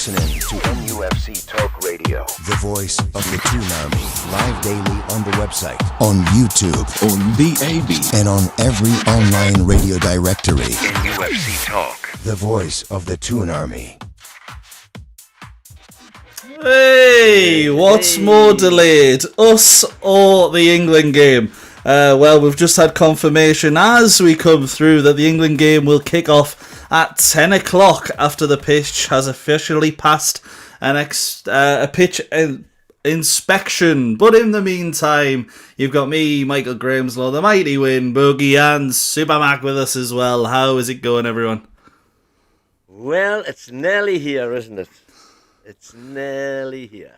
listening to NUFC Talk Radio, the voice of the Toon Army. Live daily on the website, on YouTube, on DAB, and on every online radio directory. NUFC Talk, the voice of the Toon Army. Hey, what's more delayed, us or the England game? Well, we've just had confirmation as we come through that the England game will kick off at 10 o'clock after the pitch has officially passed a pitch inspection. But in the meantime, you've got me, Michael Grimslaw, the Mighty Win, Boogie, and Supermac with us as well. How is it going, everyone? Well, it's nearly here, isn't it? It's nearly here.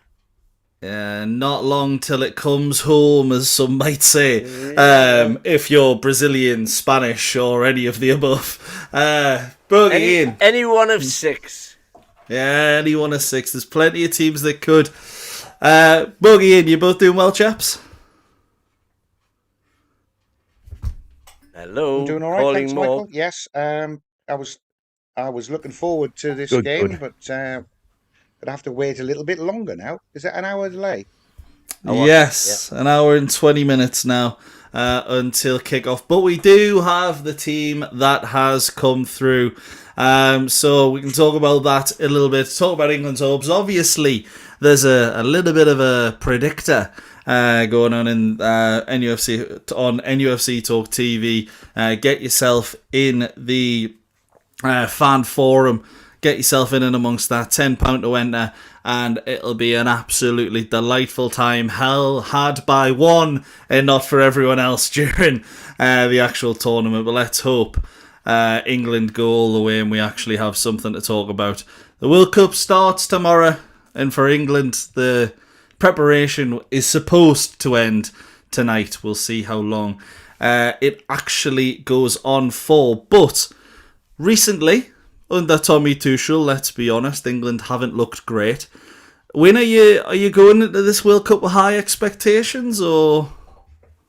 Yeah, not long till it comes home, as some might say, if you're Brazilian, Spanish, or any of the above. Boogie, any one of six. Yeah, any one of six. There's plenty of teams that could. Boogie, you both doing well, chaps? Hello. I'm doing all right, thanks, Michael. Yes, I was looking forward to this game, but gonna have to wait a little bit longer now. Is it an hour delay? Yes, yeah. An hour and 20 minutes now until kickoff. But we do have the team that has come through. So we can talk about that a little bit. Talk about England's hopes. Obviously, there's a little bit of a predictor going on in NUFC on NUFC Talk TV. Get yourself in the fan forum. Get yourself in and amongst that. £10 to enter, and it'll be an absolutely delightful time. Hell had by one and not for everyone else during the actual tournament. But let's hope England go all the way and we actually have something to talk about. The World Cup starts tomorrow, and for England, the preparation is supposed to end tonight. We'll see how long it actually goes on for. But recently, under Tommy Tuchel, let's be honest, England haven't looked great. Win, are you going into this World Cup with high expectations, or?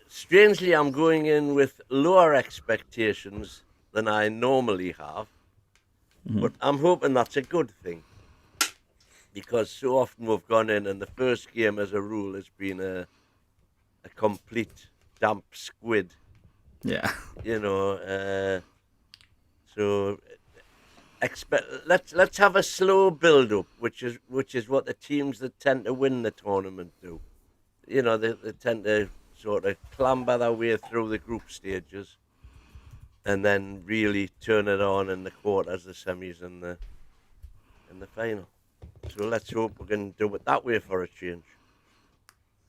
Strangely, I'm going in with lower expectations than I normally have. Mm-hmm. But I'm hoping that's a good thing. Because so often we've gone in and the first game, as a rule, has been a complete damp squid. Yeah. You know, so let's have a slow build up, which is what the teams that tend to win the tournament do. You know, they tend to sort of clamber their way through the group stages, and then really turn it on in the quarters, the semis, and the final. So let's hope we can do it that way for a change.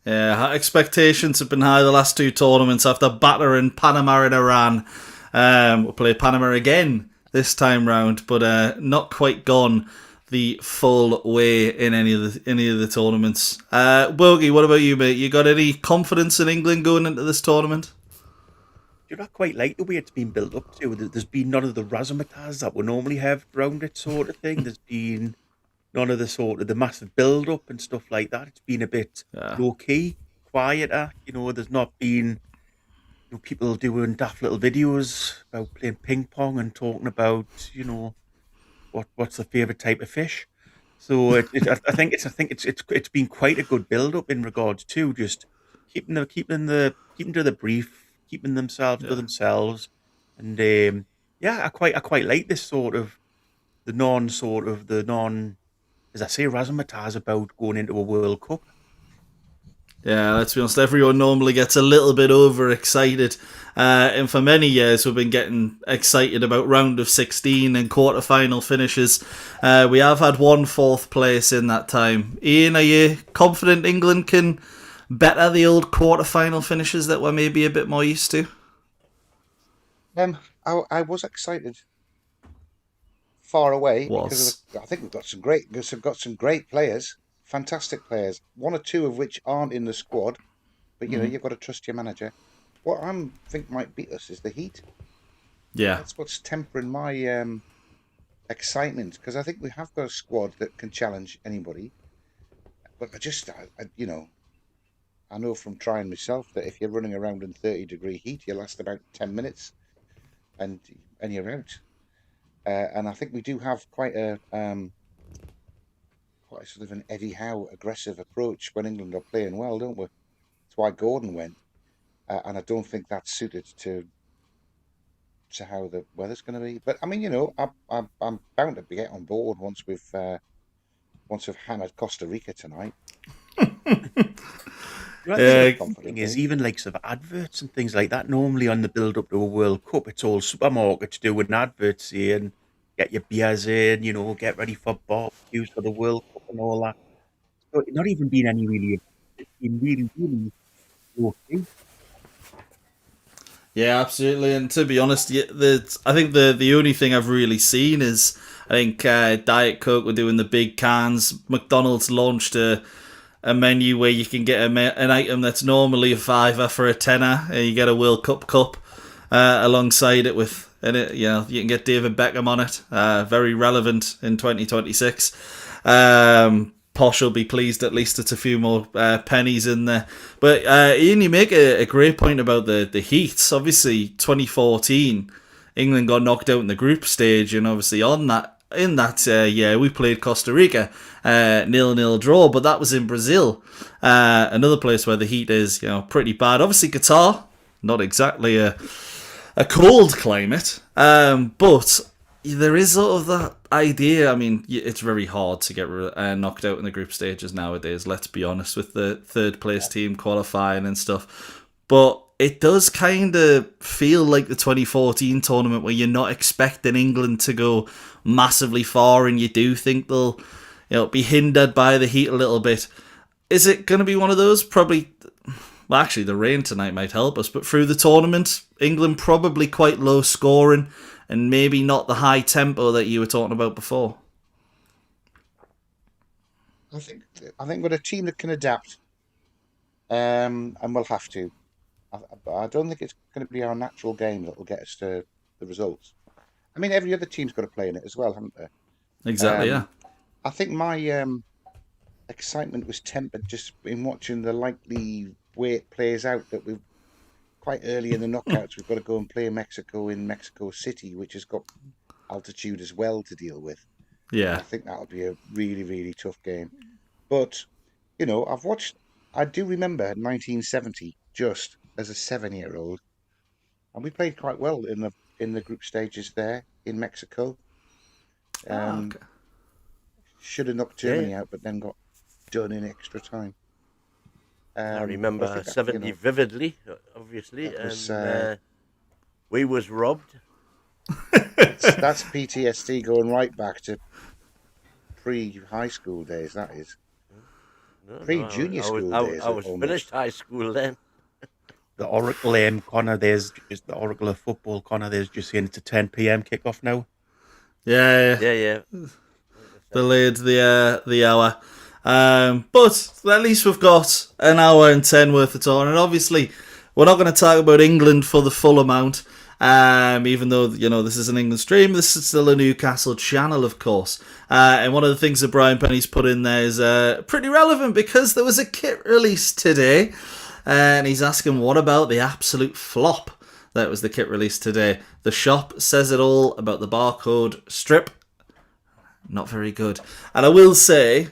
Yeah, expectations have been high the last two tournaments after battering Panama and Iran. We'll play Panama again this time round, but not quite gone the full way in any of the tournaments. Bogey, what about you, mate? You got any confidence in England going into this tournament? Do you not quite like the way it's been built up to? There's been none of the razzmatazz that we normally have around it, sort of thing. There's been none of the sort of the massive build up and stuff like that. It's been a bit low key, quieter. You know, there's not been people doing daft little videos about playing ping pong and talking about, you know, what's the favourite type of fish. So I think it's been quite a good build up in regards to just keeping to the brief, keeping themselves to themselves, and I quite like this the non as I say razzmatazz about going into a World Cup. Yeah, let's be honest, everyone normally gets a little bit overexcited. And for many years, we've been getting excited about round of 16 and quarter-final finishes. We have had 1 4th place in that time. Ian, are you confident England can better the old quarter-final finishes that we're maybe a bit more used to? I was excited far away because I think we've got some great players. Fantastic players, 1 or 2 of which aren't in the squad, but you know, you've got to trust your manager. What I think might beat us is the heat. Yeah, that's what's tempering my excitement, because I think we have got a squad that can challenge anybody. But I know from trying myself that if you're running around in 30-degree heat, you last about 10 minutes, and you're out. And I think we do have quite a quite sort of an Eddie Howe aggressive approach when England are playing well, don't we? That's why Gordon went, and I don't think that's suited to how the weather's going to be. But I mean, I'm bound to get on board once we've hammered Costa Rica tonight. The thing is, even like sort of adverts and things like that, normally on the build up to a World Cup, it's all supermarkets doing adverts saying, get your beers in, get ready for barbecues for the World Cup and all that. So it's not even been any really, it's been really, really okay. Yeah, absolutely. And to be honest, I think the only thing I've really seen is, I think Diet Coke were doing the big cans. McDonald's launched a menu where you can get an item that's normally a £5 for a tenner, and you get a World Cup cup alongside it with, and you can get David Beckham on it. Very relevant in 2026. Posh will be pleased at least it's a few more pennies in there. But Ian, you make a great point about the heats. Obviously, 2014, England got knocked out in the group stage, and obviously in that year we played Costa Rica, 0-0 draw, but that was in Brazil, another place where the heat is pretty bad. Obviously, Qatar, not exactly a cold climate, but there is sort of that idea. I mean, it's very hard to get knocked out in the group stages nowadays, let's be honest, with the third place team qualifying and stuff. But it does kind of feel like the 2014 tournament where you're not expecting England to go massively far, and you do think they'll be hindered by the heat a little bit. Is it going to be one of those? Probably. Well, actually, the rain tonight might help us, but through the tournament, England probably quite low scoring, and maybe not the high tempo that you were talking about before. I think we're a team that can adapt, and we'll have to. I don't think it's going to be our natural game that will get us to the results. I mean, every other team's got to play in it as well, haven't they? Exactly, yeah. I think my excitement was tempered just in watching the likely way it plays out, that we've quite early in the knockouts, we've got to go and play Mexico in Mexico City, which has got altitude as well to deal with. Yeah. I think that'll be a really, really tough game. But, I do remember 1970 just as a 7-year-old, and we played quite well in the group stages there in Mexico. Okay. Should have knocked Germany out, but then got done in extra time. I remember 70 vividly, obviously, and we was robbed. That's PTSD going right back to pre-high school days, that is. Pre-junior school days. I was finished high school then. The Oracle Connor, there's just the Oracle of football, Connor, there's just saying it's a 10 p.m. kickoff now. Yeah. Delayed the hour. But at least we've got an hour and 10 worth of talk. And obviously, we're not going to talk about England for the full amount. Even though, this is an England stream, this is still a Newcastle channel, of course. And one of the things that Brian Penny's put in there is pretty relevant, because there was a kit release today. And he's asking, what about the absolute flop that was the kit release today? The shop says it all about the barcode strip. Not very good. And I will say,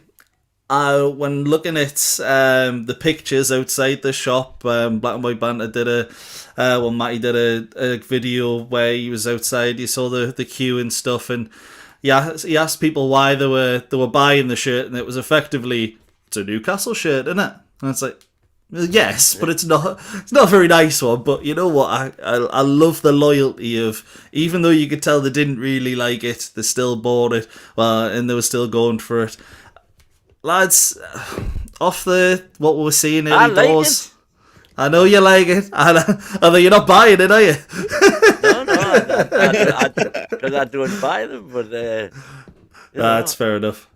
when looking at the pictures outside the shop, Black and White Banter did Matty did a video where he was outside. You saw the queue and stuff, and he asked people why they were buying the shirt, and it was effectively, it's a Newcastle shirt, isn't it? And it's like, yes, but it's not a very nice one. But you know what? I love the loyalty of, even though you could tell they didn't really like it, they still bought it. Well, and they were still going for it. Lads, off what we're seeing early doors. I know you like it. Although you're not buying it, are you? No, because I don't buy them. But that's fair enough.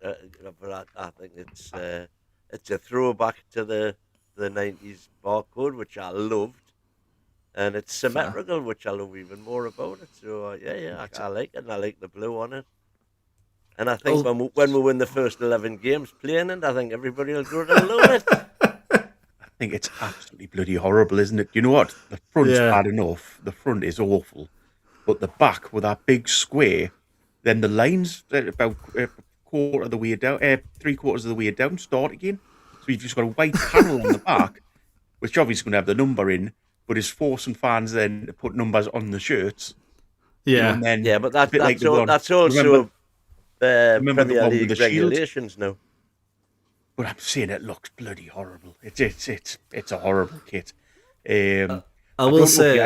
But I think it's a throwback to the 90s barcode, which I loved, and it's symmetrical, which I love even more about it. So I like it, and I like the blue on it. And I think when we win the first 11 games playing it, I think everybody will go to love it. I think it's absolutely bloody horrible, isn't it? You know what? The front's bad enough. The front is awful. But the back, with that big square, then the lines about quarter of the way down, 3/4 of the way down, start again. So you've just got a white panel on the back, which obviously going to have the number in, but is forcing fans then to put numbers on the shirts. Yeah, and then Yeah, but that's remember also the Premier one with League the shield? regulations now. But I'm saying it looks bloody horrible. It's a horrible kit. I will say,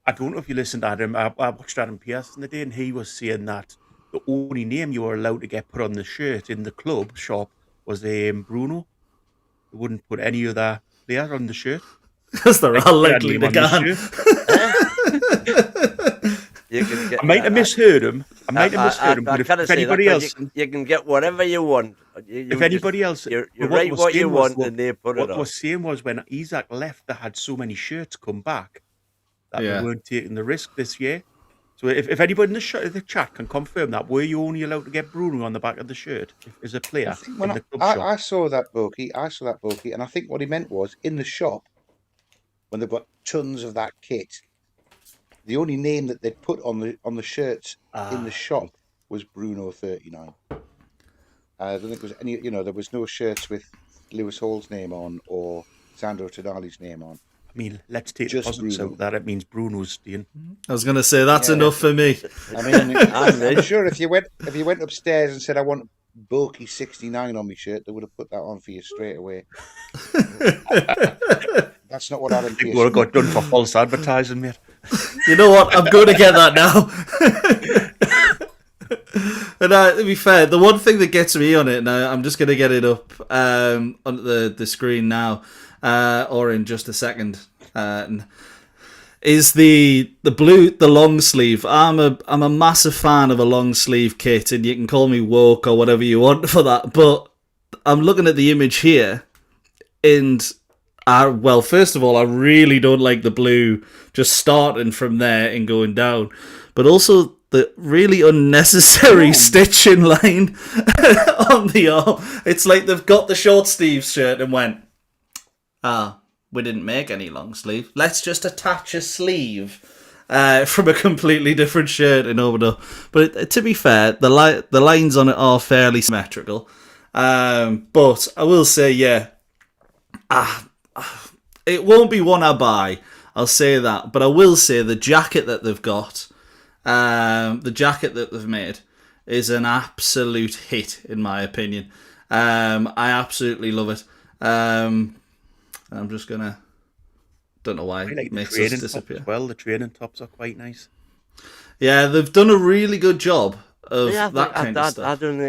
I don't know if you listened to Adam. I watched Adam Pearson the day, and he was saying that the only name you were allowed to get put on the shirt in the club shop was Bruno. They wouldn't put any other player on the shirt because they're all likely to go. I might have misheard him. But if anybody else, you can get whatever you want. If anybody else, you write what you want, and they put it on. What was saying was when Isaac left, they had so many shirts come back that they weren't taking the risk this year. So if anybody in the chat can confirm that, were you only allowed to get Bruno on the back of the shirt as a player in the club shop? I saw that bogey, and I think what he meant was in the shop when they've got tons of that kit. The only name that they'd put on the shirts in the shop was Bruno 39. I don't think there was any. There was no shirts with Lewis Hall's name on or Sandro Tonali's name on. I mean, let's take the positives out that. It means Bruno's staying. I was going to say that's enough for me. I mean, I'm sure if you went upstairs and said I want Bulky 69 on my shirt, they would have put that on for you straight away. That's not what Adam Pearson would have got done for false advertising, mate. You know what? I'm going to get that now. And to be fair, the one thing that gets me on it now, I'm just going to get it up on the screen now, or in just a second, is the long sleeve. I'm a massive fan of a long sleeve kit, and you can call me woke or whatever you want for that. But I'm looking at the image here, and first of all, I really don't like the blue just starting from there and going down, but also the really unnecessary stitching line on the arm. It's like they've got the short sleeve shirt and went, we didn't make any long sleeve. Let's just attach a sleeve from a completely different shirt and over. But to be fair, the lines on it are fairly symmetrical. But I will say, it won't be one I buy. I'll say that. But I will say the jacket that they've got, the jacket that they've made, is an absolute hit, in my opinion. I absolutely love it. I'm just going to... Don't know why it makes us disappear. Well, the training tops are quite nice. Yeah, they've done a really good job of that kind of stuff. I don't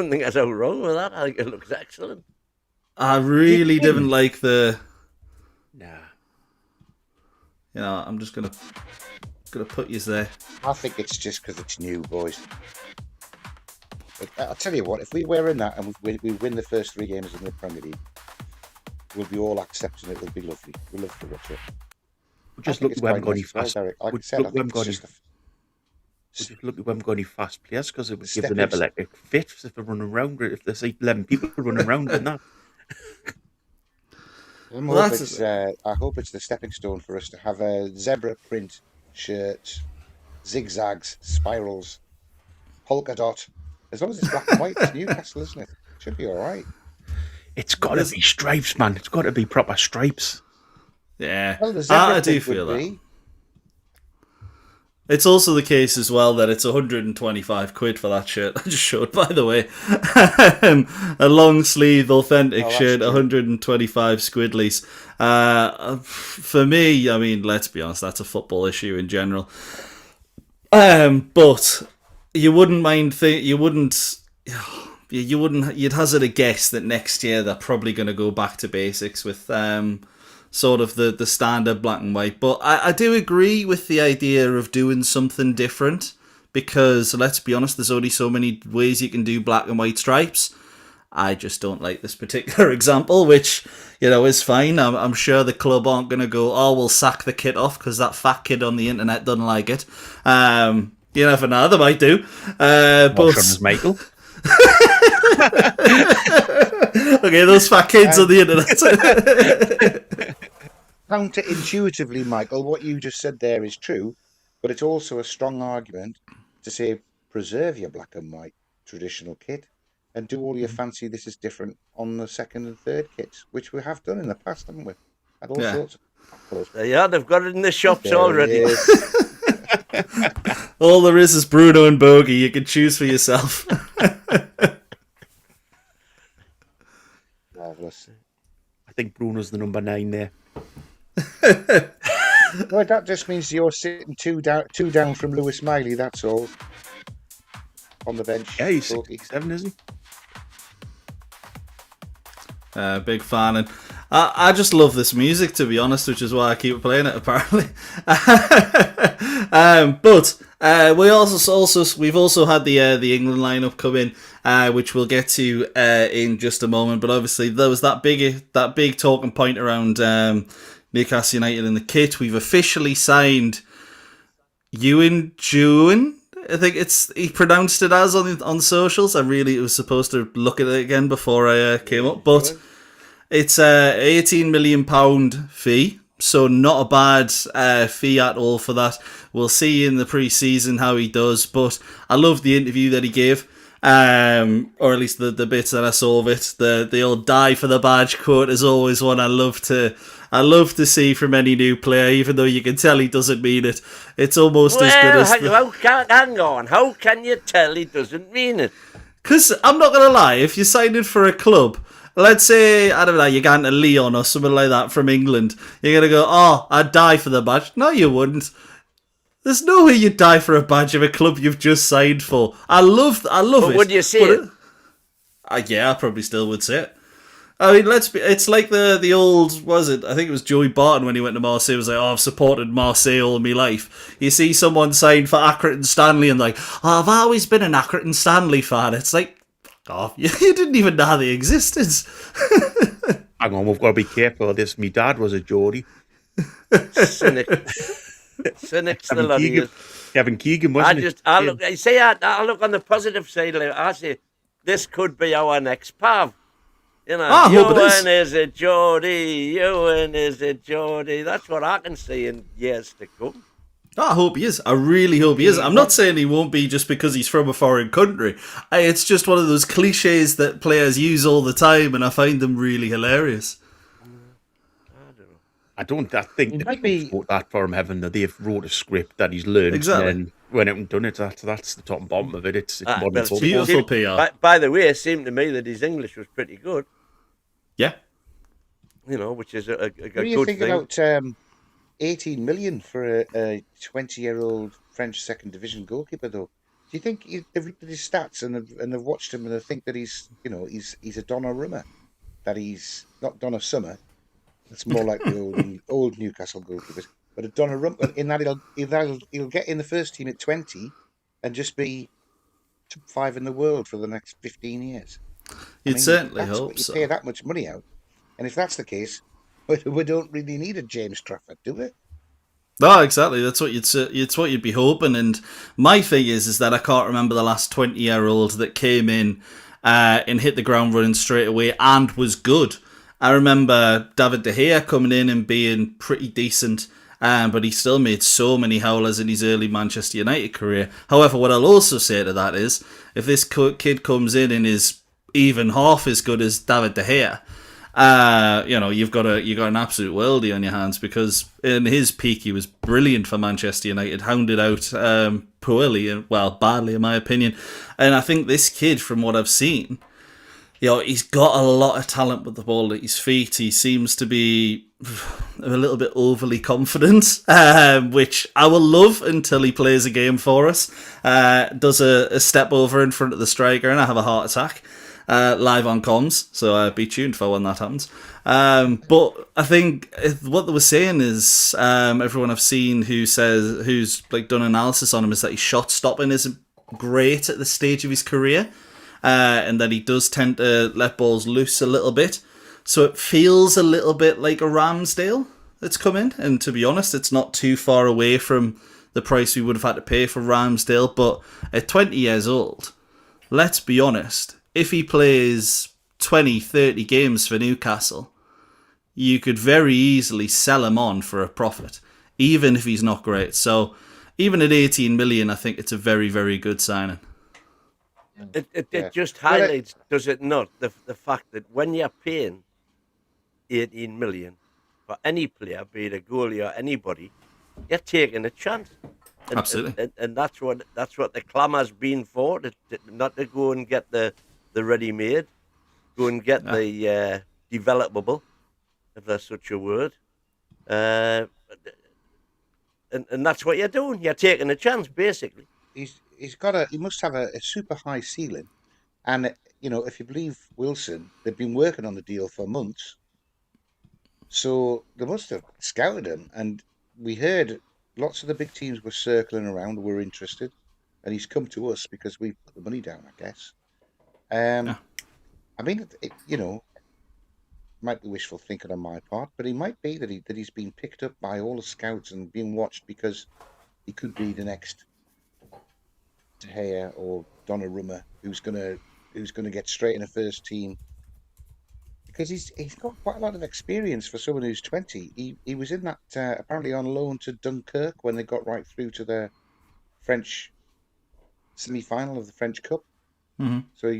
think there's no wrong with that. I think it looks excellent. I really didn't like the... Nah. I'm just gonna put you there. I think it's just because it's new, boys. But I'll tell you what, if we were in that and we win the first 3 games in the Premier League, we'll be all accepting it. It'll be lovely. We'll love to watch it. Just look, we haven't got any fast. Like I said, we haven't got any fast players because it would give them epileptic fits if they're running around. If there's 11 people running around in that. I hope it's the stepping stone for us to have a zebra print shirt, zigzags, spirals, polka dot. As long as it's black and white, it's Newcastle, isn't it? Should be all right. It's got to be stripes, man. It's got to be proper stripes. Yeah, well, I do feel that. It's also the case as well that it's 125 quid for that shirt I just showed, by the way. A long sleeve authentic shirt, 125 squidlies. For me, I mean, let's be honest, that's a football issue in general. But you wouldn't mind you'd hazard a guess that next year they're probably going to go back to basics with sort of the standard black and white. But I do agree with the idea of doing something different, because let's be honest, there's only so many ways you can do black and white stripes. I just don't like this particular example, which, is fine. I'm sure the club aren't going to go, we'll sack the kit off because that fat kid on the internet doesn't like it. You never know, they might do. But Michael. Okay, those fat kids on the internet. Counterintuitively, Michael, what you just said there is true, but it's also a strong argument to say preserve your black and white traditional kit and do all your fancy "this is different" on the second and third kits, which we have done in the past, haven't we? Had all sorts of clothes. Yeah, they've got it in the shops There already. it is. All there is Bruno and Bogey. You can choose for yourself. Marvellous. I think Bruno's the number 9 there. Well, that just means you're sitting two down from Lewis Miley, that's all. On the bench. Yeah, he's Bogey. 67, isn't he? Big fan, and I just love this music, to be honest, which is why I keep playing it. Apparently, but we've also had the England lineup come in, which we'll get to in just a moment. But obviously, there was that big talking point around Newcastle United in the kit. We've officially signed Ewan June. I think he pronounced it as on socials. I really was supposed to look at it again before I came up, but it's a £18 million fee, so not a bad fee at all for that. We'll see in the pre-season how he does, but I love the interview that he gave, or at least the bits that I saw of it. The old "die for the badge" quote is always one I love to see from any new player, even though you can tell he doesn't mean it. It's almost as good as... Hang on, how can you tell he doesn't mean it? Because I'm not going to lie, if you're signing for a club, let's say, I don't know, you're going to Leon or something like that from England, you're going to go, "Oh, I'd die for the badge." No, you wouldn't. There's no way you'd die for a badge of a club you've just signed for. I love it. Would you say it? Yeah, I probably still would say it. I mean, it's like the old, I think it was Joey Barton when he went to Marseille, was like, "Oh, I've supported Marseille all my life." You see someone signed for Accrington Stanley and like, "Oh, I've always been an Accrington Stanley fan." It's like, oh, you didn't even know they existed. Hang on, we've got to be careful of this. My dad was a Geordie. Cynic. Cynic's the lot of you. Kevin Keegan, wasn't it? I look on the positive side. Like, I say, this could be our next pav. You know, Ewan is a Geordie. Ewan is a Geordie. That's what I can see in years to come. I hope he is. I really hope he is. I'm not saying he won't be just because he's from a foreign country. It's just one of those cliches that players use all the time, and I find them really hilarious. I think that he wrote that for him, having that they've wrote a script that he's learned. Exactly. And then when it done it, that's the top and bottom of it. It's beautiful PR. By the way, it seemed to me that his English was pretty good. Yeah. You know, which is a good thing. What do you think about 18 million for a 20-year-old French second division goalkeeper, though? Do you think they've looked at his stats and they've watched him and they think that he's a Donnarumma, that he's not Donnasumma? It's more like the old Newcastle goalkeepers. But a Donnarumma, in that he'll get in the first team at 20 and just be top 5 in the world for the next 15 years. You'd certainly hope so. You pay that much money out. And if that's the case, we don't really need a James Trafford, do we? No, exactly. That's what you'd be hoping. And my thing is that I can't remember the last 20-year-old that came in and hit the ground running straight away and was good. I remember David De Gea coming in and being pretty decent, but he still made so many howlers in his early Manchester United career. However, what I'll also say to that is, if this kid comes in and is even half as good as David De Gea, you've got an absolute worldie on your hands, because in his peak he was brilliant for Manchester United, hounded out poorly and badly in my opinion. And I think this kid, from what I've seen, he's got a lot of talent with the ball at his feet. He seems to be a little bit overly confident, which I will love until he plays a game for us, does a step over in front of the striker and I have a heart attack live on comms, so be tuned for when that happens. But I think what they were saying is, everyone I've seen who's done analysis on him is that his shot stopping isn't great at this stage of his career. And that he does tend to let balls loose a little bit. So it feels a little bit like a Ramsdale that's come in. And to be honest, it's not too far away from the price we would have had to pay for Ramsdale. But at 20 years old, let's be honest, if he plays 20, 30 games for Newcastle, you could very easily sell him on for a profit, even if he's not great. So even at 18 million, I think it's a very, very good signing. It just highlights, does it not, the fact that when you're paying 18 million for any player, be it a goalie or anybody, you're taking a chance. Absolutely. And that's what the clamour's been for, not to go and get the ready-made, go and get the developable, if there's such a word. And that's what you're doing. You're taking a chance, basically. He must have a super high ceiling. And, if you believe Wilson, they've been working on the deal for months. So they must have scouted him. And we heard lots of the big teams were circling around, were interested. And he's come to us because we put the money down, I guess. I mean, might be wishful thinking on my part, but it might be that he's been picked up by all the scouts and being watched because he could be the next De Gea or Donnarumma who's gonna get straight in the first team, because he's got quite a lot of experience for someone who's 20. He was in that apparently on loan to Dunkirk when they got right through to the French semi-final of the French Cup. Mm-hmm. So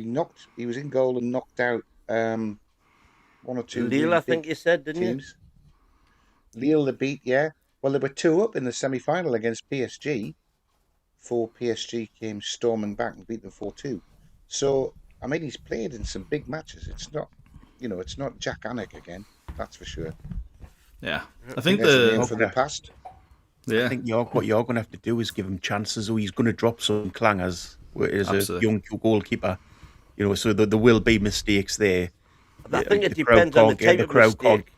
he was in goal and knocked out one or two Lille, really I think you said, didn't teams. Lille they beat, yeah. Well, they were 2-up in the semi-final against PSG. Before PSG came storming back and beat them 4-2. So, I mean, he's played in some big matches. It's not, it's not Jack Anik again. That's for sure. Yeah, I think for the past. Yeah, I think what you're going to have to do is give him chances, or he's going to drop some clangers as a young goalkeeper. So there will be mistakes there. I think it depends on the type of mistake.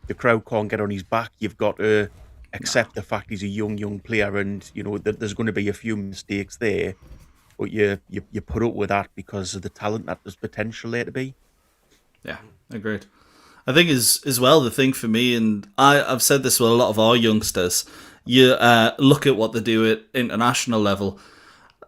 The crowd can't get on his back. You've got to accept the fact he's a young player, and that there's going to be a few mistakes there, but you put up with that because of the talent that there's potential there to be. Yeah, agreed. I think as well, the thing for me, and I've said this with a lot of our youngsters, you look at what they do at international level.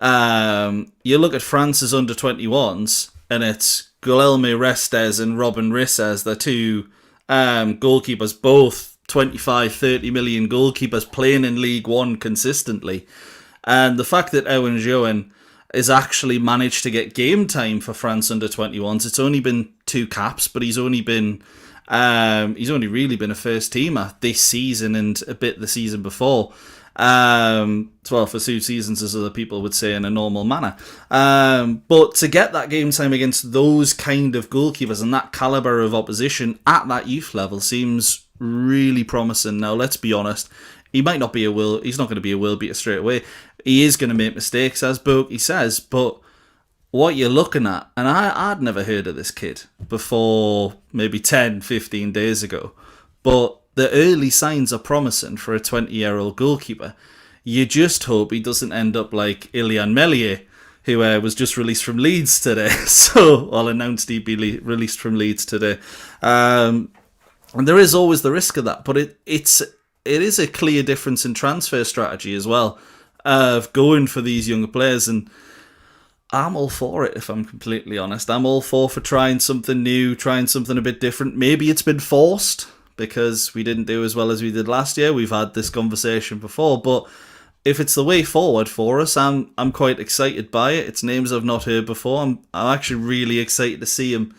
You look at France's under-21s, and it's Guilherme Restes and Robin Risses, the two goalkeepers, both 25, 30 million goalkeepers playing in League One consistently. And the fact that Owen Joen has actually managed to get game time for France under-21s, it's only been 2 caps, but he's only really been a first teamer this season and a bit the season before. For 2 seasons, as other people would say, in a normal manner. But to get that game time against those kind of goalkeepers and that caliber of opposition at that youth level seems really promising. Now, let's be honest, he's not going to be a world beater straight away. He is going to make mistakes, as Boki says, but what you're looking at, and I'd never heard of this kid before maybe 10, 15 days ago, but the early signs are promising for a 20-year-old goalkeeper. You just hope he doesn't end up like Ilian Meslier, who was just released from Leeds today. Announced he'd be released from Leeds today. And there is always the risk of that, but it is a clear difference in transfer strategy as well, of going for these younger players. And I'm all for it, if I'm completely honest. I'm all for trying something new, trying something a bit different. Maybe it's been forced because we didn't do as well as we did last year. We've had this conversation before, but if it's the way forward for us, I'm quite excited by it. It's names I've not heard before. I'm actually really excited to see him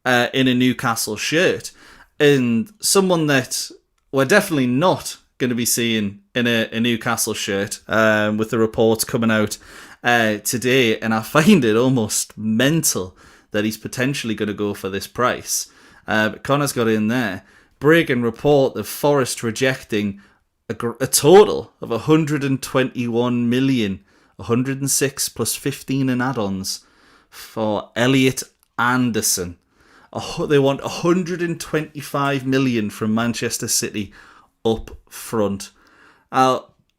in a Newcastle shirt, and someone that we're definitely not going to be seeing in a Newcastle shirt, with the reports coming out today, and I find it almost mental that he's potentially going to go for this price. But Connor's got it in there. Breaking report of Forest rejecting a total of 121 million, 106 plus 15 in add-ons for Elliot Anderson. They want 125 million from Manchester City up front.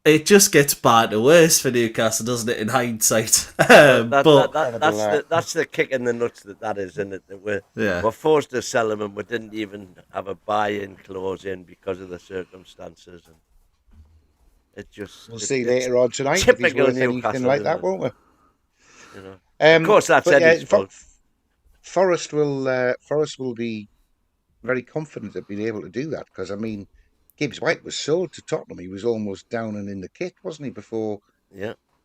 It just gets bad or worse for Newcastle, doesn't it, in hindsight? That's the kick in the nuts that is, isn't it? That we're forced to sell them, and we didn't even have a buy-in clause in because of the circumstances. And we'll see later on tonight if he's worth anything like that, won't we? Of course, that's Eddie's fault. Forest will be very confident of being able to do that, because I mean, Gibbs White was sold to Tottenham. He was almost down and in the kit, wasn't he, before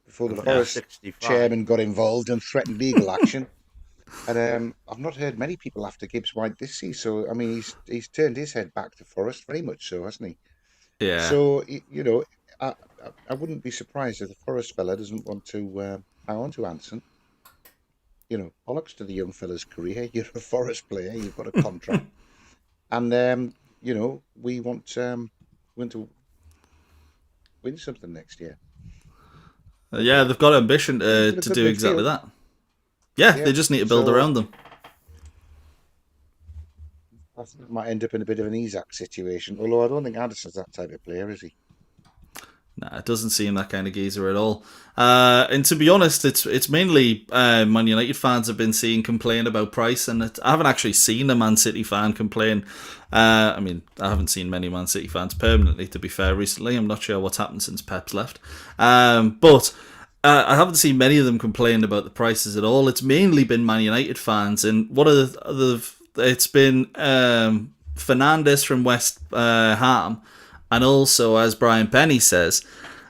before the Forest 65. chairman got involved and threatened legal action. And I've not heard many people after Gibbs White this season. So I mean, he's turned his head back to Forest very much so, hasn't he? Yeah. So you know, I wouldn't be surprised if the Forest fella doesn't want to hang on to Anson. You know, bollocks to the young fella's career. You're a Forest player. You've got a contract, and you know, we want to win something next year. Yeah, they've got ambition to do exactly that. Yeah, they just need to build around them. I think it might end up in a bit of an Isaac situation. Although I don't think Anderson's that type of player, is he? Nah, it doesn't seem that kind of geezer at all. And to be honest, it's mainly Man United fans have been seeing complain about price, and I haven't actually seen a Man City fan complain. I mean, I haven't seen many Man City fans permanently, to be fair, recently. I'm not sure what's happened since Pep's left. But I haven't seen many of them complain about the prices at all. It's mainly been Man United fans, and it's been Fernandes from West Ham, and also, as Brian Penny says,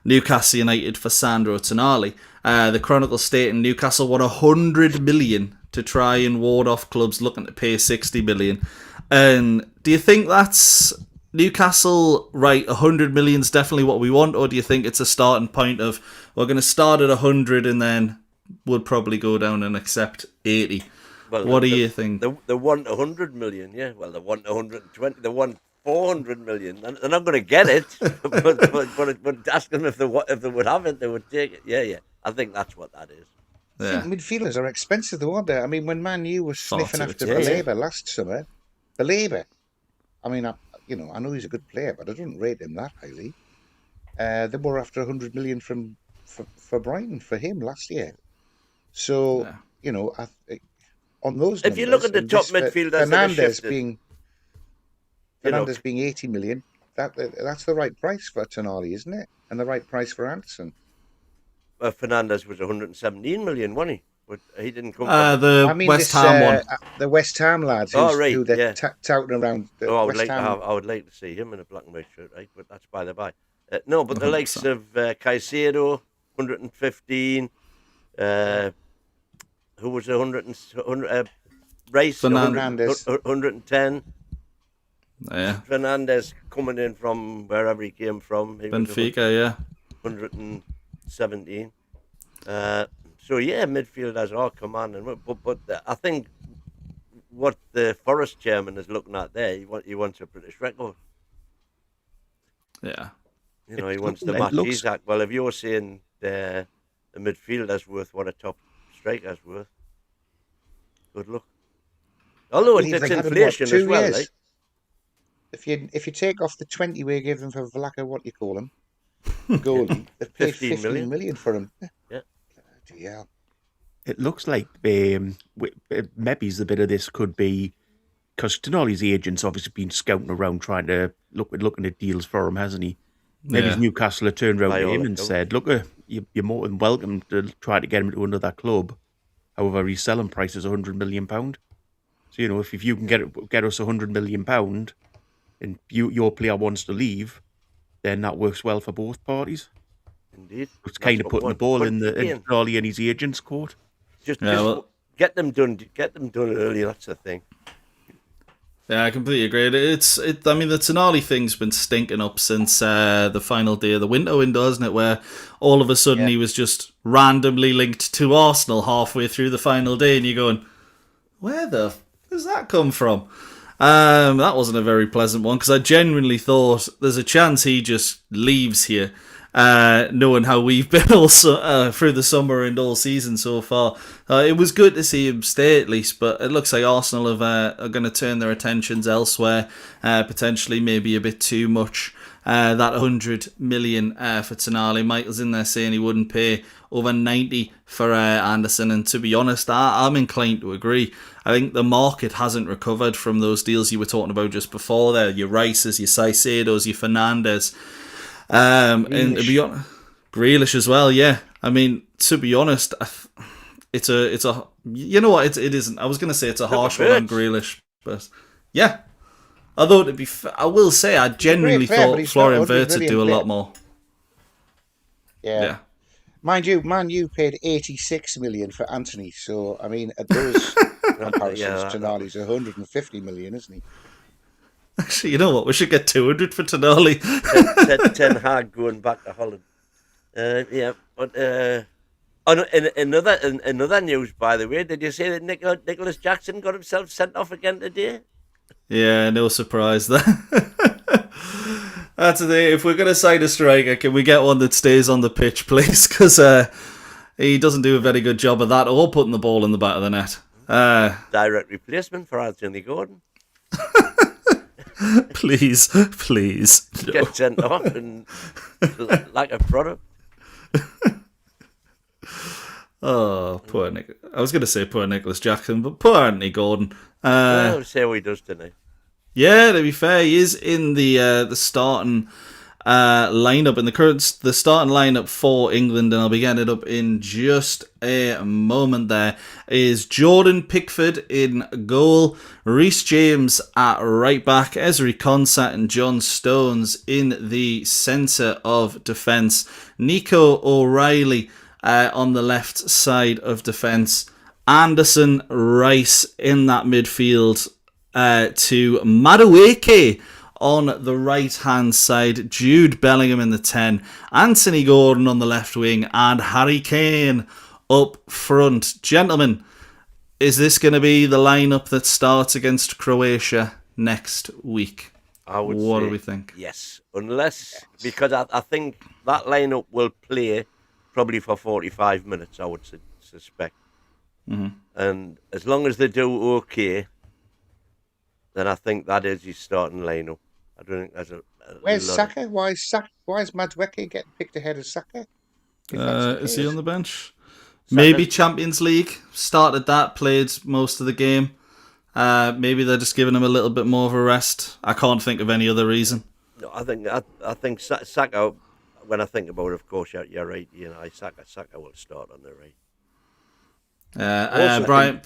Newcastle United for Sandro Tonali. The Chronicle stating Newcastle won 100 million to try and ward off clubs looking to pay 60 million. And do you think that's Newcastle, right, 100 million is definitely what we want, or do you think it's a starting point of we're going to start at 100 and then we'll probably go down and accept 80? Well, what do you think? They want 100 million, yeah. Well, they want 120. They want 400 million. They're not going to get it, but ask them if they would have it, they would take it. Yeah. I think that's what that is. Yeah. Midfielders are expensive, though, aren't they? I mean, when Man U was sniffing after Baleba last summer, Baleba, I mean, I know he's a good player, but I don't rate him that highly. They were after 100 million for Brighton for him last year. So, you know, on those numbers, if you look at the top midfielders, Fernandes being 80 million, that's the right price for Tonali, isn't it? And the right price for Anderson. Fernandes was 117 million, wasn't he? But he didn't come. West Ham one. The West Ham lads who they're touting around. I would like to see him in a black and white shirt, right? But that's by the by. No, but the likes of Caicedo, 115. Who was 100? Rice, Fernandes, 110. Yeah. Fernandes coming in from wherever he came from. Benfica, 117. So yeah, midfielders are commanding. But I think what the Forest chairman is looking at there, he wants a British record. Yeah. You know, he wants to match Isaac. Well, if you're saying the midfielder's worth what a top striker's worth, good luck. Although it's inflation as well, like. If you take off the 20 we gave them for Vlaka, what do you call him? Goalie. They've paid 15 million for him. Yeah. Bloody hell. It looks like maybe the bit of this could be because Tonali's agent's obviously been scouting around trying to looking at deals for him, hasn't he? Maybe Newcastle have turned around to him and said, look, you're more than welcome to try to get him to another club. However, his selling price is £100 million. So, you know, if you can get us £100 million and your player wants to leave, then that works well for both parties. Indeed. It's kind of putting the ball in Tonali and his agent's court. Just get them done early, that's the thing. Yeah, I completely agree. I mean, the Tonali thing's been stinking up since the final day of the window window, hasn't it? Where all of a sudden he was just randomly linked to Arsenal halfway through the final day, and you're going, where does that come from? That wasn't a very pleasant one, because I genuinely thought there's a chance he just leaves here, knowing how we've been also through the summer and all season so far. It was good to see him stay at least, but it looks like Arsenal are going to turn their attentions elsewhere, potentially maybe a bit too much. That 100 million for Tonali. Michael's in there saying he wouldn't pay over 90 for Anderson, and to be honest, I'm inclined to agree. I think the market hasn't recovered from those deals you were talking about just before there. Your Rices, your Caicedos, your Fernandes. And to be honest, Grealish as well, yeah. I mean, to be honest, it's a you know what, it isn't. I was going to say it's a harsh one on Grealish, but yeah. Although to be I will say I genuinely thought Florian Wirtz would do a lot more. Yeah. Mind you, Man U paid 86 million for Anthony. So I mean, at those comparisons, Tonali's 150 million, isn't he? Actually, you know what? We should get 200 for Tonali. Ten Hag going back to Holland. Yeah, but in other news, by the way, did you say that Nicholas Jackson got himself sent off again today? Yeah, no surprise there. That's the thing. If we're going to sign a striker, can we get one that stays on the pitch, please? Because he doesn't do a very good job of that or putting the ball in the back of the net. Direct replacement for Anthony Gordon. Please. No. Get sent off and like a product. Oh, poor Nick. I was going to say poor Nicholas Jackson, but poor Anthony Gordon. I'll say what he does tonight. Yeah, to be fair, he is in the starting lineup, in the starting lineup for England, and I'll be getting it up in just a moment. There is Jordan Pickford in goal, Reece James at right back, Ezri Konsa and John Stones in the centre of defence, Nico O'Reilly on the left side of defence, Anderson, Rice in that midfield, to Madueke on the right-hand side, Jude Bellingham in the 10, Anthony Gordon on the left wing, and Harry Kane up front. Gentlemen, is this going to be the lineup that starts against Croatia next week? What do we think? Yes, because I think that lineup will play probably for 45 minutes, I would suspect. Mm-hmm. And as long as they do okay, then I think that is his starting lineup. I don't think there's Where's Saka? Why is Madueke getting picked ahead of Saka? Is he on the bench? Maybe Champions League. Started that, played most of the game. Maybe they're just giving him a little bit more of a rest. I can't think of any other reason. No, I think Saka. When I think about it, of course, you're right. You know, Saka will start on the right. Brian,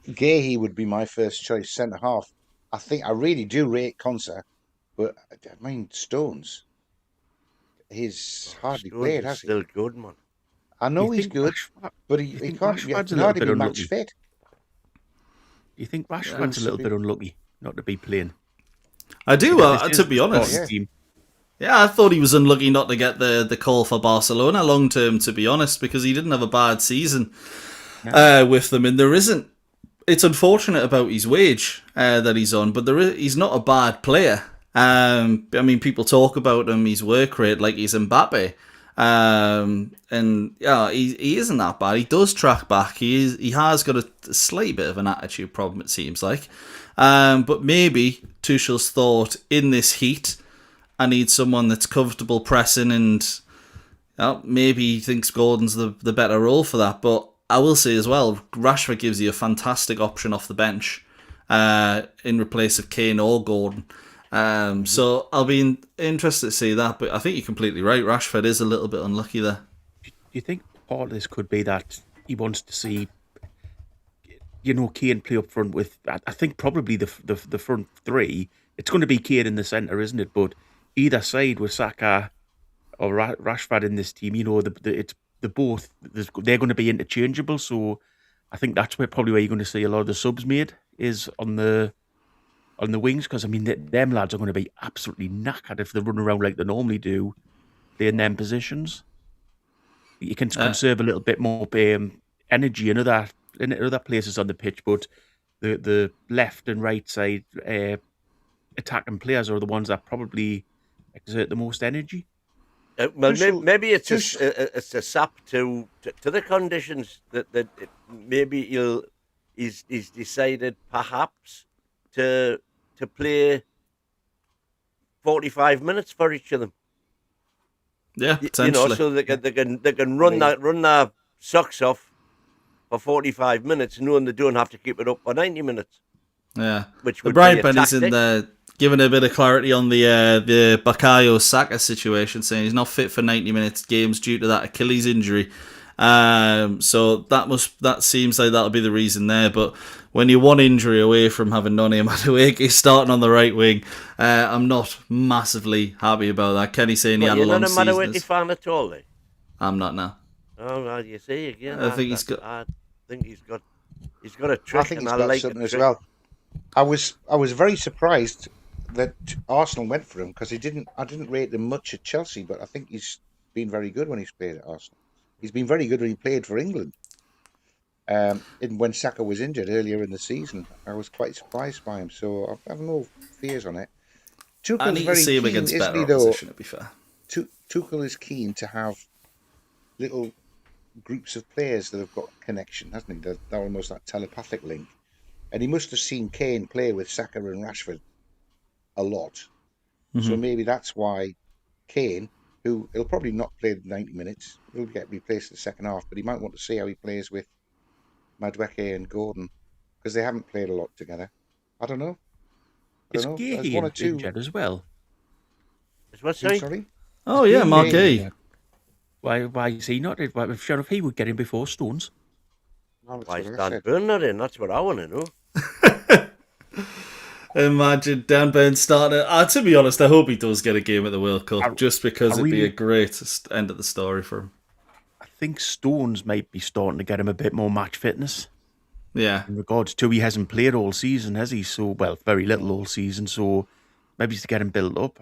Gahey would be my first choice centre half. I really do rate Konsa, but I mean Stones. He's hardly played, has he? Still good, man. I know he's good, but he can't hardly be match fit. Do you think Rashford's a little bit unlucky not to be playing? I do, to be honest. Yeah, I thought he was unlucky not to get the call for Barcelona long term, to be honest, because he didn't have a bad season with them, and there isn't. It's unfortunate about his wage that he's on, but he's not a bad player. I mean, people talk about him, his work rate, like he's Mbappe. And yeah, he isn't that bad. He does track back. He has got a slight bit of an attitude problem, it seems like. But maybe Tuchel's thought, in this heat, I need someone that's comfortable pressing, and maybe he thinks Gordon's the better role for that. But I will say as well, Rashford gives you a fantastic option off the bench in replace of Kane or Gordon. So I'll be interested to see that. But I think you're completely right. Rashford is a little bit unlucky there. Do you think part of this could be that he wants to see, Kane play up front with, I think probably the front three. It's going to be Kane in the centre, isn't it? But either side with Saka or Rashford in this team, they're going to be interchangeable. So I think that's probably where you're going to see a lot of the subs made is on the wings, because I mean them lads are going to be absolutely knackered if they run around like they normally do, playing them positions. You can conserve a little bit more energy in other places on the pitch, but the left and right side attacking players are the ones that probably exert the most energy. Maybe it's a sap to the conditions that maybe he's decided perhaps to play 45 minutes for each of them. Yeah, potentially. So they can run their socks off for 45 minutes, knowing they don't have to keep it up for 90 minutes. Yeah, which would Brian be Benny's in there giving a bit of clarity on the Bakayo Saka situation, saying he's not fit for 90 minutes games due to that Achilles injury. So that seems like that'll be the reason there. But when you're one injury away from having Noni Madueke starting on the right wing, I'm not massively happy about that. Kenny saying he had a long season. You're not a Madueke fan at all, eh? I'm not now. Oh, well, you see again. I think he's got. I think he's got a trick, I think and he's I got like something a as trick. well. I was very surprised that Arsenal went for him because I didn't rate him much at Chelsea, but I think he's been very good when he's played at Arsenal. He's been very good when he played for England. When Saka was injured earlier in the season, I was quite surprised by him. So I have no fears on it. I Tuchel's need to very see him keen, against isn't better he? Though opposition. To be fair, Tuchel is keen to have little groups of players that have got connection, hasn't he? They're almost that telepathic link. And he must have seen Kane play with Saka and Rashford a lot. So maybe that's why Kane, who he'll probably not play 90 minutes, he'll get replaced in the second half, but he might want to see how he plays with Madueke and Gordon because they haven't played a lot together. I don't know. Is There's Gay one or two. injured as well? Is what, Who, sorry? sorry? oh yeah, Mark Gay. Why is he not? I'm sure if he would get him before Stones. No, that's Why what is I Dan said. Burn not in? That's what I want to know. Imagine Dan Burn starting it. To be honest, I hope he does get a game at the World Cup, just because it'd be a great end of the story for him. I think Stones might be starting to get him a bit more match fitness. Yeah. In regards to he hasn't played all season, has he? So, well, very little all season. So maybe it's to get him built up.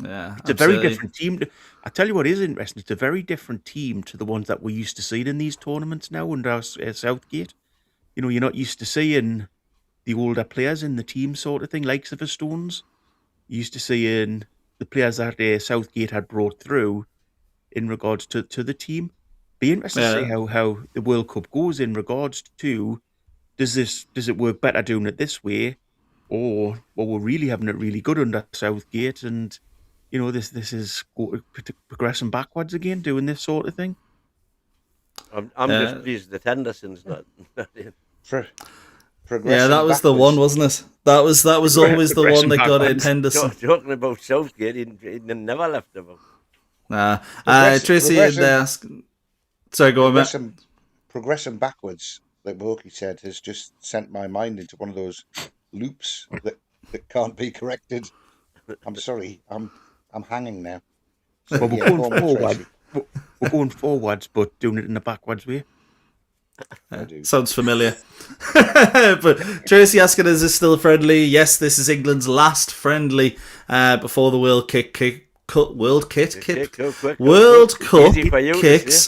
Yeah. It's a very different team. I tell you what is interesting. It's a very different team to the ones that we used to see in these tournaments now under Southgate. You know, you're not used to seeing the older players in the team sort of thing, likes of the Stones. You used to seeing the players that Southgate had brought through in regards to the team. Be interested to see how the World Cup goes in regards to does it work better doing it this way, or we're really having it really good under Southgate, and you know this is progressing backwards again, doing this sort of thing. I'm just pleased that Henderson's not in. Yeah, that was the one, wasn't it? That was always the one that got in Henderson. Talking about Southgate, he never left him. Tracy had asked. Sorry, go on, Matt. Progressing backwards, like Wilkie said, has just sent my mind into one of those loops that can't be corrected. I'm sorry, I'm hanging now. So, well, we're going forward. We're going forwards, but doing it in a backwards way. Sounds familiar. But Tracy asking, is this still friendly? Yes, this is England's last friendly before the World Cup kicks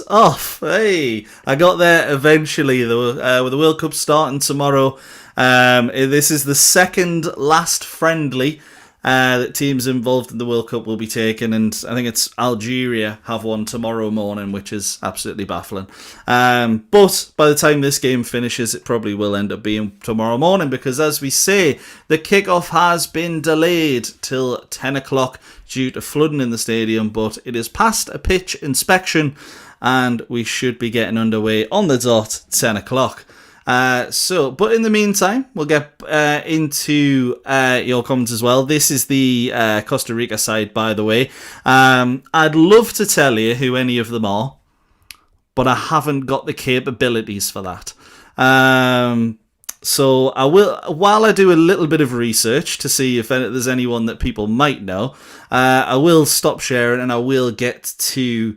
off. Hey, I got there eventually. With the World Cup starting tomorrow, this is the second last friendly that teams involved in the World Cup will be taking, and I think it's Algeria have one tomorrow morning, which is absolutely baffling. But by the time this game finishes, it probably will end up being tomorrow morning, because as we say, the kickoff has been delayed till 10 o'clock due to flooding in the stadium, but it is past a pitch inspection, and we should be getting underway on the dot 10 o'clock. But in the meantime, we'll get into your comments as well. This is the Costa Rica side, by the way. I'd love to tell you who any of them are, but I haven't got the capabilities for that. So I will, while I do a little bit of research to see if there's anyone that people might know, I will stop sharing and I will get to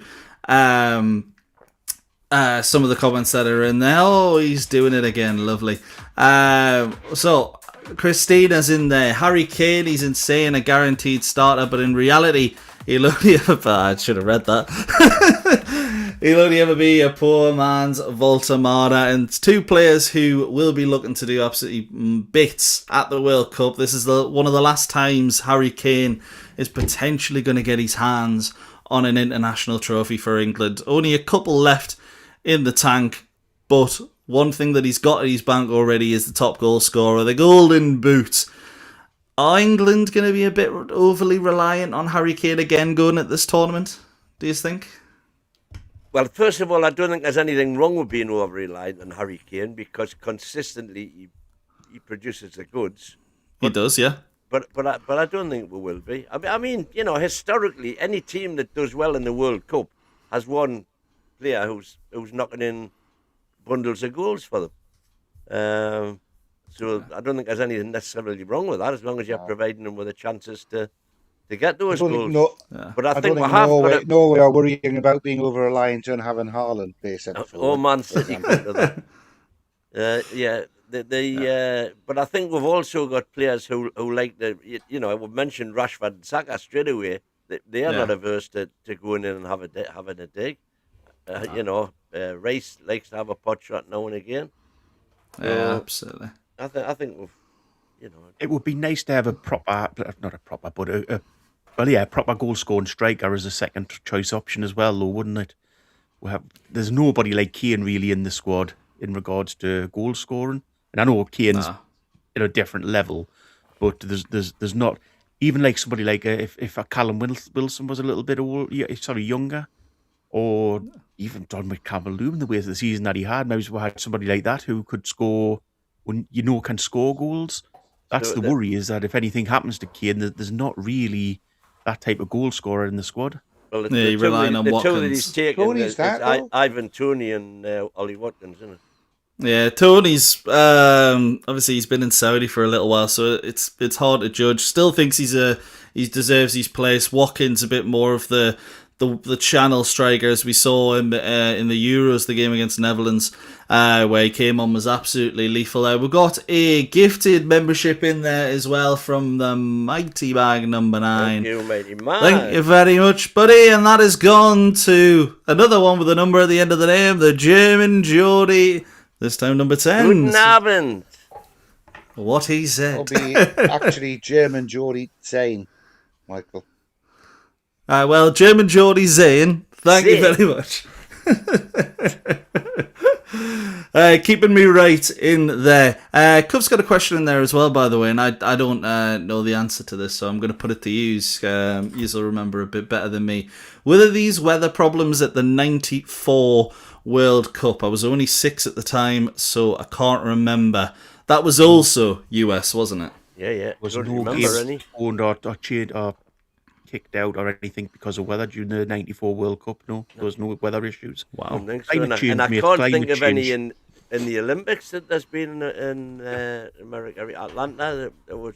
some of the comments that are in there. Oh, he's doing it again. Lovely. So Christina's in there. Harry Kane, he's insane, a guaranteed starter, but in reality, he'll only ever... I should have read that. He'll only ever be a poor man's Volta-Mata, and two players who will be looking to do absolutely bits at the World Cup. This is one of the last times Harry Kane is potentially going to get his hands on an international trophy for England. Only a couple left in the tank, but one thing that he's got at his bank already is the top goal scorer, the Golden Boot. Are England going to be a bit overly reliant on Harry Kane again going at this tournament, do you think? Well, first of all, I don't think there's anything wrong with being over-reliant on Harry Kane, because consistently he produces the goods. He does, yeah. But I don't think we will be. I mean, you know, historically, any team that does well in the World Cup has one player who's knocking in bundles of goals for them. So I don't think there's anything necessarily wrong with that, as long as you're providing them with the chances to to get those goals. But I think we think have Norway, got Norway are worrying about being over reliant on having Haaland play centre forward. Man City come to that. But I think we've also got players who like we've mentioned Rashford and Saka straight away. They are not averse to going in and having a dig. Rice likes to have a pot shot now and again. Yeah, absolutely. I think we've, it would be nice to have a proper goal scoring striker as a second choice option as well, though, wouldn't it? There's nobody like Kane really in the squad in regards to goal scoring, and I know Kane's at a different level, but there's not even like somebody like if a Callum Wilson was a little bit younger, or even Don McCavalloon, the way of the season that he had. Maybe we had somebody like that who could score can score goals. That's the worry, is that if anything happens to Kane, there's not really that type of goal scorer in the squad. Well, you're relying on Watkins. The two that he's taken is Ivan Toney and Ollie Watkins, isn't it? Yeah, Tony's obviously he's been in Saudi for a little while, so it's hard to judge. Still thinks he deserves his place. Watkins a bit more of the channel striker, as we saw him in the Euros, the game against Netherlands, where he came on, was absolutely lethal. We've got a gifted membership in there as well from the Mighty Bag number 9. Thank you, Mighty Man. Thank you very much, buddy. And that has gone to another one with a number at the end of the name, the German Geordie, this time number 10. Guten Abend. What he said. It'll be actually German Geordie Zane, Michael. Well, German Geordie Zane, thank you very much. Keeping me right in there. Cub's got a question in there as well, by the way, and I don't know the answer to this, so I'm going to put it to you. You'll remember a bit better than me. Were there these weather problems at the 94 World Cup? I was only 6 at the time, so I can't remember. That was also US, wasn't it? Yeah. Was don't no remember any. Owned or changed or kicked out or anything because of weather during the 94 World Cup? No, there was no weather issues. Wow. And I can't think of any in the Olympics that there's been in America, Atlanta. There was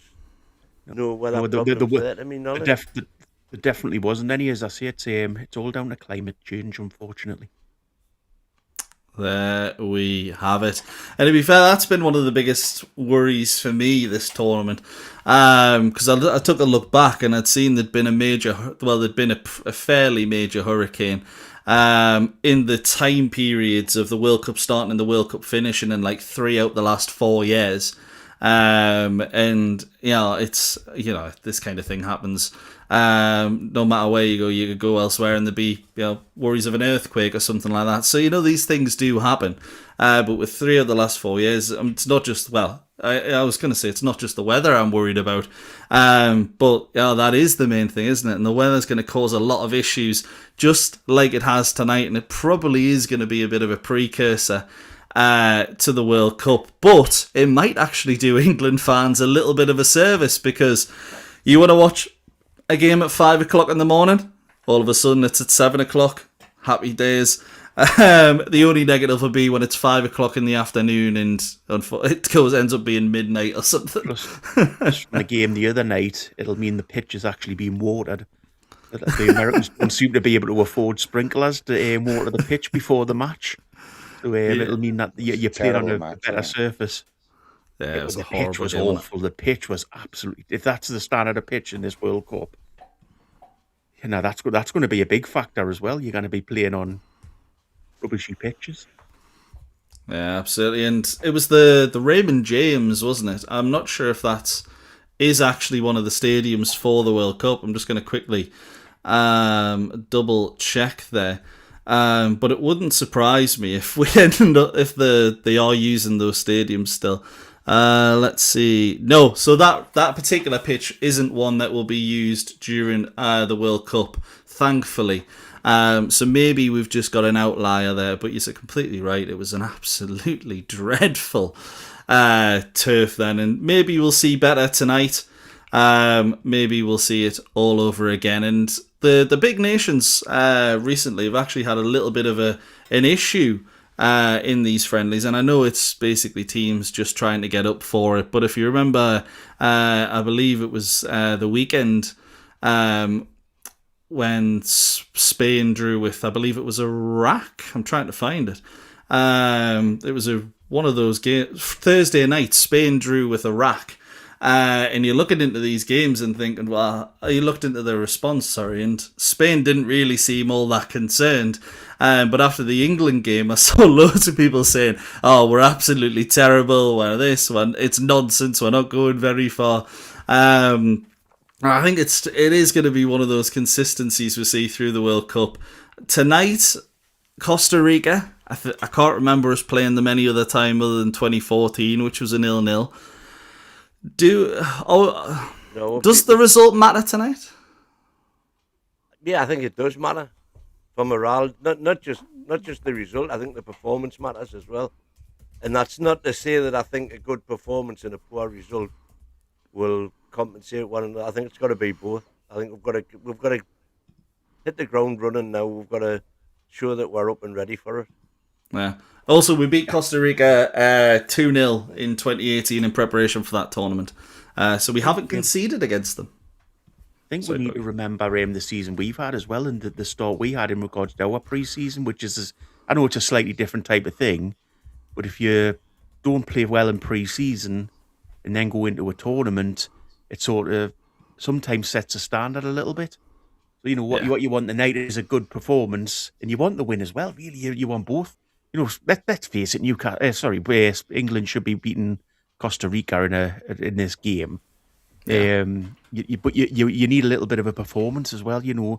no weather problems there, to me knowledge. There definitely wasn't any. As I say, it's all down to climate change, unfortunately. There we have it. And to be fair, that's been one of the biggest worries for me this tournament. Because I took a look back and I'd seen there'd been a fairly major hurricane in the time periods of the World Cup starting and the World Cup finishing, and like 3 out the last 4 years. And it's this kind of thing happens. No matter where you go, you could go elsewhere and there'd be worries of an earthquake or something like that. So these things do happen. But with 3 of the last 4 years, it's not just I was going to say it's not just the weather I'm worried about. But that is the main thing, isn't it? And the weather's going to cause a lot of issues, just like it has tonight, and it probably is going to be a bit of a precursor to the World Cup. But it might actually do England fans a little bit of a service, because you want to watch a game at 5 o'clock in the morning, all of a sudden it's at 7 o'clock. Happy days. The only negative will be when it's 5 o'clock in the afternoon and it ends up being midnight or something. Plus, from the game the other night, it'll mean the pitch is actually being watered. The Americans don't seem to be able to afford sprinklers to water the pitch before the match. So it'll mean that you play on a better surface. Yeah, it was the pitch was awful. The pitch was absolutely. If that's the standard of pitch in this World Cup, that's going to be a big factor as well. You're going to be playing on rubbishy pitches. Yeah, absolutely. And it was the Raymond James, wasn't it? I'm not sure if that is actually one of the stadiums for the World Cup. I'm just going to quickly double check there. But it wouldn't surprise me if we ended up they are using those stadiums still. Let's see. No, so that particular pitch isn't one that will be used during the World Cup, thankfully. So maybe we've just got an outlier there, but you're completely right. It was an absolutely dreadful turf then, and maybe we'll see better tonight. Maybe we'll see it all over again. And the big nations recently have actually had a little bit of an issue in these friendlies, and I know it's basically teams just trying to get up for it, but if you remember, I believe it was the weekend when Spain drew with, I believe it was Iraq. I'm trying to find it. It was one of those games. Thursday night, Spain drew with Iraq. And you're looking into these games and thinking, well, you looked into the response, and Spain didn't really seem all that concerned. But after the England game, I saw loads of people saying, oh, we're absolutely terrible, we're this one, it's nonsense, we're not going very far. I think it is going to be one of those consistencies we see through the World Cup. Tonight, Costa Rica, I can't remember us playing them any other time other than 2014, which was a 0-0. Does the result matter tonight? Yeah, I think it does matter for morale. Not just the result. I think the performance matters as well. And that's not to say that I think a good performance and a poor result will compensate one another. I think it's got to be both. I think we've got to hit the ground running now. We've got to show that we're up and ready for it. Yeah. Also, we beat Costa Rica 2-0 in 2018 in preparation for that tournament. So we haven't conceded against them. I think we need to remember the season we've had as well, and the start we had in regards to our pre-season, which is, I know it's a slightly different type of thing, but if you don't play well in pre-season and then go into a tournament, it sort of sometimes sets a standard a little bit. So, what you want tonight is a good performance, and you want the win as well. Really, you want both. Let's face it, England should be beating Costa Rica in this game. Yeah. But you need a little bit of a performance as well. We've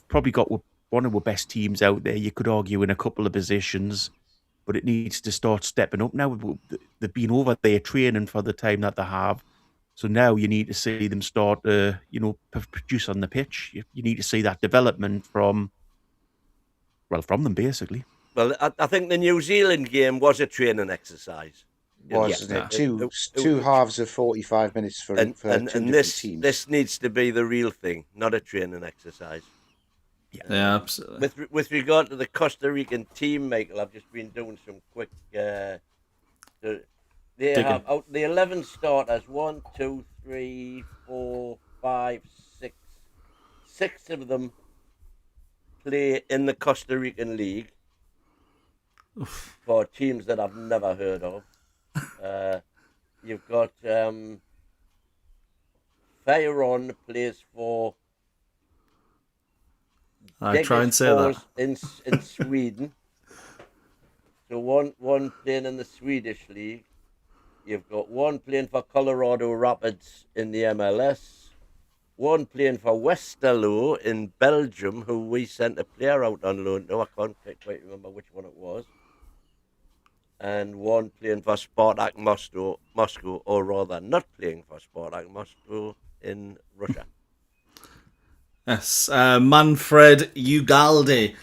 probably got one of our best teams out there. You could argue in a couple of positions, but it needs to start stepping up now. They've been over there training for the time that they have. So now you need to see them start produce on the pitch. You need to see that development from them, basically. Well, I think the New Zealand game was a training exercise. Wasn't it? Two halves of 45 minutes for two different teams. This needs to be the real thing, not a training exercise. Yeah, absolutely. With regard to the Costa Rican team, Michael, I've just been doing some quick... They have out the 11 starters, 1, 2, 3, 4, 5, 6. 6 of them play in the Costa Rican League. Oof. For teams that I've never heard of. You've got Feyron plays for... I try and say that. In Sweden. So one playing in the Swedish league. You've got one playing for Colorado Rapids in the MLS. One playing for Westerlo in Belgium, who we sent a player out on loan. No, I can't quite remember which one it was. And one playing for Spartak Moscow, or rather not playing for Spartak Moscow in Russia. Yes, Manfred Ugalde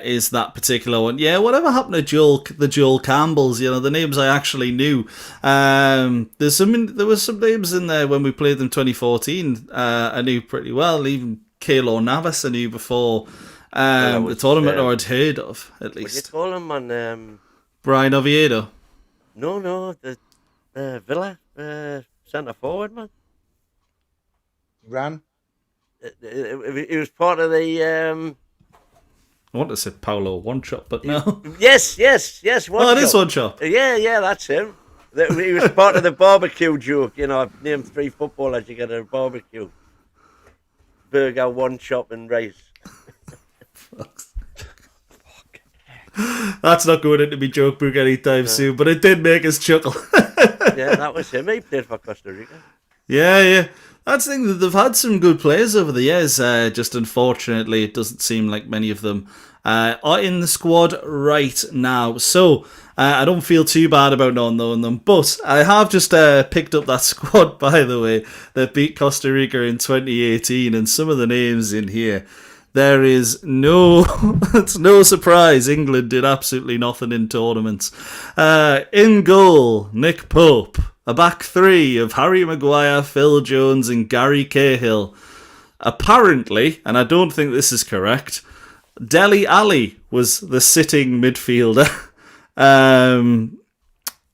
is that particular one. Yeah, whatever happened to the Joel Campbells? The names I actually knew. There was some names in there when we played them 2014. I knew pretty well. Even Keylor Navas I knew before the tournament, or I'd heard of at least. What do you call him on? Brian Oviedo. No, the Villa centre forward man. Ran. He was part of the. I want to say Paulo One Shot, but no. Yes. It is One Shot. Yeah, that's him. He was part of the barbecue joke. I've named 3 footballers you get at a barbecue: burger, One Shot, and rice. That's not going into my joke book anytime soon, but it did make us chuckle. Yeah, that was him. He played for Costa Rica. Yeah. That's the thing, that they've had some good players over the years. Just unfortunately, it doesn't seem like many of them are in the squad right now. So I don't feel too bad about not knowing them. But I have just picked up that squad, by the way, that beat Costa Rica in 2018. And some of the names in here, there is it's no surprise England did absolutely nothing in tournaments. In goal, Nick Pope. A back 3 of Harry Maguire, Phil Jones and Gary Cahill. Apparently, and I don't think this is correct, Dele Alli was the sitting midfielder.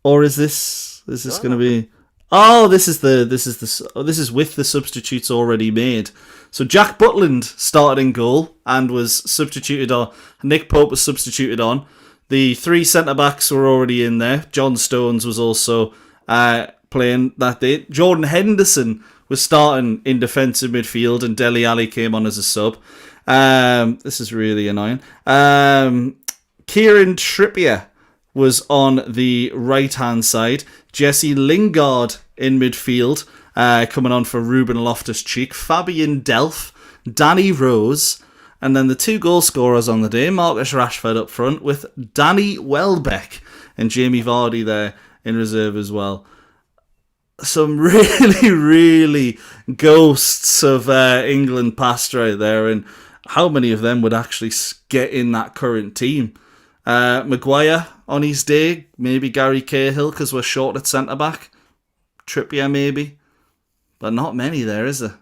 Or is this going to be... Oh, this is with the substitutes already made. So Jack Butland started in goal and was substituted on. Nick Pope was substituted on. The 3 centre-backs were already in there. John Stones was also playing that day. Jordan Henderson was starting in defensive midfield, and Dele Alli came on as a sub. This is really annoying. Kieran Trippier was on the right-hand side. Jesse Lingard in midfield, coming on for Ruben Loftus-Cheek. Fabian Delph, Danny Rose, and then the 2 goal scorers on the day, Marcus Rashford up front with Danny Welbeck and Jamie Vardy there in reserve as well. Some really, really ghosts of England past right there, and how many of them would actually get in that current team? Maguire on his day, maybe Gary Cahill because we're short at centre-back. Trippier maybe, but not many there, is there?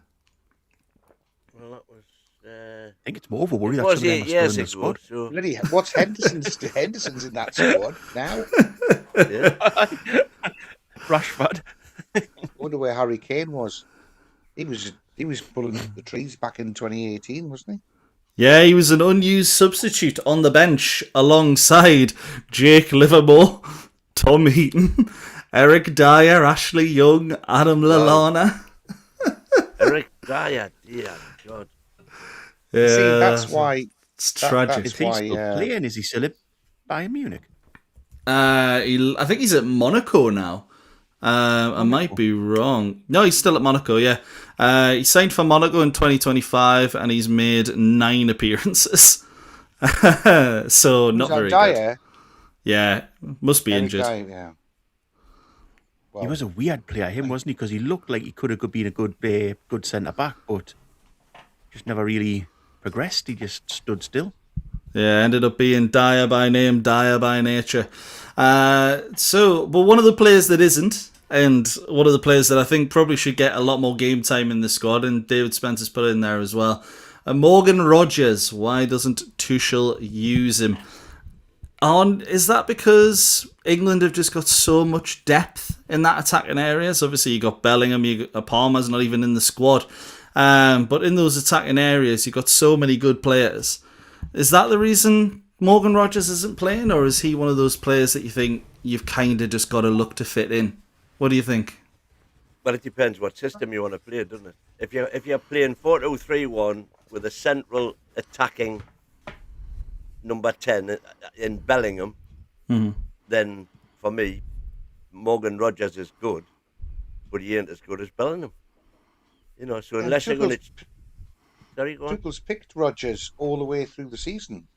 Well, that was... I think it's more of a worry. It was 8 years ago. So... Bloody, what's Henderson's in that squad now? Yeah. Rashford. I wonder where Harry Kane was. He was pulling up the trees back in 2018, wasn't he? Yeah, he was an unused substitute on the bench alongside Jake Livermore, Tom Heaton, Eric Dyer, Ashley Young, Adam Lallana. Eric Dyer, dear God. Yeah, see, that's why it's tragic. Is he still playing? Is he still at Bayern Munich? I think he's at Monaco now. I might be wrong. No, he's still at Monaco, yeah. He signed for Monaco in 2025 and he's made 9 appearances. So not very good. Yeah, must be injured. Yeah. Well, He was a weird player, him, wasn't he? Because he looked like he could have been a good centre-back, but just never really progressed. He just stood still. Yeah, ended up being Dyer by name, Dyer by nature. But one of the players that isn't, and one of the players that I think probably should get a lot more game time in the squad, and David Spencer's put in there as well, Morgan Rogers. Why doesn't Tuchel use him? Is that because England have just got so much depth in that attacking areas? Obviously, you got Bellingham, Palmer's not even in the squad. But in those attacking areas, you've got so many good players. Is that the reason Morgan Rogers isn't playing, or is he one of those players that you think you've kind of just got to look to fit in? What do you think? Well, it depends what system you want to play, doesn't it? If you're playing 4-2-3-1 with a central attacking number 10 in Bellingham, then for me, Morgan Rogers is good, but he ain't as good as Bellingham. You know, so unless you're going to... Sorry, go on. Tuchel's picked Rodgers all the way through the season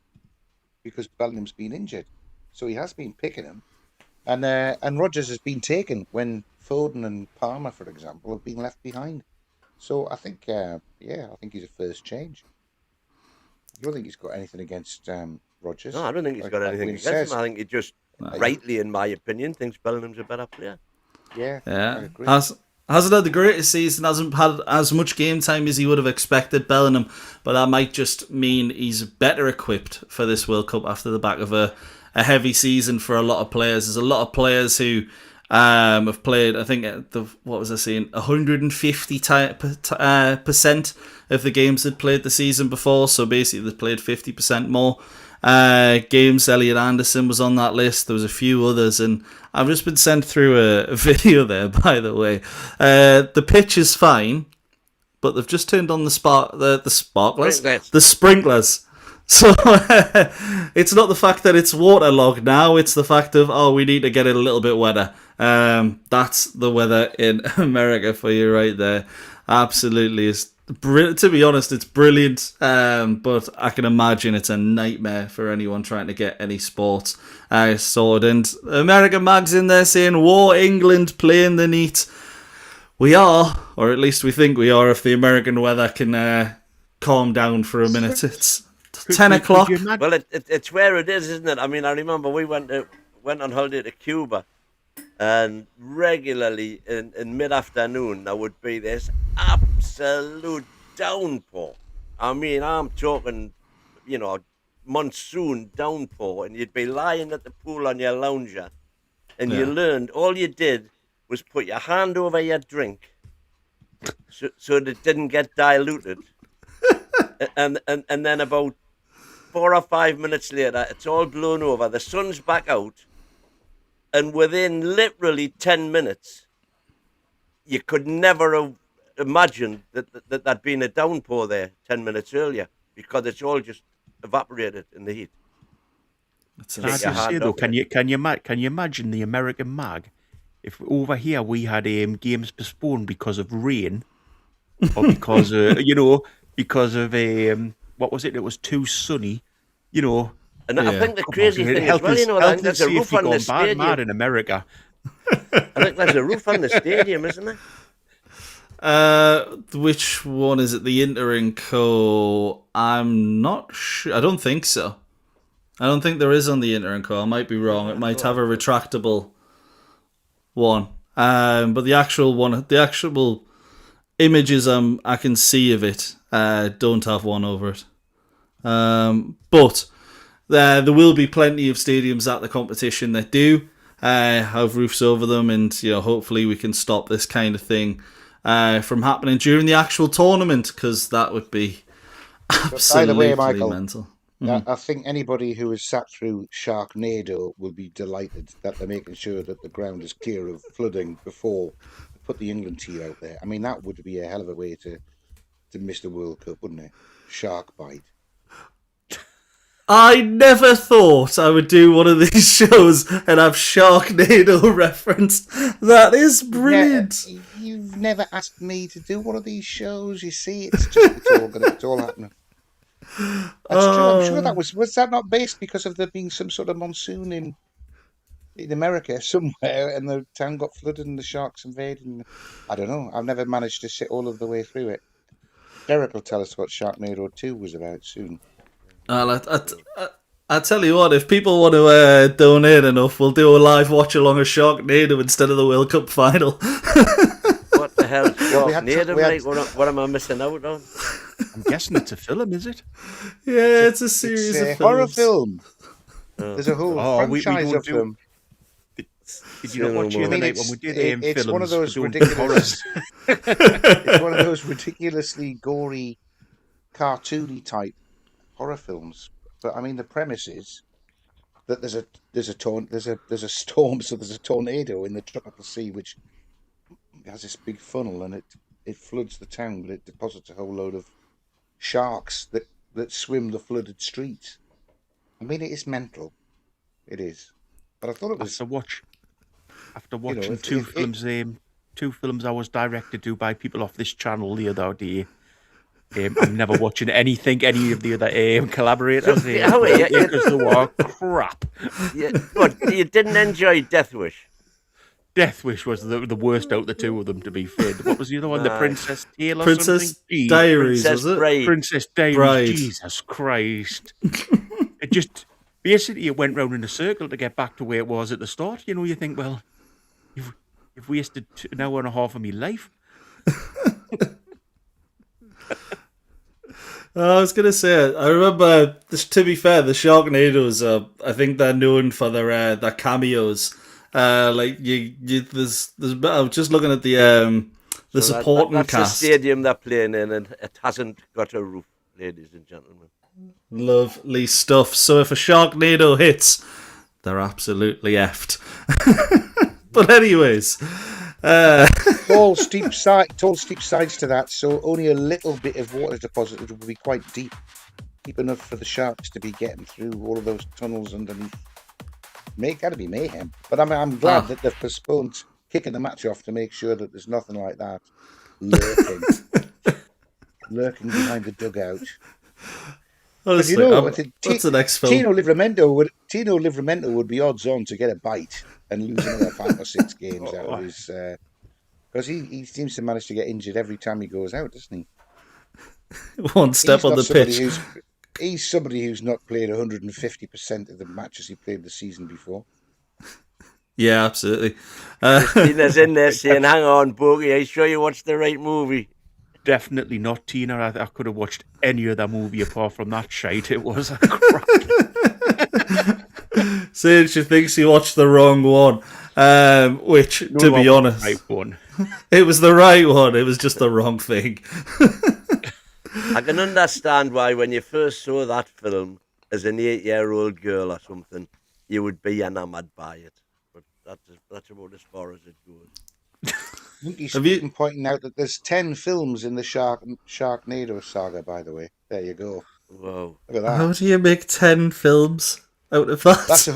because Bellingham's been injured, so he has been picking him, and Rodgers has been taken when Foden and Palmer, for example, have been left behind. So I think, I think he's a first change. You don't think he's got anything against Rodgers? No, I don't think he's got anything against him. I think he just, rightly, in my opinion, thinks Bellingham's a better player. Yeah. Yeah. I agree. Hasn't had the greatest season, hasn't had as much game time as he would have expected, Bellingham, but that might just mean he's better equipped for this World Cup after the back of a heavy season for a lot of players. There's a lot of players who have played, I think, 150% of the games they'd played the season before, so basically they played 50% more games. Elliot Anderson was on that list. There was a few others, and I've just been sent through a video there, by the way. The pitch is fine, but they've just turned on the sprinklers. So it's not the fact that it's waterlogged now, it's the fact of, we need to get it a little bit wetter. That's the weather in America for you right there. Absolutely. To be honest, it's brilliant, but I can imagine it's a nightmare for anyone trying to get any sports sorted. And American Mag's in there saying, "War England playing the neat." We are, or at least we think we are, if the American weather can calm down for a minute. It's 10 o'clock. Well, it's where it is, isn't it? I mean, I remember we went on holiday to Cuba, and regularly in mid-afternoon there would be this absolute downpour. I mean, I'm talking, monsoon downpour, and you'd be lying at the pool on your lounger, and you learned, all you did was put your hand over your drink so that it didn't get diluted, and then about 4 or 5 minutes later, it's all blown over. The sun's back out, and within literally 10 minutes, you could never have imagined that there'd been a downpour there 10 minutes earlier, because it's all just evaporated in the heat. Can I just say though, can you imagine the American mag if over here we had games postponed because of rain, or because because of what was it? It was too sunny, And I think the crazy thing is, well, there's a roof on the stadium. Mad in America. I think there's a roof on the stadium, isn't there? Which one is it? The Inter and Co. I'm not sure. I don't think so. I don't think there is on the Inter and Co. I might be wrong. It might have a retractable one. But the actual images I can see of it don't have one over it. But there will be plenty of stadiums at the competition that do have roofs over them, and hopefully we can stop this kind of thing from happening during the actual tournament, because that would be absolutely way, Michael, mental. I think anybody who has sat through Sharknado will be delighted that they're making sure that the ground is clear of flooding before they put the England team out there. I mean, that would be a hell of a way to miss the World Cup, wouldn't it? Shark bite. I never thought I would do one of these shows and have Sharknado referenced. That is brilliant. You've never asked me to do one of these shows. You see, it's all happening. That's true. I'm sure that was that not based because of there being some sort of monsoon in America somewhere, and the town got flooded and the sharks invaded. I don't know. I've never managed to sit all of the way through it. Derek will tell us what Sharknado 2 was about soon. I tell you what, if people want to donate enough, we'll do a live watch along of Sharknado instead of the World Cup final. What the hell, Sharknado, mate? What am I missing out on? I'm guessing it's a film, is it? Yeah, it's a series of films. Horror film. There's a whole franchise of them. Did you not watch the other night when we did it's films? One of those ridiculous. It's one of those ridiculously gory, cartoony type horror films. But I mean, the premise is that there's a storm, so there's a tornado in the tropical sea which has this big funnel, and it floods the town, but it deposits a whole load of sharks that swim the flooded streets. I mean, it is mental. It is. But I thought it was after watching two films I was directed to by people off this channel the other day. I'm never watching any of the other collaborators. Because they were crap. Yeah, but you didn't enjoy Death Wish? Death Wish was the worst out of the two of them, to be fair. What was the other one? The Princess Tale or Princess something? Diaries, was it? Princess Diaries. Bride. Jesus Christ. It just... Basically, it went round in a circle to get back to where it was at the start. You think, well, you've wasted an hour and a half of my life. I was going to say, I remember, to be fair, the Sharknadoes, I think they're known for their cameos. I was just looking at the supporting that's cast. The stadium they're playing in, and it hasn't got a roof, ladies and gentlemen. Lovely stuff. So if a Sharknado hits, they're absolutely effed. But anyways, tall steep sides to that, so only a little bit of water deposit would be quite deep enough for the sharks to be getting through all of those tunnels underneath. Gotta be mayhem. But I'm glad that they've postponed kicking the match off to make sure that there's nothing like that lurking behind the dugout. Honestly, what's the next film? Tino Livramento would be odds on to get a bite and lose another 5 or 6 games out of his, because he seems to manage to get injured every time he goes out, doesn't he? One step on the pitch. He's somebody who's not played 150% of the matches he played the season before. Yeah, absolutely. Tina's in there saying, "Hang on, Bogey, are you sure you watched the right movie?" Definitely not, Tina. I could have watched any other movie apart from that shite. It was a crack. Saying she thinks he watched the wrong one, which, to be honest, right one. It was the right one. It was just the wrong thing. I can understand why when you first saw that film as an 8-year-old girl or something, you would be enamoured by it. But that's about as far as it goes. Monkey's Have you- pointing out that there's 10 films in the Sharknado saga, by the way. There you go. Whoa. Look at that. How do you make 10 films out of that? That's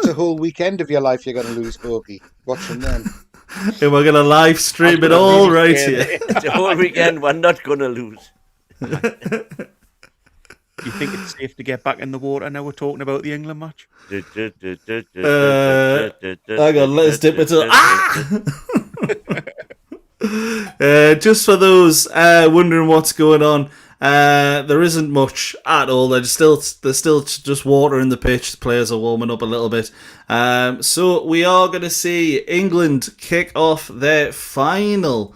a whole weekend of your life you're going to lose, Okie, watching them. And we're going to live stream it all right here. It's a whole weekend we're not going to lose. Do you think it's safe to get back in the water now we're talking about the England match? Hang on, let's dip it to... Just for those wondering what's going on, there isn't much at all. There's still just water in the pitch. The players are warming up a little bit. So we are going to see England kick off their final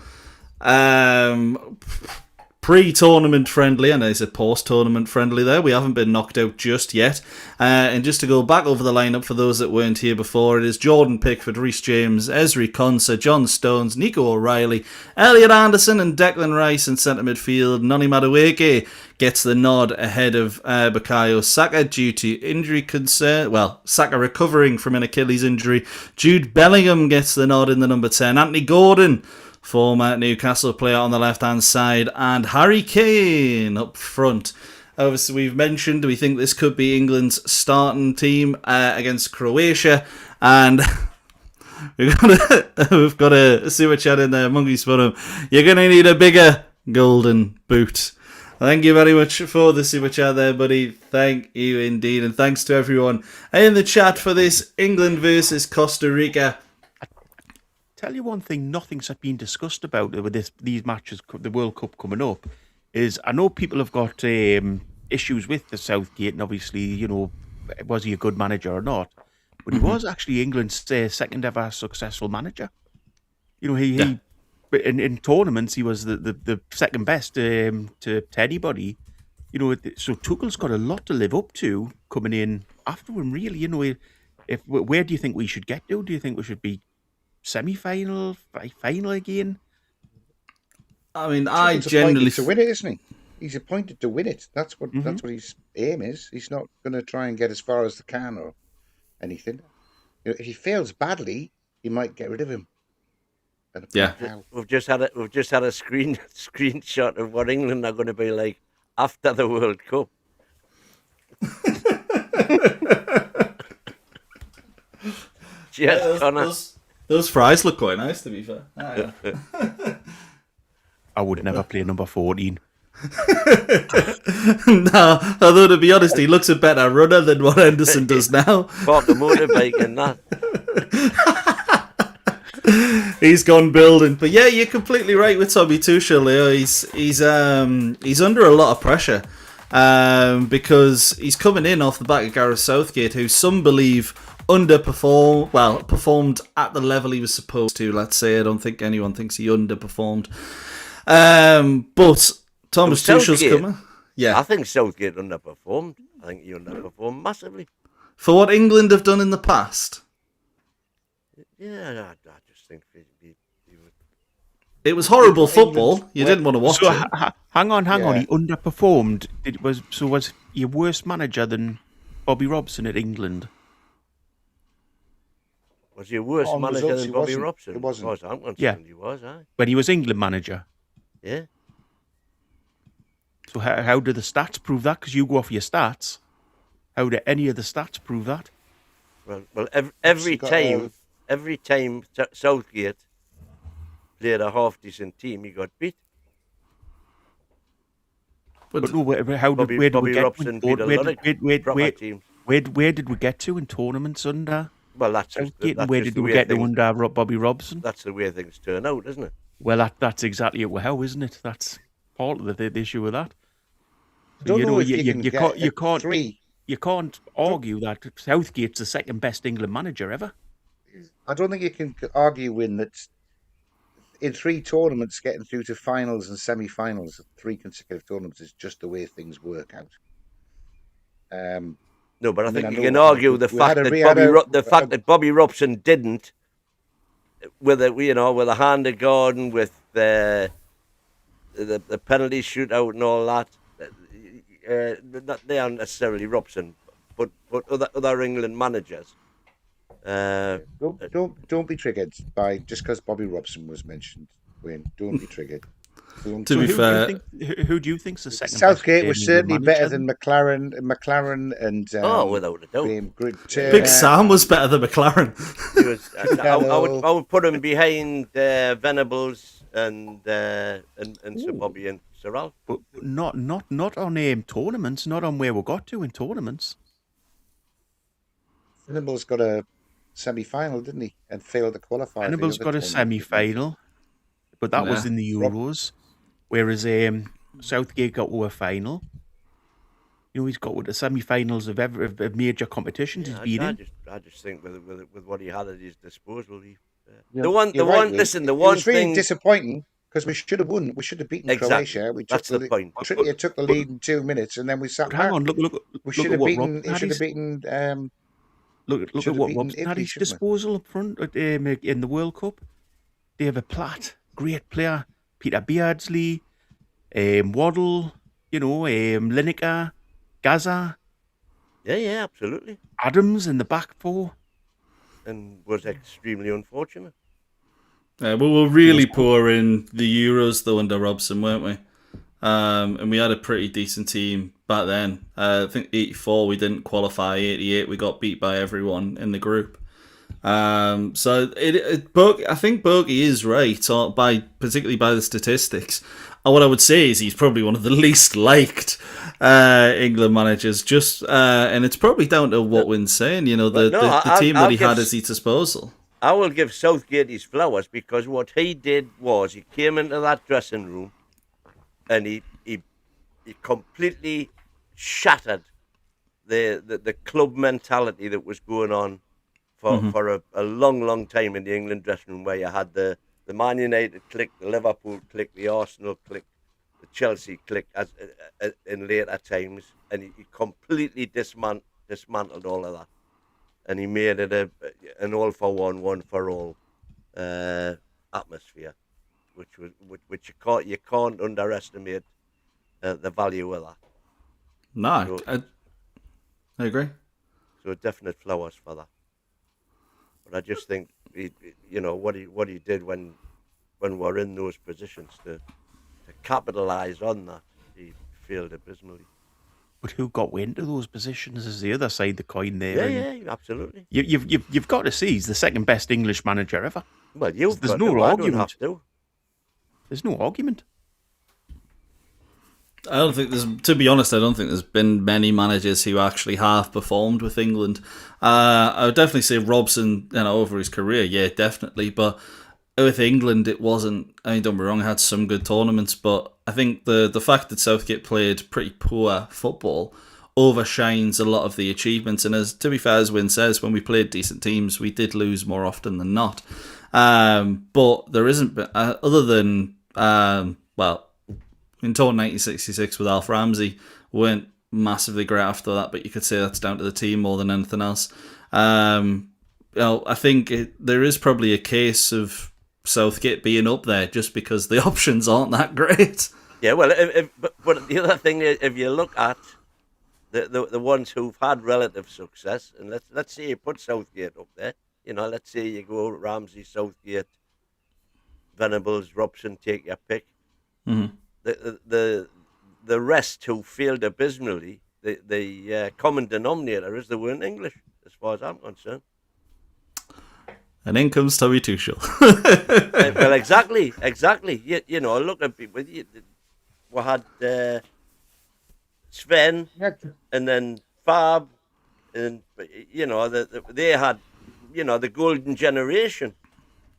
pre-tournament friendly, and I said post-tournament friendly there. We haven't been knocked out just yet. And just to go back over the lineup for those that weren't here before, it is Jordan Pickford, Reece James, Ezri Konsa, John Stones, Nico O'Reilly, Elliot Anderson and Declan Rice in centre midfield. Noni Madueke gets the nod ahead of Bukayo Saka due to injury concern. Well, Saka recovering from an Achilles injury. Jude Bellingham gets the nod in the number 10. Anthony Gordon, former Newcastle player, on the left-hand side, and Harry Kane up front. Obviously, we've mentioned we think this could be England's starting team against Croatia, and we've got a super chat in there. Monkey Spun. You're going to need a bigger golden boot. Thank you very much for the super chat there, buddy. Thank you indeed, and thanks to everyone in the chat for this England versus Costa Rica. Tell you one thing, nothing's been discussed about with these matches, the World Cup coming up, is I know people have got issues with the Southgate, and obviously, was he a good manager or not? But he was actually England's second ever successful manager. He in tournaments, he was the second best to anybody. So Tuchel's got a lot to live up to coming in after him, really. Where do you think we should get to? Do you think we should be semi-final, final again? I mean, I generally to win it, isn't he? He's appointed to win it. That's what his aim is. He's not going to try and get as far as they can or anything. If he fails badly, he might get rid of him. Yeah, we've just had a screenshot of what England are going to be like after the World Cup. Cheers, Connor. Those fries look quite nice, to be fair. I would never play number 14. No, although to be honest, he looks a better runner than what Henderson does now. Bought the motorbike and that. He's gone building. But yeah, you're completely right with Tommy Tuchel, Leo. He's under a lot of pressure because he's coming in off the back of Gareth Southgate, who some believe performed at the level he was supposed to, let's say. I don't think anyone thinks he underperformed. But Thomas Tuchel's coming. Yeah. I think Southgate underperformed. I think he underperformed massively. For what England have done in the past? Yeah, I just think he would. It was horrible football. You didn't want to watch it. Hang on. He underperformed. Was he a worse manager than Bobby Robson at England? Was he a worse manager than Bobby Robson? He wasn't. I'm concerned he was, aye. When he was England manager? Yeah. So how do the stats prove that? Because you go off your stats. How do any of the stats prove that? Well, every time Southgate played a half-decent team, he got beat. But no, where did we get to in tournaments under? Well, that's where did we get to under Bobby Robson? That's the way things turn out, isn't it? Well, that's exactly how, isn't it? That's part of the issue with that. You can't argue that Southgate's the second best England manager ever. I don't think you can argue that in 3 tournaments, getting through to finals and semi-finals, 3 consecutive tournaments is just the way things work out. No, but I think you can argue the fact that Bobby Robson didn't, with a hand of Gordon, with the the penalty shootout and all that. They aren't necessarily Robson, but other England managers. Don't be triggered by just because Bobby Robson was mentioned. Wayne, don't be triggered. To be fair, who do you think's the second? Southgate was certainly better than McLaren and without a doubt. Big Sam was better than McLaren. I would put him behind Venables and Sir Bobby and Sir Ralph. But not on tournaments, not on where we got to in tournaments. Venables got a semi-final, didn't he? And failed to qualify. Venables got a semi-final, but that was in the Euros. Whereas Southgate got to a final. He's got to the semi-finals of major competitions he's been in. I just think with what he had at his disposal, the one thing. It was really disappointing because we should have won. We should have beaten Croatia. That's the point. Trippier took the lead in 2 minutes, and then we sat back. Hang on, look. We should have beaten. He should have beaten. Look at what Robson had his disposal up front in the World Cup. David Platt, great player. Peter Beardsley, Waddle, Lineker, Gaza. Yeah, absolutely. Adams in the back four. And was extremely unfortunate. We were really poor in the Euros, though, under Robson, weren't we? And we had a pretty decent team back then. I think 84 we didn't qualify, 88 we got beat by everyone in the group. So I think Bogey is right, particularly by the statistics. And what I would say is he's probably one of the least liked England managers. And it's probably down to what Wynn's saying. The team that he had at his disposal. I will give Southgate his flowers because what he did was he came into that dressing room and he completely shattered the club mentality that was going on for a long time in the England dressing room, where you had the Man United clique, the Liverpool clique, the Arsenal clique, the Chelsea clique in later times, and he completely dismantled all of that, and he made it an all for one for all atmosphere, which you can't underestimate the value of that. No, I agree. So definite flowers for that. But I just think what he did when we're in those positions to capitalise on that, he failed abysmally. But who got into those positions is the other side of the coin there. Yeah, absolutely. You've got to see he's the second best English manager ever. Well, there's no argument. There's no argument. I don't think to be honest, I don't think there's been many managers who actually have performed with England. I would definitely say Robson, over his career, yeah, definitely. But with England, it wasn't. I mean, don't be wrong, had some good tournaments, but I think the fact that Southgate played pretty poor football overshines a lot of the achievements. And to be fair, as Wynn says, when we played decent teams, we did lose more often than not. But there isn't, other than in total 1966 with Alf Ramsey, weren't massively great after that, but you could say that's down to the team more than anything else. I think there is probably a case of Southgate being up there just because the options aren't that great. Yeah, well, but the other thing, if you look at the ones who've had relative success, and let's say you put Southgate up there, let's say you go Ramsey, Southgate, Venables, Robson, take your pick. Mm-hmm. The rest who failed abysmally, the common denominator is they weren't English, as far as I'm concerned. And in comes Tommy Tuchel. Well, exactly. Look at people. We had Sven, and then Fab, and they had the golden generation.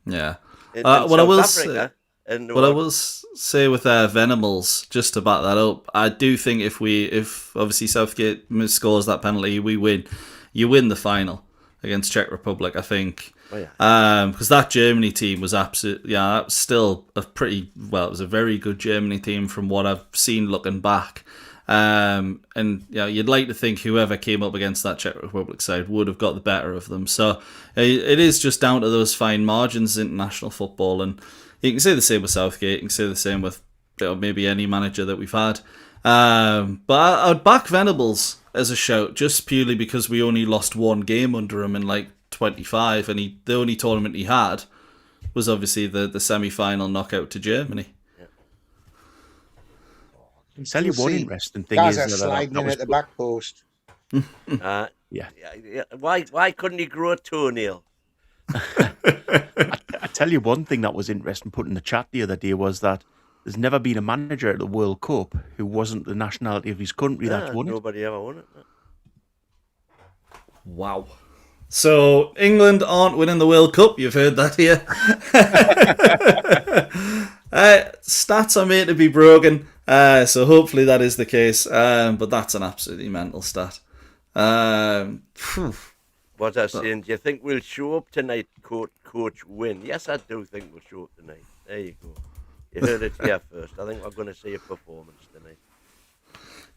Yeah. In South Africa. What I will say with Venables, just to back that up, I do think if obviously Southgate scores that penalty, we win. You win the final against Czech Republic, I think. Oh, yeah. Because that Germany team was absolutely, that was still it was a very good Germany team from what I've seen looking back. And you'd like to think whoever came up against that Czech Republic side would have got the better of them. So it is just down to those fine margins in international football, and you can say the same with Southgate. You can say the same with maybe any manager that we've had. But I'd back Venables as a shout, just purely because we only lost one game under him in like 25, and the only tournament he had was obviously the semi-final knockout to Germany. I'll tell you one interesting thing guys is are sliding in at the back post. Yeah. Why couldn't he grow a toenail? I tell you one thing that was interesting put in the chat the other day was that there's never been a manager at the World Cup who wasn't the nationality of his country that's won it. Nobody ever won it. No. Wow. So England aren't winning the World Cup. You've heard that here. Stats are made to be broken. So hopefully that is the case. But that's an absolutely mental stat. What I was saying, do you think we'll show up tonight, coach win? Yes, I do think we'll show up tonight. There you go. You heard it here first. I think we're going to see a performance tonight.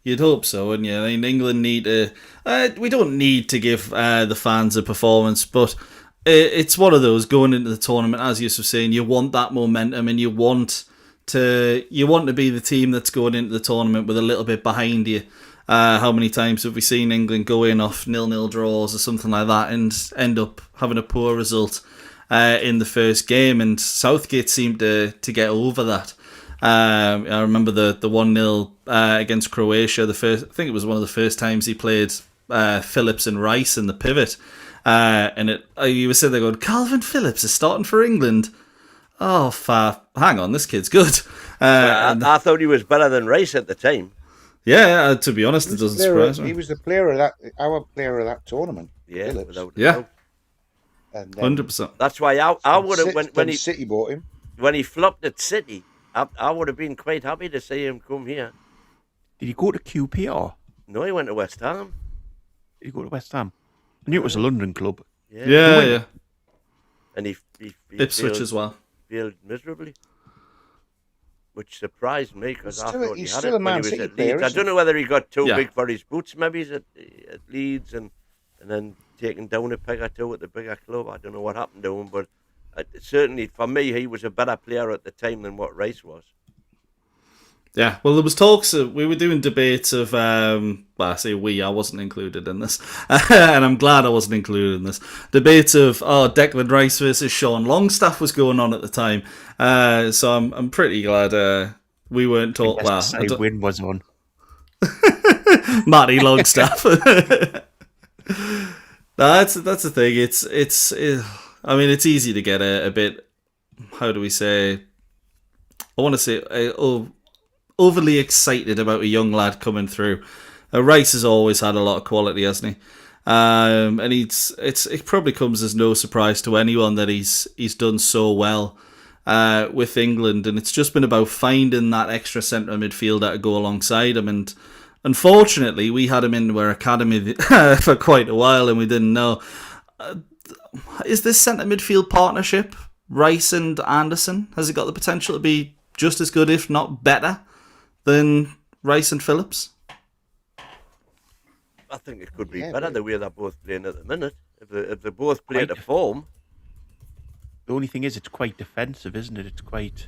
You'd hope so, wouldn't you? I mean, England need to... we don't need to give the fans a performance, but it's one of those going into the tournament, as you were saying, you want that momentum and you want to be the team that's going into the tournament with a little bit behind you. How many times have we seen England go in off 0-0 draws or something like that and end up having a poor result in the first game? And Southgate seemed to get over that. I remember the 1-0 against Croatia. I think it was one of the first times he played Phillips and Rice in the pivot. And you were sitting there going, Calvin Phillips is starting for England. Oh, hang on, this kid's good. I thought he was better than Rice at the time. Yeah, to be honest, it doesn't surprise me. He was the player of our player of that tournament. Yeah, Phillips. without a doubt. 100%. That's why I would have when City bought him. When he flopped at City, I would have been quite happy to see him come here. Did he go to QPR? No, he went to West Ham. Did he go to West Ham? I knew it was a London club. Yeah. And he Ipswich as well. Failed miserably, which surprised me because I thought he's he had still it a when Man he was City at player, Leeds. I isn't don't know whether he got too Yeah. big for his boots. Maybe he's at Leeds and then taken down a peg or two at the bigger club. I don't know what happened to him, but certainly for me, he was a better player at the time than what Rice was. Yeah, well, there was talks. We were doing debates of. I say we. I wasn't included in this, and I'm glad I wasn't included in this. Debates of Declan Rice versus Sean Longstaff was going on at the time. So I'm pretty glad we weren't taught. Win was on. Matty Longstaff. That's the thing. It's. I mean, it's easy to get a bit. How do we say? I want to say overly excited about a young lad coming through. Rice has always had a lot of quality, hasn't he? And it probably comes as no surprise to anyone that he's done so well with England, and it's just been about finding that extra centre midfielder to go alongside him. And unfortunately, we had him into our academy for quite a while, and we didn't know. Is this centre midfield partnership, Rice and Anderson, has it got the potential to be just as good, if not better, than Rice and Phillips? I think it could be better the way they're both playing at the minute. If they both play to form. The only thing is, it's quite defensive, isn't it? It's quite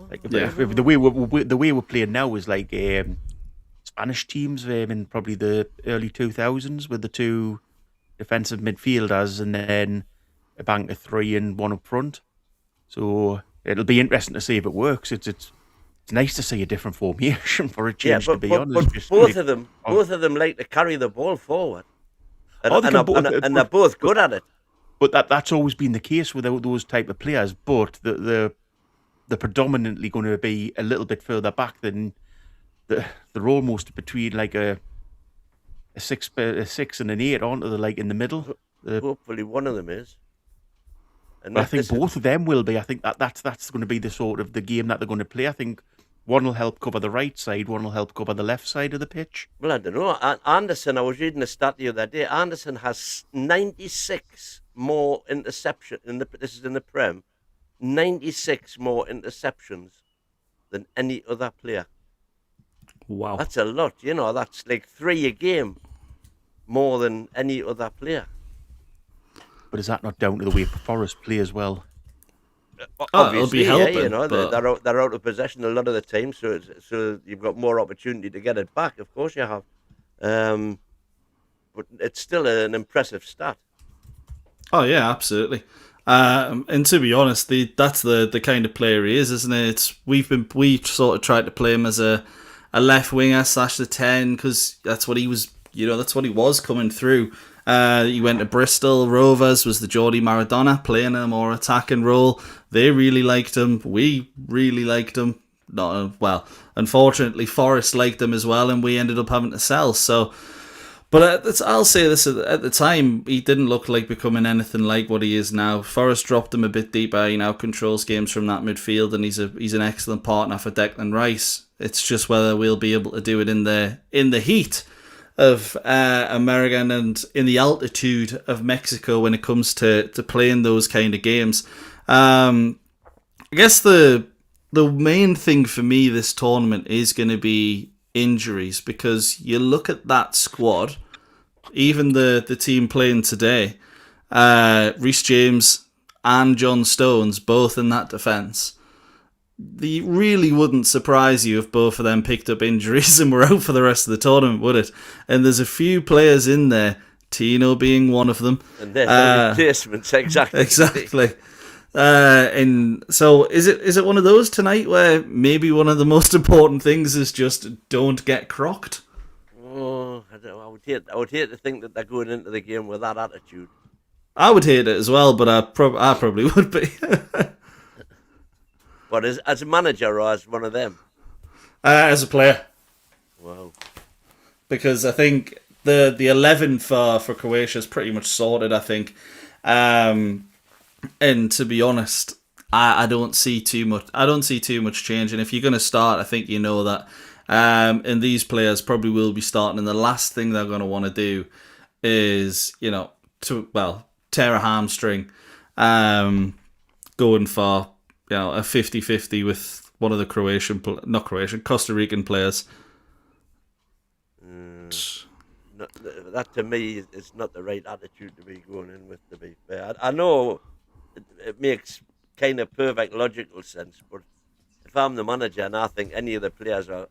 like the way we're playing now is like Spanish teams in probably the early 2000s with the two defensive midfielders and then a bank of three and one up front. So it'll be interesting to see if it works. It's nice to see a different formation for a change. To be honest, but both of them like to carry the ball forward, and they're both good at it. But that's always been the case with those type of players. But they're predominantly going to be a little bit further back than they're almost between like a 6 and an 8, aren't they? Like in the middle. Hopefully, one of them is. And I think both of them will be. I think that's going to be the sort of the game that they're going to play. I think one will help cover the right side, one will help cover the left side of the pitch. Well, I don't know. Anderson, I was reading a stat the other day. Anderson has 96 more interceptions. This is in the Prem. 96 more interceptions than any other player. Wow. That's a lot. That's like 3 a game more than any other player. But is that not down to the way Forrest play as well? obviously, it'll be helping, you know, but... they're out of possession a lot of the time, so you've got more opportunity to get it back. Of course you have, but it's still an impressive stat. Oh yeah, absolutely. And to be honest, that's the kind of player he is, isn't it? We sort of tried to play him as a left winger / the 10 because that's what he was. You know, that's what he was coming through. He went to Bristol Rovers, was the Geordie Maradona, playing a more attacking role. They really liked him. We really liked him. Unfortunately, Forest liked him as well, and we ended up having to sell. So, but I'll say this, at the time, he didn't look like becoming anything like what he is now. Forest dropped him a bit deeper. He now controls games from that midfield, and he's an excellent partner for Declan Rice. It's just whether we'll be able to do it in the heat of America and in the altitude of Mexico when it comes to playing those kind of games. I guess the main thing for me this tournament is going to be injuries, because you look at that squad, even the team playing today, Reece James and John Stones, both in that defence. It really wouldn't surprise you if both of them picked up injuries and were out for the rest of the tournament, would it? And there's a few players in there, Tino being one of them. And they're replacements, exactly. Exactly. And so is it one of those tonight where maybe one of the most important things is just don't get crocked? Oh, I would hate to think that they're going into the game with that attitude. I would hate it as well, but I probably would be. But as a manager or as one of them? As a player. Wow. Because I think the 11 for Croatia is pretty much sorted, I think. And to be honest, I don't see too much. I don't see too much change. And if you're going to start, I think you know that. And these players probably will be starting. And the last thing they're going to want to do is, tear a hamstring, going for a 50-50 with one of the Costa Rican players. That to me is not the right attitude to be going in with, to be fair. I know it makes kind of perfect logical sense, but if I'm the manager and I think any of the players have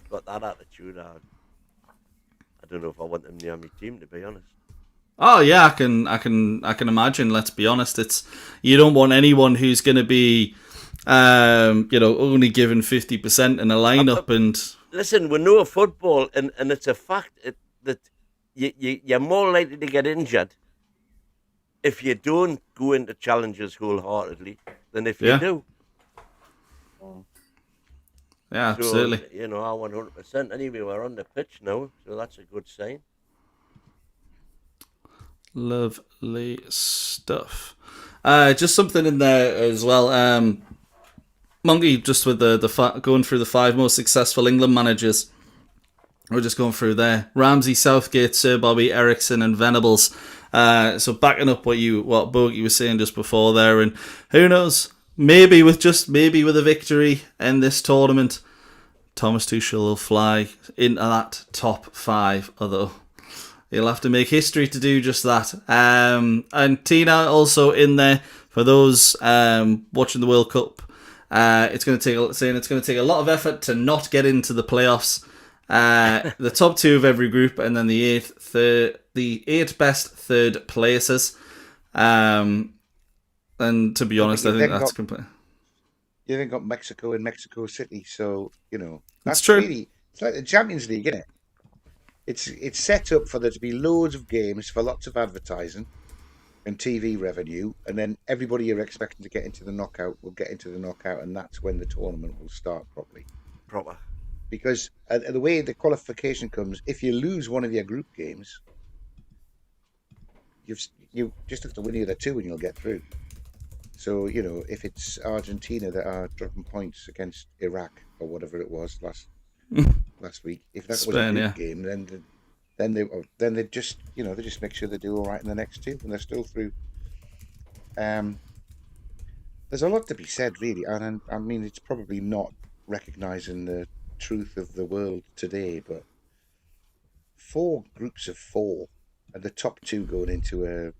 got that attitude, I don't know if I want them near my team, to be honest. Oh yeah, I can imagine. Let's be honest. You don't want anyone who's going to be, only given 50% in a lineup. And listen, we know football, and it's a fact that you're more likely to get injured if you don't go into challenges wholeheartedly than if you do. Yeah, absolutely. So, I 100%. Anyway, we're on the pitch now, so that's a good sign. Lovely stuff. Just something in there as well. Monkey, just with going through the 5 most successful England managers. We're just going through there. Ramsey, Southgate, Sir Bobby, Ericsson, and Venables. So backing up what Bogey was saying just before there, and who knows? Maybe with a victory in this tournament, Thomas Tuchel will fly into that top 5. Although he'll have to make history to do just that. And Tina also in there for those watching the World Cup. It's going to take a lot of effort to not get into the playoffs. The top 2 of every group, and then the 8 best third places. And to be honest, I think that's complete. You then got Mexico and Mexico City, so that's true. Really, it's like the Champions League, isn't it? It's set up for there to be loads of games for lots of advertising and TV revenue, and then everybody you're expecting to get into the knockout will get into the knockout, and that's when the tournament will start properly. Proper. Because the way the qualification comes, if you lose one of your group games, you just have to win the other 2 and you'll get through. So, if it's Argentina that are dropping points against Iraq or whatever it was last week, if that was a group game, then they just they just make sure they do all right in the next 2 and they're still through. There's a lot to be said, really, and I mean it's probably not recognising the truth of the world today, but 4 groups of 4 and the top 2 going into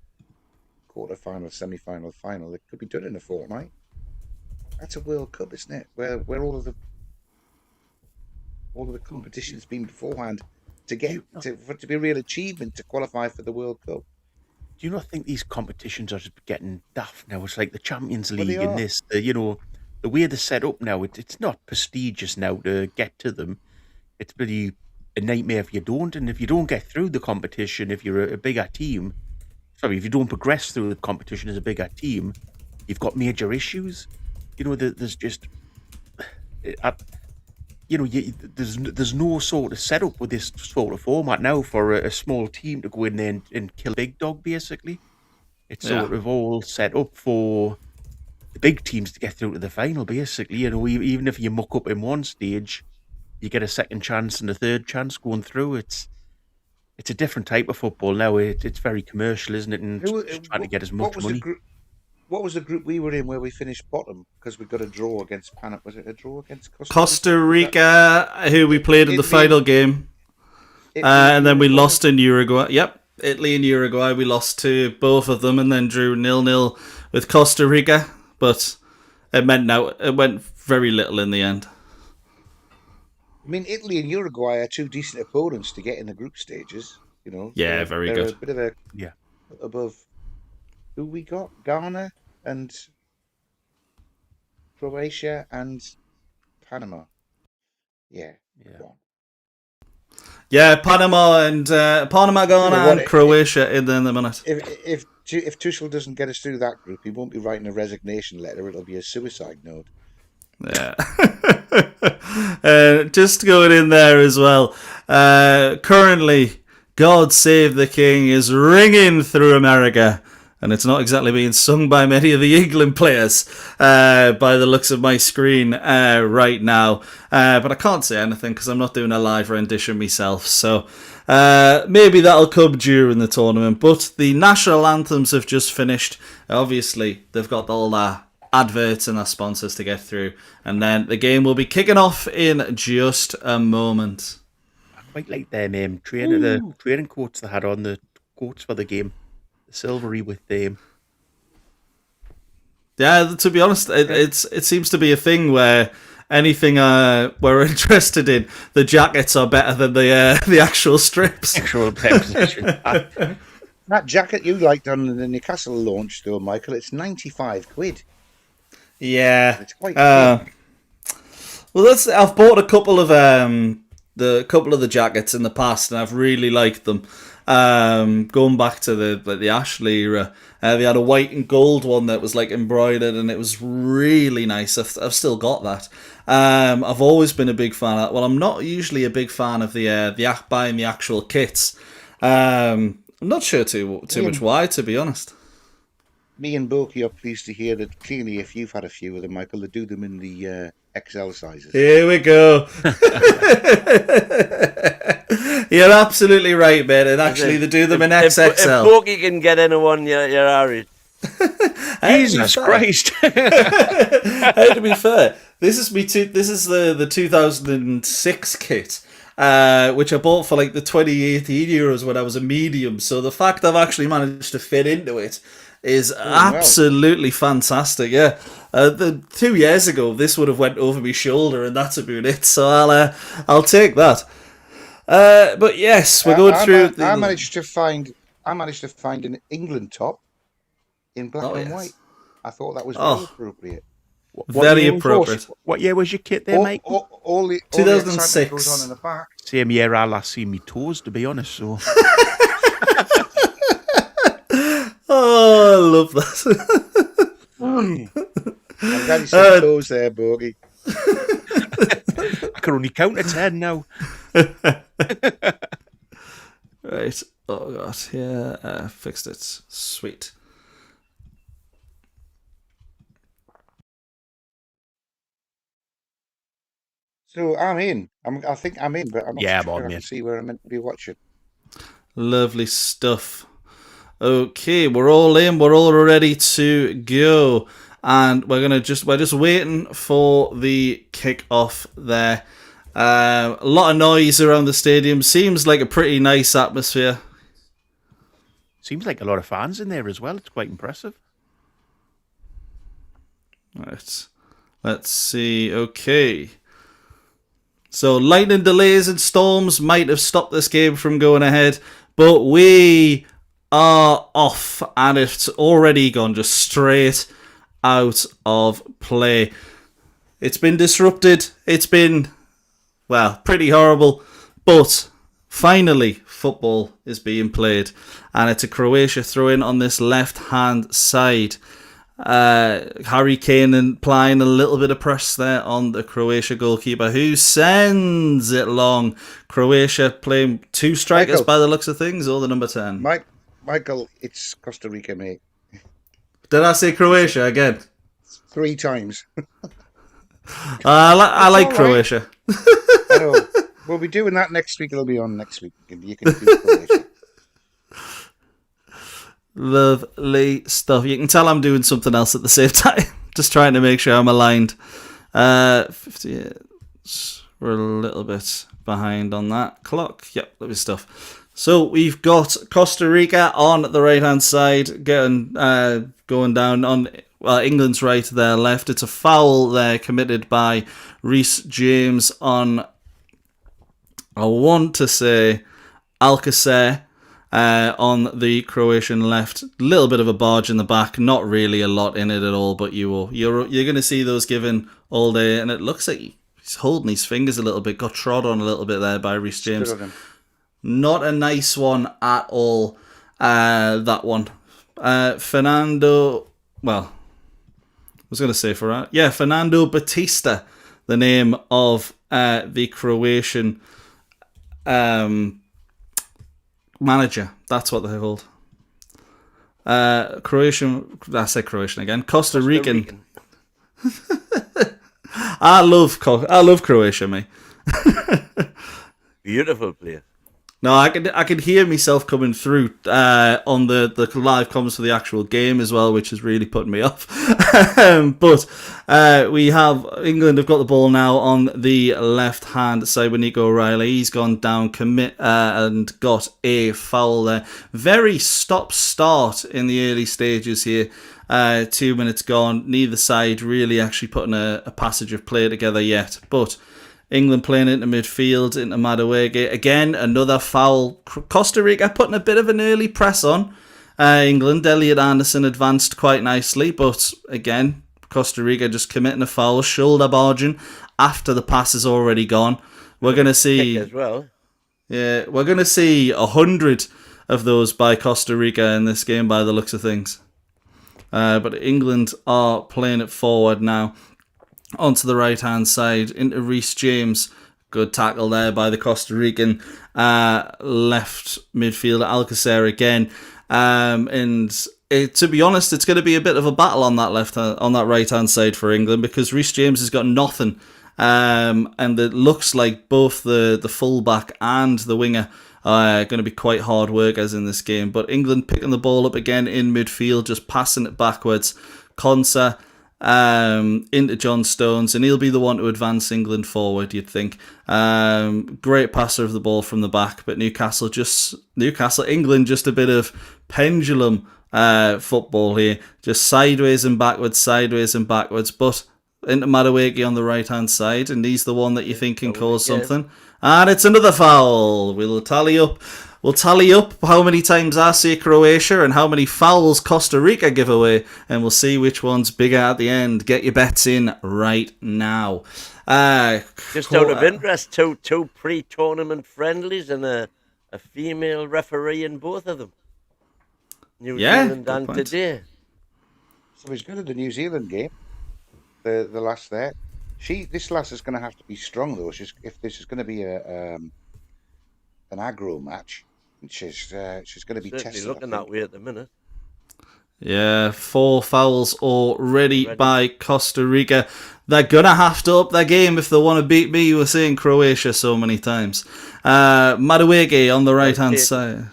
quarter-final, semi-final, final. It could be done in a fortnight. That's a World Cup, isn't it? Where all of the competition's been beforehand for it to be a real achievement to qualify for the World Cup. Do you not think these competitions are just getting daft now? It's like the Champions League Well, and this, the way they're set up now. It's not prestigious now to get to them. It's pretty a nightmare if you don't, and if you don't get through the competition, if you're a bigger team, if you don't progress through the competition as a bigger team, you've got major issues. There's just, there's no sort of setup with this sort of format now for a small team to go in there and kill a big dog. Basically, it's sort of all set up for the big teams to get through to the final. Basically, even if you muck up in one stage, you get a second chance and a third chance going through. It's a different type of football now. It's very commercial, isn't it? And just trying to get as much money. What was the group we were in where we finished bottom because we got a draw against Panama? Was it a draw against Costa Rica, who we played in the final game, and then we lost in Uruguay. Yep, Italy and Uruguay. We lost to both of them, and then drew 0-0 with Costa Rica. But it went very little in the end. I mean, Italy and Uruguay are two decent opponents to get in the group stages. Yeah, very good. A bit of above. Who we got? Ghana and Croatia and Panama. Yeah. Yeah, Panama, Ghana, and Croatia in the minute. If Tuchel doesn't get us through that group, he won't be writing a resignation letter. It'll be a suicide note. Yeah. Just going in there as well. Currently, God Save the King is ringing through America. And it's not exactly being sung by many of the England players by the looks of my screen right now. But I can't say anything because I'm not doing a live rendition myself. So maybe that'll come during the tournament. But the national anthems have just finished. Obviously, they've got all their adverts and their sponsors to get through. And then the game will be kicking off in just a moment. I quite like them training coats they had on, the coats for the game. Silvery with them. Yeah, to be honest, it seems to be a thing where anything we're interested in, the jackets are better than the actual strips. That jacket you liked on the Newcastle launch, though, Michael, it's £95. Yeah, it's quite cool. Well, I've bought a couple of the jackets in the past, and I've really liked them. Going back to the Ashley era, they had a white and gold one that was like embroidered, and it was really nice. I've still got that. I've always been a big fan of that. Well, I'm not usually a big fan of the buying the actual kits. I'm not sure too much why, to be honest. Me and Boki are pleased to hear that clearly, if you've had a few of them, Michael, they do them in the XL sizes. Here we go. You're absolutely right, man. And actually, they do them in XXL. If Boki can get anyone, you're Harry. Jesus Christ! Hey, to be fair, this is the 2006 kit. Which I bought for like the 2018 euros when I was a medium. So the fact I've actually managed to fit into it is absolutely fantastic. Yeah, 2 years ago this would have went over my shoulder, and that's about it. So I'll take that. But yes, we're going through. I managed to find an England top in black and white. I thought that was very appropriate. Very appropriate. What year was your kit there, mate? All the 2006. goes on in the back. Same year I last seen me toes, to be honest. So. Oh, I love that. I'm glad you said toes there, Bogie. I can only count to 10 now. Right. Oh god. Yeah. Fixed it. Sweet. So I'm in. I think I'm in, but I'm not sure I'm I can see where I'm meant to be watching. Lovely stuff. Okay, we're all in. We're all ready to go, and we're just waiting for the kick-off there. A lot of noise around the stadium. Seems like a pretty nice atmosphere. seems like a lot of fans in there as well. It's quite impressive. Right. Let's see. Okay. So lightning delays and storms might have stopped this game from going ahead, but we are off, and it's already gone just straight out of play. It's been disrupted. It's been, well, pretty horrible, but finally football is being played, and it's a Croatia throw-in on this left-hand side. Harry Kane applying a little bit of press there on the Croatia goalkeeper, who sends it long. Croatia playing two strikers, Michael, by the looks of things, or the number 10. Michael, it's Costa Rica, mate. Did I say Croatia again? 3 times. I like Croatia. Right. I know. We'll be doing that next week. It'll be on next week. You can do Croatia. Lovely stuff. You can tell I'm doing something else at the same time. Just trying to make sure I'm aligned. 58. We're a little bit behind on that clock. Yep, lovely stuff. So we've got Costa Rica on the right-hand side, going down on England's right, their left. It's a foul there committed by Reece James on, I want to say, Alcacer. On the Croatian left, a little bit of a barge in the back, not really a lot in it at all, but you're going to see those given all day, and it looks like he's holding his fingers a little bit, got trod on a little bit there by Reece James. Not a nice one at all, that one. Fernando Batista, the name of the Croatian manager. That's what they're called. Croatian. I said Croatian again. Costa Rican. I love Croatia, mate. Beautiful player. No, I could hear myself coming through on the live comments for the actual game as well, which is really putting me off. But we have England have got the ball now on the left hand side with Nico O'Reilly. He's gone down, and got a foul there. Very stop-start in the early stages here. 2 minutes gone. Neither side really actually putting a passage of play together yet, but England playing into midfield, into Madueke. Again, another foul. Costa Rica putting a bit of an early press on England. Elliot Anderson advanced quite nicely, but again, Costa Rica just committing a foul, shoulder barging after the pass is already gone. We're going to see as well. Yeah, we're going to see 100 of those by Costa Rica in this game by the looks of things. But England are playing it forward now. Onto the right-hand side, into Reece James. Good tackle there by the Costa Rican left midfielder, Alcacer again. To be honest, it's going to be a bit of a battle on that right-hand side for England, because Reece James has got nothing. And it looks like both the fullback and the winger are going to be quite hard workers in this game. But England picking the ball up again in midfield, just passing it backwards. Konsa into John Stones, and he'll be the one to advance England forward, you'd think. Great passer of the ball from the back, but England just a bit of pendulum football here, just sideways and backwards, but into Madueke on the right hand side, and he's the one that you think can cause something. And it's another foul. We'll tally up how many times I say Croatia and how many fouls Costa Rica give away, and we'll see which one's bigger at the end. Get your bets in right now. Just out of interest, two pre-tournament friendlies and a female referee in both of them. New Zealand and today. So he's good at the New Zealand game. The lass there. This lass is going to have to be strong though. If this is going to be an aggro match, she's going to be tested. Looking that way at the minute. Yeah, 4 fouls already by Costa Rica. They're going to have to up their game if they want to beat me. You were saying Croatia so many times. Madueke on the right-hand side.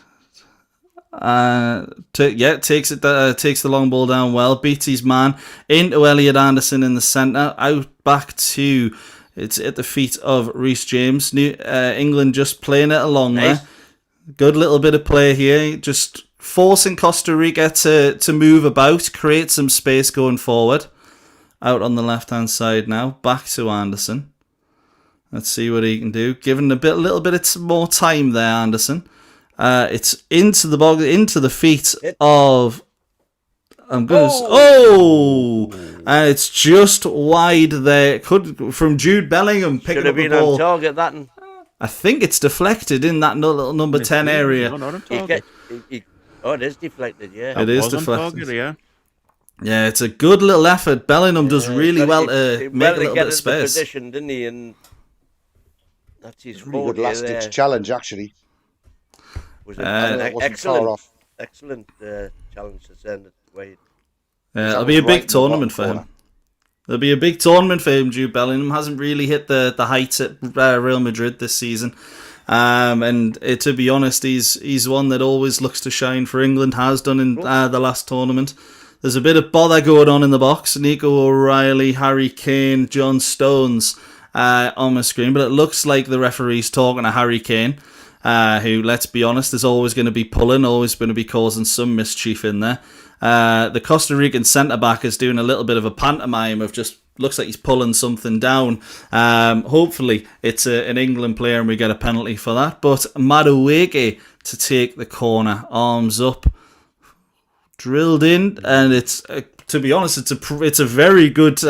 Takes the long ball down well, beats his man into Elliot Anderson in the centre, out back to, it's at the feet of Reece James. England just playing it along there. Good little bit of play here, just forcing Costa Rica to move about, create some space going forward. Out on the left-hand side now, back to Anderson. Let's see what he can do. Giving a little bit more time there, Anderson. It's into the box, into the feet of... And it's just wide there. From Jude Bellingham picking up the ball. On target, that. I think it's deflected in that little number 10 area. It is deflected, yeah. It is deflected. Yeah, it's a good little effort. Bellingham does really well to make a little bit of space. Position, didn't he? And that's his really good last-ditch challenge, actually. Was excellent challenge to send it away. Yeah, it'll be a big tournament for him. There'll be a big tournament for him. Jude Bellingham hasn't really hit the heights at Real Madrid this season. And to be honest, he's one that always looks to shine for England, has done in the last tournament. There's a bit of bother going on in the box. Nico O'Reilly, Harry Kane, John Stones on the screen. But it looks like the referee's talking to Harry Kane, who, let's be honest, is always going to be pulling, always going to be causing some mischief in there. The Costa Rican centre-back is doing a little bit of a pantomime of just, looks like he's pulling something down. Hopefully it's an England player and we get a penalty for that. But Madueke to take the corner, arms up, drilled in, and it's to be honest, it's a very good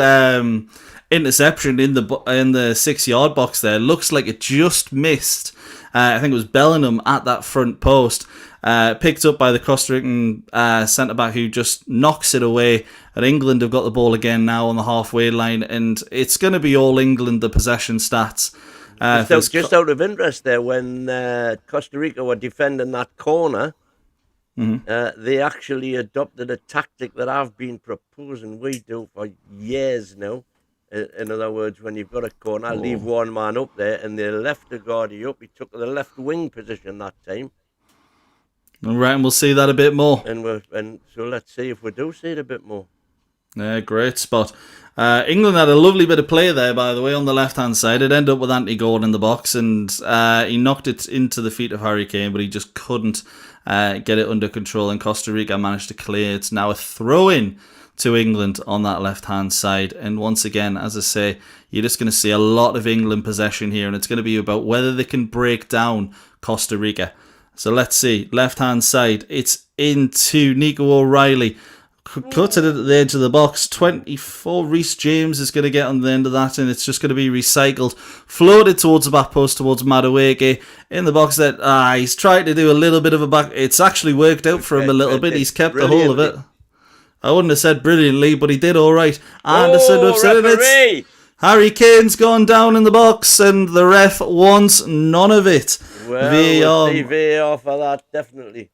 interception in the 6-yard box there. Looks like it just missed. I think it was Bellingham at that front post. Picked up by the Costa Rican centre-back who just knocks it away. And England have got the ball again now on the halfway line, and it's going to be all England, the possession stats. Just out of interest there, when Costa Rica were defending that corner, they actually adopted a tactic that I've been proposing we do for years now. In other words, when you've got a corner, leave one man up there, and they left the guardie up. He took the left wing position that time. All right, and we'll see that a bit more. And so let's see if we do see it a bit more. Yeah, great spot. England had a lovely bit of play there, by the way, on the left-hand side. It ended up with Anthony Gordon in the box, and he knocked it into the feet of Harry Kane, but he just couldn't get it under control, and Costa Rica managed to clear. It's now a throw-in to England on that left-hand side. And once again, as I say, you're just going to see a lot of England possession here, and it's going to be about whether they can break down Costa Rica. So let's see. Left-hand side, it's into Nico O'Reilly. Cuts it at the edge of the box. 24. Reece James is going to get on the end of that, and it's just going to be recycled. Floated towards the back post, towards Madueke. In the box that he's tried to do a little bit of a back. It's actually worked out for him a little bit. He's kept the whole of it. I wouldn't have said brilliantly, but he did all right. Anderson have said it. Harry Kane's gone down in the box, and the ref wants none of it. Well, we'll see VAR for that, definitely.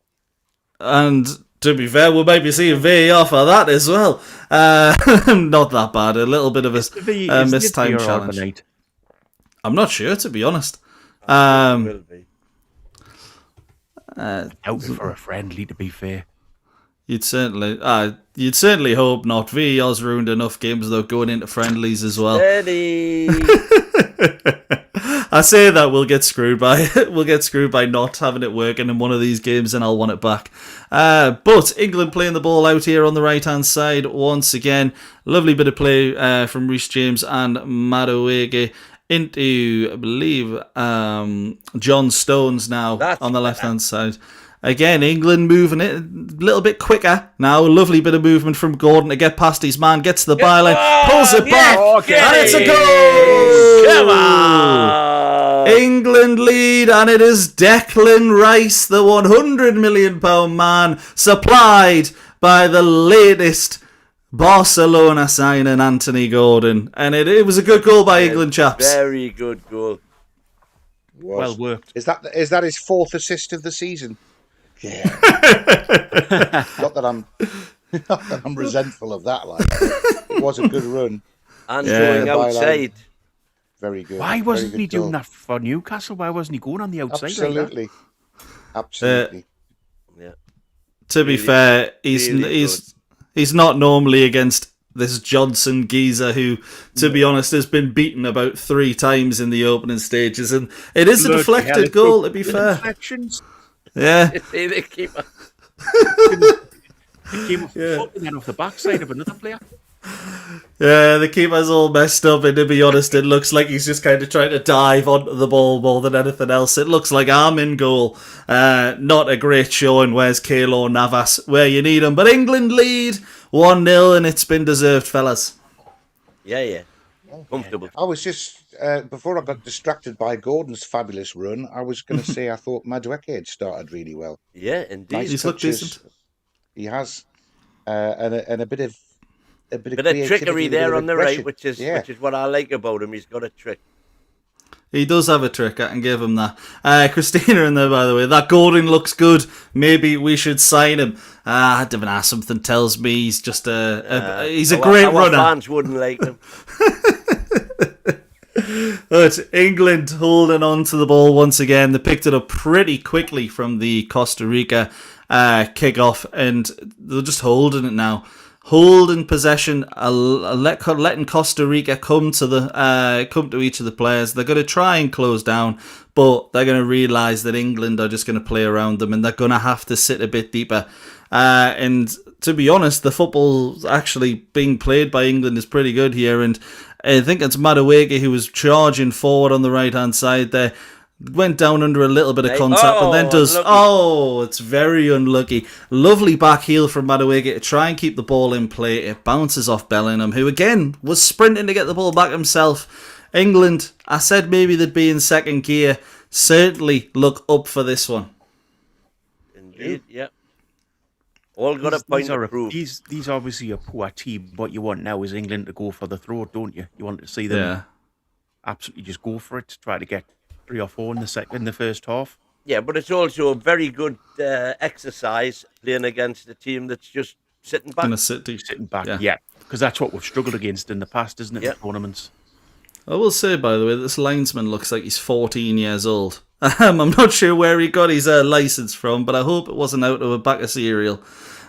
And to be fair, we'll maybe see a VAR for that as well. Not that bad. A little bit of a mistimed challenge. I'm not sure, to be honest. Will be. Out for a friendly, to be fair. You'd certainly hope not. VAR's ruined enough games though, going into friendlies as well. Eddie. I say that we'll get screwed by not having it working in one of these games, and I'll want it back. But England playing the ball out here on the right hand side once again. Lovely bit of play from Reece James and Madueke into, I believe, John Stones now on the left hand side. Again, England moving it a little bit quicker now. A lovely bit of movement from Gordon to get past his man, gets to the byline, pulls it back, and it's a goal! Come on! England lead, and it is Declan Rice, the £100 million man, supplied by the latest Barcelona signing, Anthony Gordon. And it was a good goal by England, chaps. Very good goal. Well worked. Is that his fourth assist of the season? Yeah. not that I'm resentful of that. Like, it was a good run. And going outside. Very good. Why wasn't he doing that for Newcastle? Why wasn't he going on the outside? Absolutely. Like that? Absolutely. Yeah. To be fair, he's not normally against this Johnson geezer who, to be honest, has been beaten about 3 times in the opening stages, and it is a deflected goal, to be fair. Yeah. It came off the foot and then off the backside of another player. Yeah, the keeper's all messed up, and to be honest, it looks like he's just kind of trying to dive onto the ball more than anything else. It looks like I'm in goal. Not a great showing. Where's Keylor Navas? Where you need him. But England lead 1-0, and it's been deserved, fellas. Yeah. Comfortable. I was just, before I got distracted by Gordon's fabulous run, I was going to say I thought Madueke had started really well. Yeah, indeed. He's looked decent. He has. And a bit of trickery there on the right, aggression. which is what I like about him. He's got a trick. He does have a trick, I can give him that. Christina in there, by the way. That Gordon looks good. Maybe we should sign him. I don't know, something tells me he's just he's a great runner. Fans wouldn't like him. But England holding on to the ball once again. They picked it up pretty quickly from the Costa Rica kick-off, and they're just holding it now. Holding possession, letting Costa Rica come to each of the players. They're going to try and close down, but they're going to realise that England are just going to play around them, and they're going to have to sit a bit deeper. And to be honest, the football actually being played by England is pretty good here, and I think it's Madueke who was charging forward on the right-hand side there. Went down under a little bit of contact, but then does... Unlucky. Oh, it's very unlucky. Lovely back heel from Madueke to try and keep the ball in play. It bounces off Bellingham, who again was sprinting to get the ball back himself. England, I said maybe they'd be in second gear. Certainly look up for this one. Indeed, yeah. All got a point to prove. These obviously a poor team. What you want now is England to go for the throat, don't you? You want to see them absolutely just go for it, try to get 3 or 4 in the first half. Yeah, but it's also a very good exercise playing against a team that's just sitting back. Sitting back, yeah. Because that's what we've struggled against in the past, isn't it? Yeah. Tournaments. I will say, by the way, this linesman looks like he's 14 years old. I'm not sure where he got his license from, but I hope it wasn't out of a bag of cereal.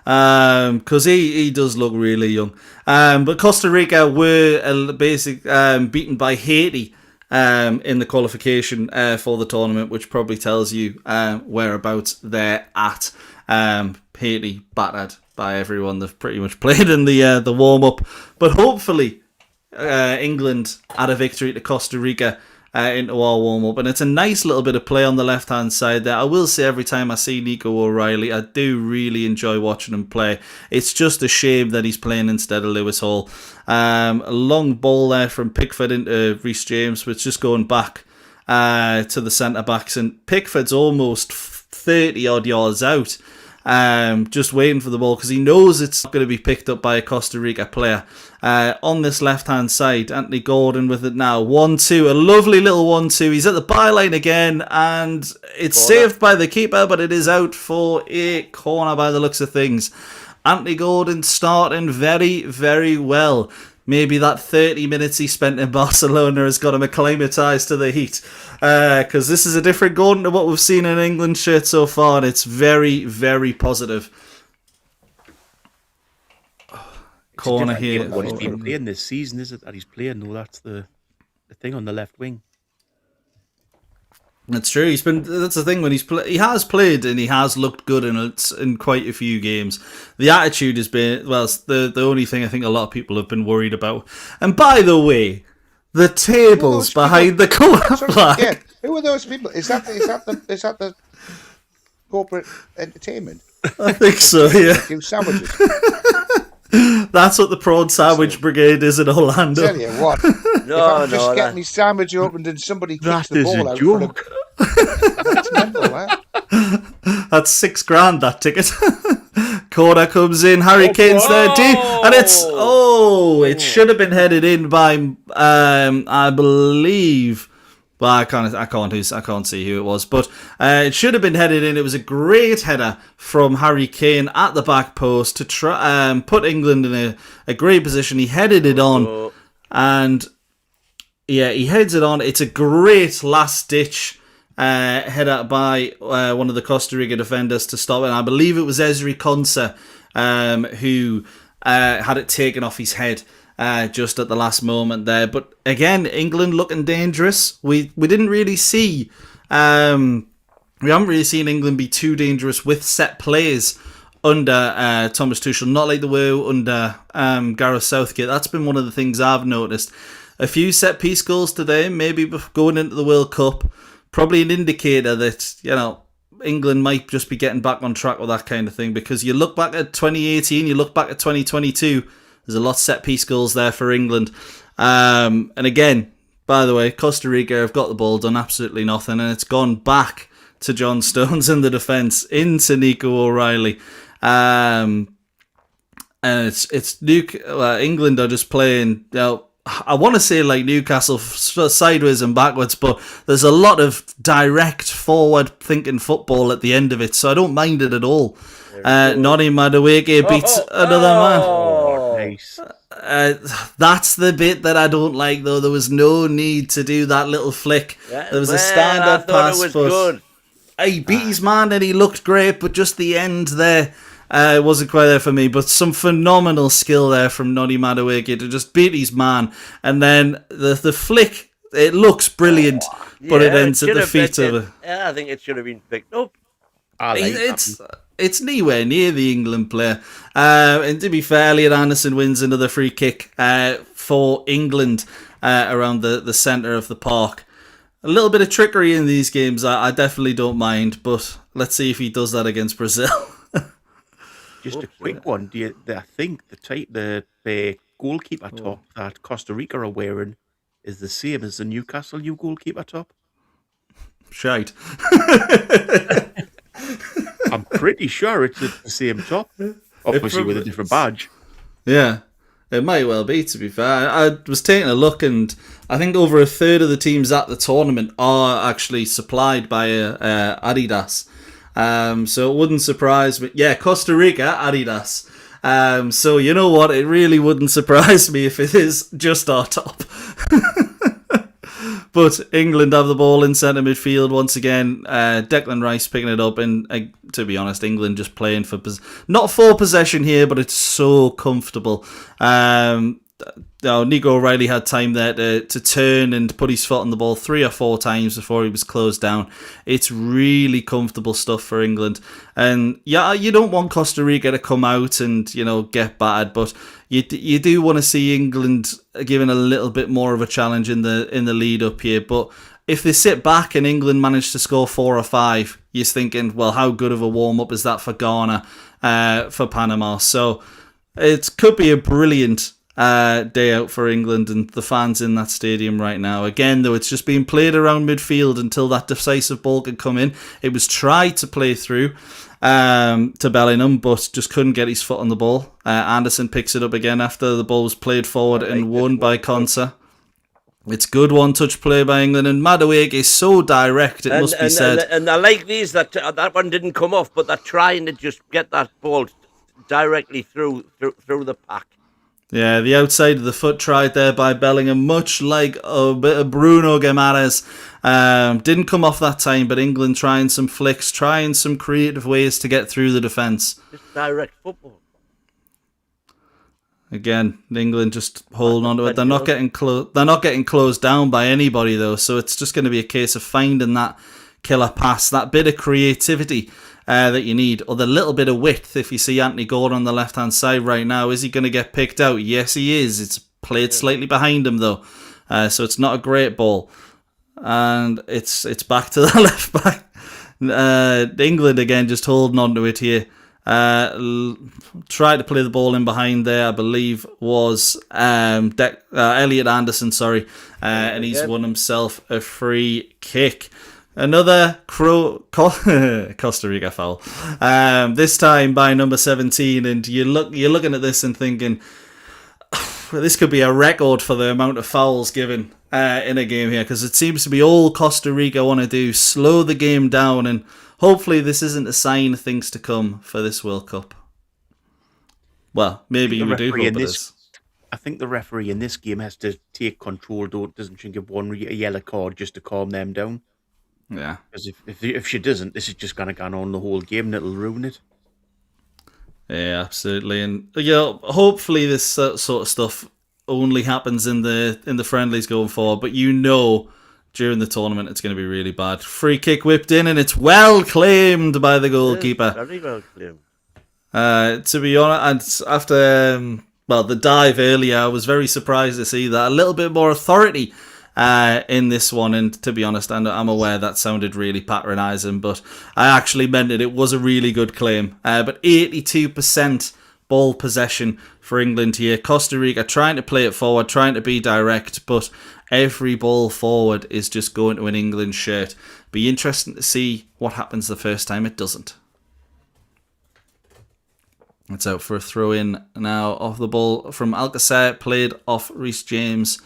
Because he does look really young. But Costa Rica were beaten by Haiti in the qualification for the tournament, which probably tells you whereabouts they're at. Haiti battered by everyone. They've pretty much played in the warm-up. But hopefully England add a victory to Costa Rica into our warm-up. And it's a nice little bit of play on the left-hand side there. I will say every time I see Nico O'Reilly, I do really enjoy watching him play. It's just a shame that he's playing instead of Lewis Hall. A long ball there from Pickford into Reece James, which is just going back to the centre-backs. And Pickford's almost 30-odd yards out. Just waiting for the ball because he knows it's not going to be picked up by a Costa Rica player. On this left-hand side, Anthony Gordon with it now. 1-2, a lovely little 1-2. He's at the byline again, and it's saved by the keeper, but it is out for a corner by the looks of things. Anthony Gordon starting very, very well. Maybe that 30 minutes he spent in Barcelona has got him acclimatised to the heat. Because this is a different Gordon to what we've seen in England shirt so far, and it's very, very positive. Corner here. What he's been playing this season, is it that he's playing? No, that's the thing on the left wing. That's true. That's the thing when he has played and he has looked good in quite a few games. The attitude has been the only thing I think a lot of people have been worried about. And by the way, the tables behind the corner flag. Yeah, who are those people? Is that the corporate entertainment? I think so. Yeah. Do sandwiches. That's what the prawn sandwich brigade is in Orlando. Tell you what. Just get me sandwich opened and somebody kicks the ball out. Joke. That's mental, that. That's $6,000, that ticket. Corner comes in, Harry Kane's there deep, and it should have been headed in by I believe. Well, I can't see who it was, but it should have been headed in. It was a great header from Harry Kane at the back post to try put England in a great position. He headed it on, and he heads it on. It's a great last-ditch header by one of the Costa Rica defenders to stop it. And I believe it was Ezri Konsa who had it taken off his head. Just at the last moment there, but again, England looking dangerous. We didn't really see, we haven't really seen England be too dangerous with set plays under Thomas Tuchel, not like the way under Gareth Southgate. That's been one of the things I've noticed. A few set-piece goals today, maybe going into the World Cup, probably an indicator that, England might just be getting back on track with that kind of thing, because you look back at 2018, you look back at 2022, there's a lot of set-piece goals there for England. And again, by the way, Costa Rica have got the ball, done absolutely nothing, and it's gone back to John Stones in the defence, into Nico O'Reilly. And it's England are just playing, I want to say like Newcastle sideways and backwards, but there's a lot of direct forward-thinking football at the end of it, so I don't mind it at all. Noni Madueke beats another man. Oh, nice. That's the bit that I don't like, though. There was no need to do that little flick. There was a stand-up pass. It was good. He beat his man and he looked great, but just the end there wasn't quite there for me. But some phenomenal skill there from Noni Madueke to just beat his man. And then the flick, it looks brilliant, but it ends at the feet of it. Yeah, I think it should have been picked up. It's nowhere near the England player. And to be fair, Elliot Anderson wins another free kick for England around the centre of the park. A little bit of trickery in these games, I definitely don't mind, but let's see if he does that against Brazil. Just a quick one. I think the goalkeeper top that Costa Rica are wearing is the same as the Newcastle goalkeeper top. Shite. I'm pretty sure it's the same top, obviously with a different badge. Yeah, it might well be, to be fair. I was taking a look, and I think over a third of the teams at the tournament are actually supplied by Adidas. So it wouldn't surprise me. Yeah, Costa Rica, Adidas. So you know what? It really wouldn't surprise me if it is just our top. But England have the ball in centre midfield once again. Declan Rice picking it up, and to be honest, England just playing for not for possession here, but it's so comfortable. Nico O'Reilly had time there to turn and put his foot on the ball 3 or 4 times before he was closed down. It's really comfortable stuff for England. And yeah, you don't want Costa Rica to come out and get battered, but you do want to see England given a little bit more of a challenge in the lead up here. But if they sit back and England manage to score 4 or 5, you're thinking, well, how good of a warm up is that for Ghana, for Panama? So it could be a brilliant day out for England and the fans in that stadium right now. Again, though, it's just being played around midfield until that decisive ball could come in. It was tried to play through to Bellingham, but just couldn't get his foot on the ball. Anderson picks it up again after the ball was played forward and won by Konsa. It's good one-touch play by England, and Madueke is so direct, it must be said. And I like these, that one didn't come off, but they're trying to just get that ball directly through the pack. Yeah, the outside of the foot tried there by Bellingham, much like a bit of Bruno Guimaraes. Didn't come off that time, but England trying some flicks, trying some creative ways to get through the defence. Just direct football. Again, England just holding on to it. They're not getting closed down by anybody, though, so it's just going to be a case of finding that killer pass, that bit of creativity that you need, or the little bit of width. If you see Anthony Gordon on the left-hand side right now, is he going to get picked out? Yes, he is. It's played slightly behind him, though, so it's not a great ball. And it's back to the left back. England, again, just holding on to it here. Tried to play the ball in behind there, I believe, was Elliot Anderson, and he's won himself a free kick. Another Costa Rica foul, this time by number 17, and you're looking at this and thinking, this could be a record for the amount of fouls given in a game here, because it seems to be all Costa Rica want to do, slow the game down, and hopefully this isn't a sign of things to come for this World Cup. Well, maybe you do hope it is. I think the referee in this game has to take control, doesn't she give one a yellow card just to calm them down? Yeah. Because if she doesn't, this is just going to go on the whole game and it'll ruin it. Yeah, absolutely. And hopefully this sort of stuff only happens in the friendlies going forward, but during the tournament it's going to be really bad. Free kick whipped in, and it's well claimed by the goalkeeper. Very well claimed. To be honest, and after the dive earlier, I was very surprised to see that a little bit more authority in this one. And to be honest, I'm aware that sounded really patronising, but I actually meant it. It was a really good claim. But 82% ball possession for England here. Costa Rica trying to play it forward, trying to be direct, but every ball forward is just going to an England shirt. Be interesting to see what happens the first time it doesn't. It's out for a throw in now off the ball from Alcacer, played off Reece James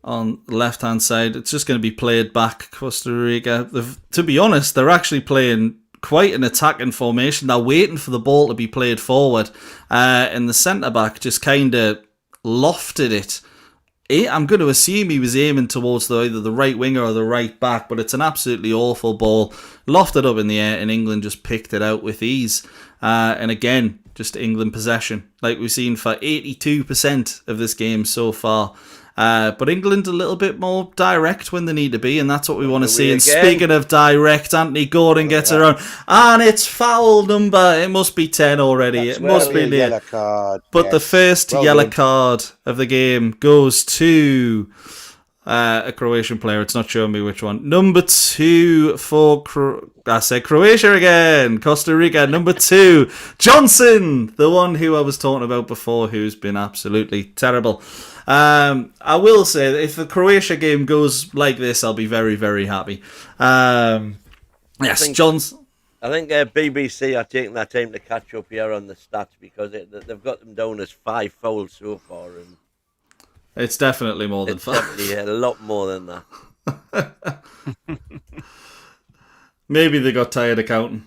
on the left hand side. It's just going to be played back. Costa Rica, to be honest, they're actually playing quite an attacking formation. They're waiting for the ball to be played forward, and the centre back just kind of lofted it. I'm going to assume he was aiming towards either the right winger or the right back, but it's an absolutely awful ball. Lofted up in the air, and England just picked it out with ease. And again, just England possession, like we've seen for 82% of this game so far. But England a little bit more direct when they need to be, and that's what we want to see. And speaking of direct, Anthony Gordon gets around, and it's foul number. It must be 10 already. It must be yellow card. But the first yellow card of the game goes to a Croatian player. It's not showing me which one. Number 2 for I said Croatia again. Costa Rica, number 2, Johnson, the one who I was talking about before, who's been absolutely terrible. I will say that if the Croatia game goes like this, I'll be very, very happy. Yes, Johnson. I think BBC are taking their time to catch up here on the stats, because they've got them down as 5 fouls so far, and it's definitely more than 5. Definitely a lot more than that. Maybe they got tired of counting.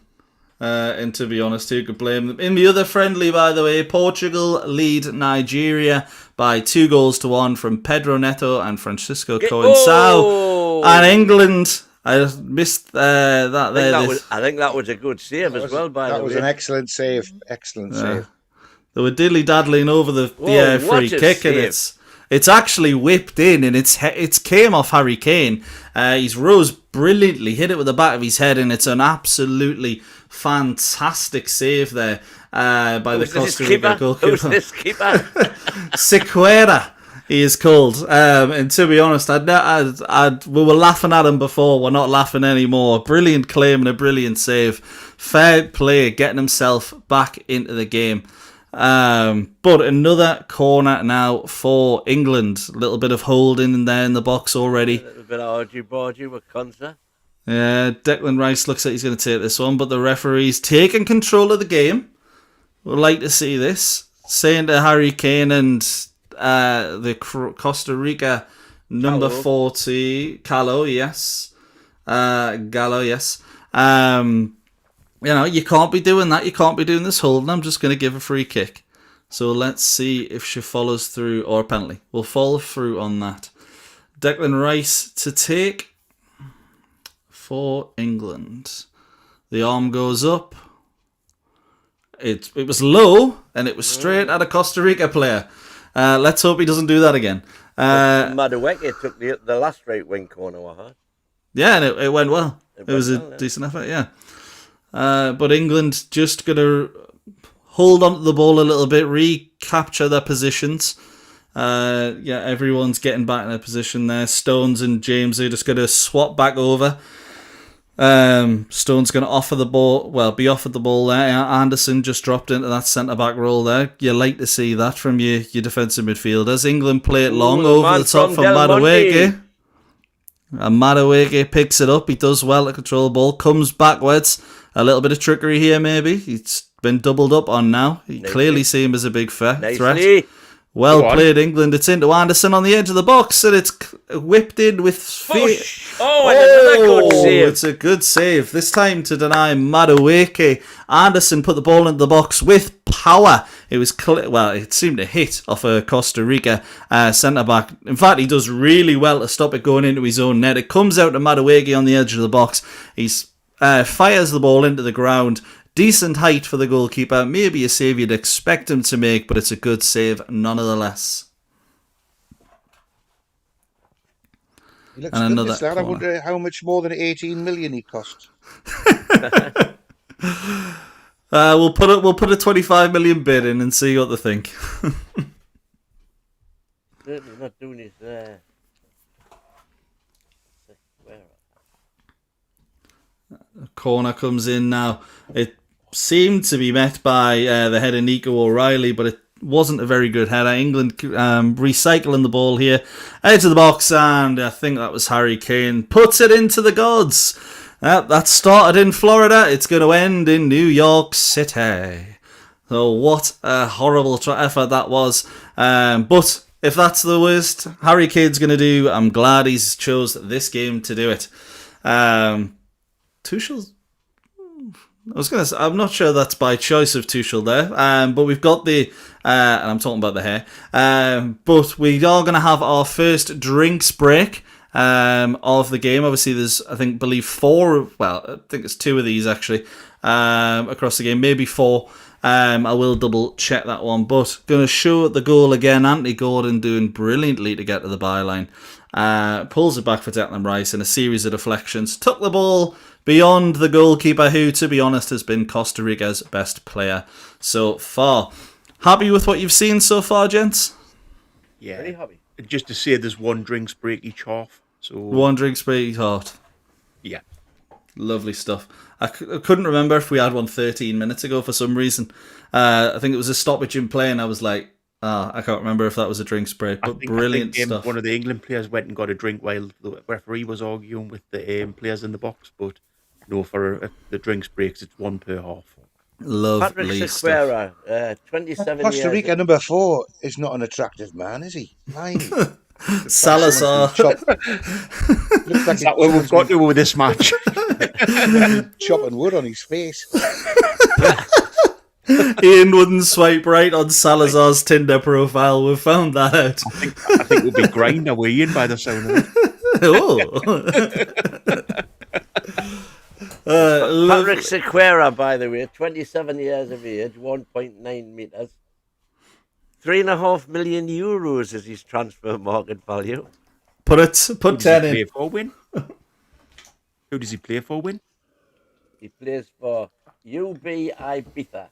And to be honest, who could blame them? In the other friendly, by the way, Portugal lead Nigeria by 2-1 from Pedro Neto and Francisco Coensao. And England, I just missed that there. I think that was a good save as well, by the way. That was an excellent save. Excellent save. They were dilly-daddling over the free kick, and it's actually whipped in, and it's came off Harry Kane. He's rose brilliantly, hit it with the back of his head, and it's an absolutely fantastic save there by the Costa Rica goalkeeper. Who's this keeper? Sequeira, he is called. And to be honest, we were laughing at him before. We're not laughing anymore. Brilliant claim and a brilliant save. Fair play, getting himself back into the game. But another corner now for England. A little bit of holding in there in the box already. A little bit of argy-bargy with Konsa. Yeah, Declan Rice looks like he's going to take this one, but the referee's taking control of the game. We'd like to see this. Saying to Harry Kane and the Costa Rica number 40, Gallo, yes. You can't be doing that. You can't be doing this holding. I'm just going to give a free kick. So let's see if she follows through, or a penalty. We'll follow through on that. Declan Rice to take for England. The arm goes up. It was low, and it was straight at a Costa Rica player. Let's hope he doesn't do that again. Madueke took the last right wing corner, huh? Yeah, and it went well. It was a decent effort, yeah. But England just going to hold on to the ball a little bit, recapture their positions. Everyone's getting back in their position there. Stones and James are just going to swap back over. Stone's going to offer the ball, be offered the ball there. Anderson just dropped into that centre-back role there. You like to see that from your defensive midfielders. England play it long over the top from Madueke. And Madueke picks it up. He does well to control the ball. Comes backwards. A little bit of trickery here, maybe. He's been doubled up on now. You clearly see him as a big threat. Well played, England. It's into Anderson on the edge of the box, and it's whipped in with feet. Another good save. It's a good save. This time to deny Madueke. Anderson put the ball into the box with power. It was it seemed to hit off a Costa Rica centre-back. In fact, he does really well to stop it going into his own net. It comes out to Madueke on the edge of the box. He's fires the ball into the ground. Decent height for the goalkeeper. Maybe a save you'd expect him to make, but it's a good save nonetheless. He looks good, this lad. I wonder how much more than 18 million he cost. We'll put a 25 million bid in and see what they think. Certainly not doing his Corner comes in now. It seemed to be met by the header Nico O'Reilly, but it wasn't a very good header. England recycling the ball here. Edge of the box, and I think that was Harry Kane. Puts it into the gods. That started in Florida. It's going to end in New York City. So what a horrible effort that was. But if that's the worst Harry Kane's going to do, I'm glad he's chose this game to do it. Tuchel's... I was going to say, I'm not sure that's by choice of Tuchel there, but we've got the... and I'm talking about the hair. But we are going to have our first drinks break of the game. Obviously, there's, I believe 4... Well, I think it's 2 of these, actually, across the game. Maybe 4. I will double check that one. But going to show the goal again. Anthony Gordon doing brilliantly to get to the byline. Pulls it back for Declan Rice in a series of deflections. Took the ball beyond the goalkeeper, who, to be honest, has been Costa Rica's best player so far. Happy with what you've seen so far, gents? Yeah. Very happy. Just to say there's 1 drinks break each half. So 1 drinks break each half. Yeah. Lovely stuff. I couldn't remember if we had one 13 minutes ago for some reason. I think it was a stoppage in play, and I was like, I can't remember if that was a drinks break, but brilliant stuff. One of the England players went and got a drink while the referee was arguing with the players in the box, but no, for the drinks breaks, it's 1 per half. Lovely Patrick stuff. Sequeira, 27 Costa years. Rica number 4 is not an attractive man, is he? Salazar. Looks like Is that what we've got to do with this match? chopping wood on his face. Ian wouldn't swipe right on Salazar's Tinder profile. We've found that out. I think we'll be grind away Ian by the sound of it. Patrick Sequeira, by the way, 27 years of age, 1.9 metres. 3.5 million euros is his transfer market value. Put 10 in. Who does he play for, Win? He plays for UB Ibiza.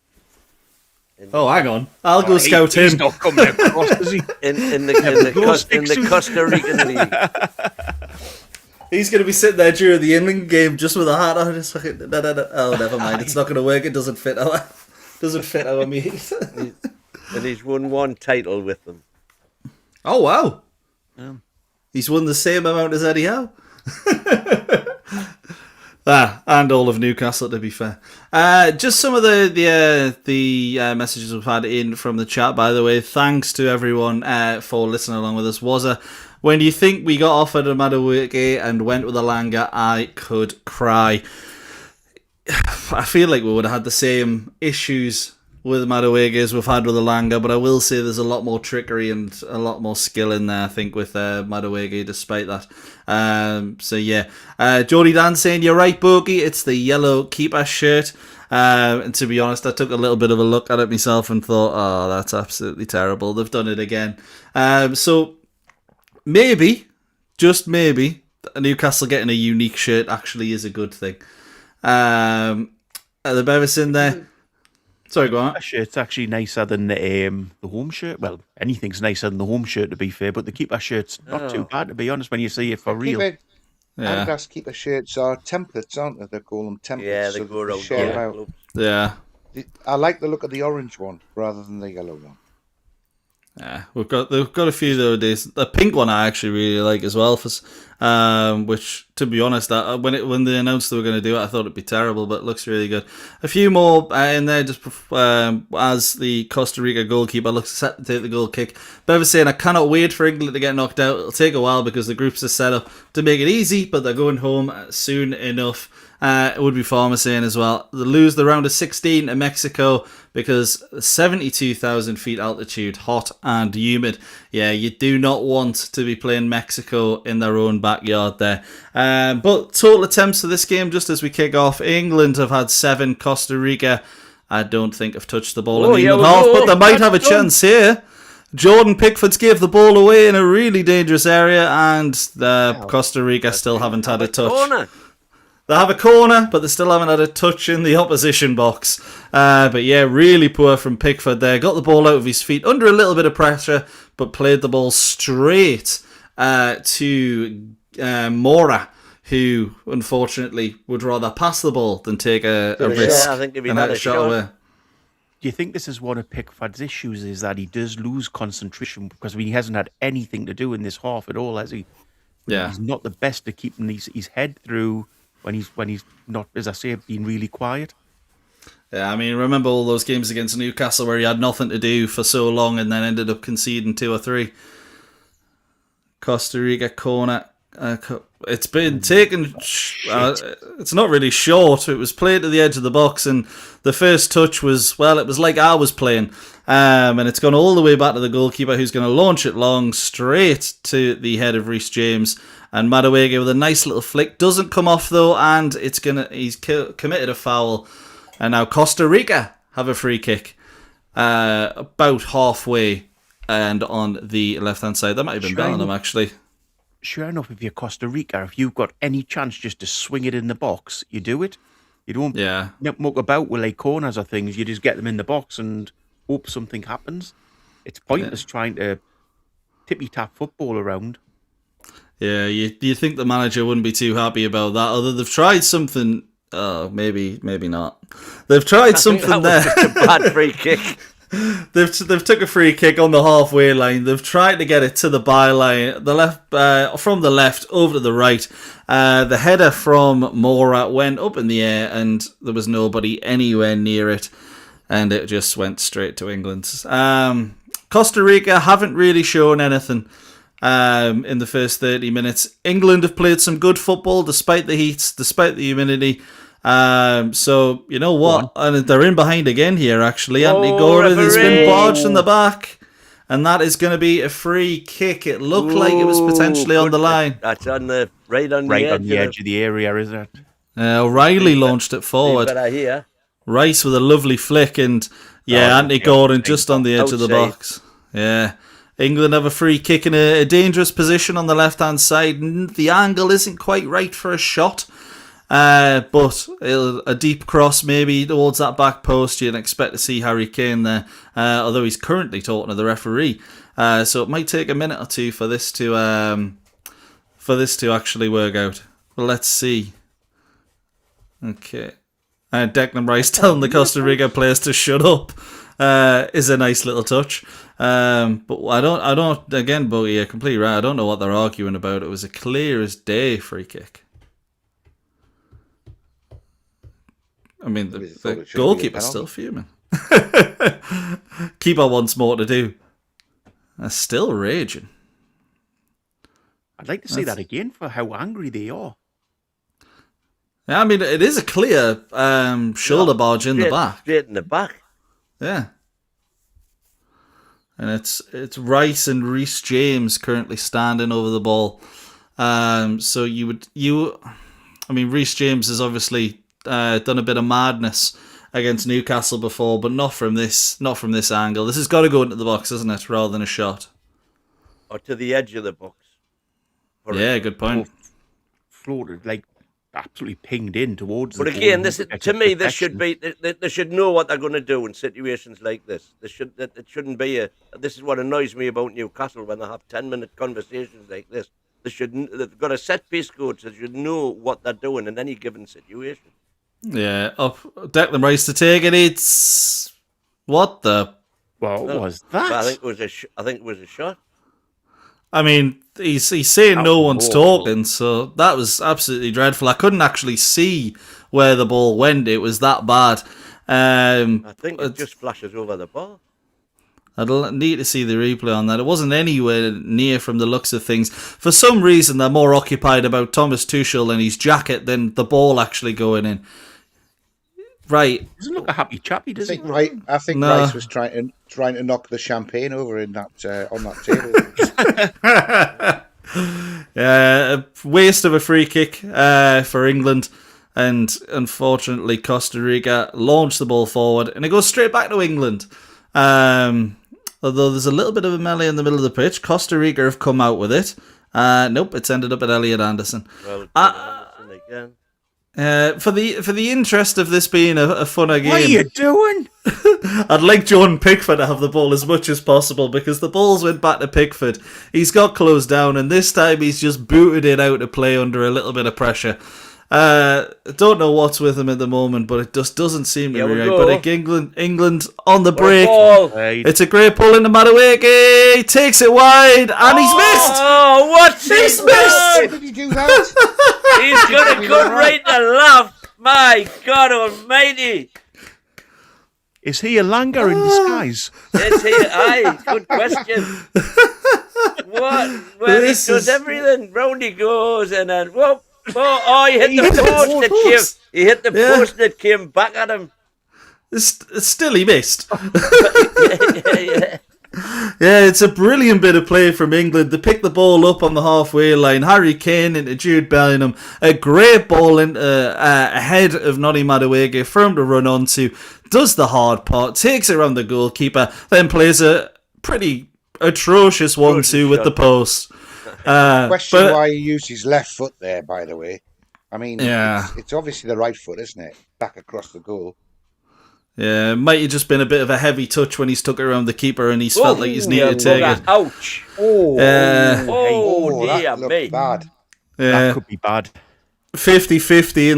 Oh, hang on. I'll go scout him. He's not coming across, is he? In the Costa Rican League. He's going to be sitting there during the England game just with a hat on. Just like, oh, never mind. It's not going to work. It doesn't fit our meat. And he's won 1 title with them. Oh, wow. He's won the same amount as Eddie Howe. And all of Newcastle, to be fair. Just some of the messages we've had in from the chat, by the way. Thanks to everyone for listening along with us. When you think we got offered a Madueke and went with a Langa, I could cry. I feel like we would have had the same issues with Madueke as we've had with Alanga, but I will say there's a lot more trickery and a lot more skill in there, I think, with Madueke, despite that. So yeah, Jody Dan saying, you're right, Bogey, it's the yellow keeper shirt. And to be honest, I took a little bit of a look at it myself and thought, oh, that's absolutely terrible. They've done it again. So maybe, just maybe, Newcastle getting a unique shirt actually is a good thing. The Bevis in there. Sorry, go on. That shirt's actually nicer than the home shirt. Well, anything's nicer than the home shirt, to be fair, but the keeper shirt's not too bad, to be honest, when you see it for real. Adidas keeper shirts are templates, aren't they? They call them templates. Yeah, they go around. Share out. Yeah. I like the look of the orange one rather than the yellow one. Yeah, we've got a few nowadays. The pink one I actually really like as well. Which, to be honest, when they announced they were going to do it, I thought it'd be terrible, but it looks really good. A few more in there, just as the Costa Rica goalkeeper looks set to take the goal kick. Bevis saying, I cannot wait for England to get knocked out. It'll take a while because the groups are set up to make it easy, but they're going home soon enough. It would be Farmer saying as well, they lose the round of 16 to Mexico because 72,000 feet altitude, hot and humid. Yeah, you do not want to be playing Mexico in their own backyard there. But total attempts for this game, just as we kick off, England have had 7, Costa Rica, I don't think have touched the ball in the England half, but they might have a chance here. Jordan Pickford's gave the ball away in a really dangerous area, and Costa Rica still haven't had a touch. They have a corner, but they still haven't had a touch in the opposition box. But yeah, really poor from Pickford there. Got the ball out of his feet under a little bit of pressure, but played the ball straight to Mora, who unfortunately would rather pass the ball than take a risk. I think if he and had had a shot away. Do you think this is one of Pickford's issues, is that he does lose concentration because he hasn't had anything to do in this half at all, has he? Yeah. He's not the best at keeping his head through when he's not, as I say, being really quiet. Yeah, I mean, remember all those games against Newcastle where he had nothing to do for so long and then ended up conceding 2 or 3. Costa Rica corner. It's been taken. It's not really short. It was played to the edge of the box, and the first touch was, well, it was like I was playing. And it's gone all the way back to the goalkeeper, who's going to launch it long straight to the head of Reece James. And Madueke with a nice little flick, doesn't come off though, and he's committed a foul. And now Costa Rica have a free kick about halfway and on the left-hand side. That might have been Bellingham, actually. Sure enough, if you're Costa Rica, if you've got any chance just to swing it in the box, you do it. You don't muck about with like corners or things. You just get them in the box and hope something happens. It's pointless trying to tippy-tap football around. Yeah, you think the manager wouldn't be too happy about that, although they've tried something. Oh, maybe not. They've tried something there. Just a bad free kick. They've took a free kick on the halfway line. They've tried to get it to the byline, the left from the left over to the right. The header from Mora went up in the air, and there was nobody anywhere near it, and it just went straight to England. Costa Rica haven't really shown anything in the first 30 minutes. England have played some good football despite the heat, despite the humidity. So, you know what? And they're in behind again here, actually. Anthony Gordon has been barged in the back. And that is going to be a free kick. It looked like it was potentially on the line. That's on the right on the edge of the area, isn't it? O'Reilly launched it forward. Rice with a lovely flick. And, Anthony Gordon just on the edge of the box. Yeah. England have a free kick in a dangerous position on the left-hand side. The angle isn't quite right for a shot. But a deep cross maybe towards that back post. You'd expect to see Harry Kane there, although he's currently talking to the referee. So it might take a minute or two for this to actually work out. Well, let's see. Okay, Declan Rice telling the Costa Rica players to shut up is a nice little touch. But I don't. Again, Bogey, you're completely right. I don't know what they're arguing about. It was a clear as day free kick. I mean, the goalkeeper's still fuming. Keeper wants more to do. They're still raging. I'd like to see that again for how angry they are. Yeah, I mean, it is a clear shoulder barge in the back. Straight in the back. Yeah. And it's Rice and Reece James currently standing over the ball. So Reece James has obviously done a bit of madness against Newcastle before, but not from this angle. This has got to go into the box, isn't it, rather than a shot? Or to the edge of the box. Good point. Floated, like absolutely pinged in towards. But again, this should be. They should know what they're going to do in situations like this. It shouldn't be This is what annoys me about Newcastle when they have 10-minute conversations like this. They've got a set piece coach. They should know what they're doing in any given situation. Yeah, up Declan Rice to take it. It's what the? What was that? I think it was a shot. I mean, he's saying no one's talking, so that was absolutely dreadful. I couldn't actually see where the ball went. It was that bad. I think it just flashes over the ball. I'd need to see the replay on that. It wasn't anywhere near from the looks of things. For some reason, they're more occupied about Thomas Tuchel and his jacket than the ball actually going in. Right. Doesn't look a happy chappy, does he? I think Rice was trying to knock the champagne over in that on that table. A waste of a free kick for England, and unfortunately Costa Rica launched the ball forward, and it goes straight back to England. Although there's a little bit of a melee in the middle of the pitch, Costa Rica have come out with it. Nope, it's ended up at Elliot Anderson. Well, Anderson again. For the interest of this being a funner game, What are you doing? I'd like Jordan Pickford to have the ball as much as possible because the balls went back to Pickford. He's got closed down, and this time he's just booted it out to play under a little bit of pressure. Don't know what's with him at the moment, but it just doesn't seem to be right. But like England on the break. It's a great ball into Madueke. Takes it wide, and he's missed. Oh, what's He's missed. Why did he do that? He's got a good right to left. My God Almighty! Is he a Langer in disguise? Is he? Aye, good question. What? Well, he does everything. Round he goes, and then whoop. Oh, he hit the post. He hit the post that came back at him. Still, he missed. Yeah. Yeah, it's a brilliant bit of play from England. They pick the ball up on the halfway line. Harry Kane into Jude Bellingham. A great ball ahead of Noni Madueke for him to run onto. Does the hard part, takes it around the goalkeeper, then plays a pretty atrocious 1-2 with the post. Question why he used his left foot there, by the way. I mean, yeah. it's obviously the right foot, isn't it? Back across the goal. Yeah, it might have just been a bit of a heavy touch when he's took it around the keeper and he's felt like he's needed to take it. Ouch! Oh, Dear that looked me. bad. Yeah. That could be bad. 50-50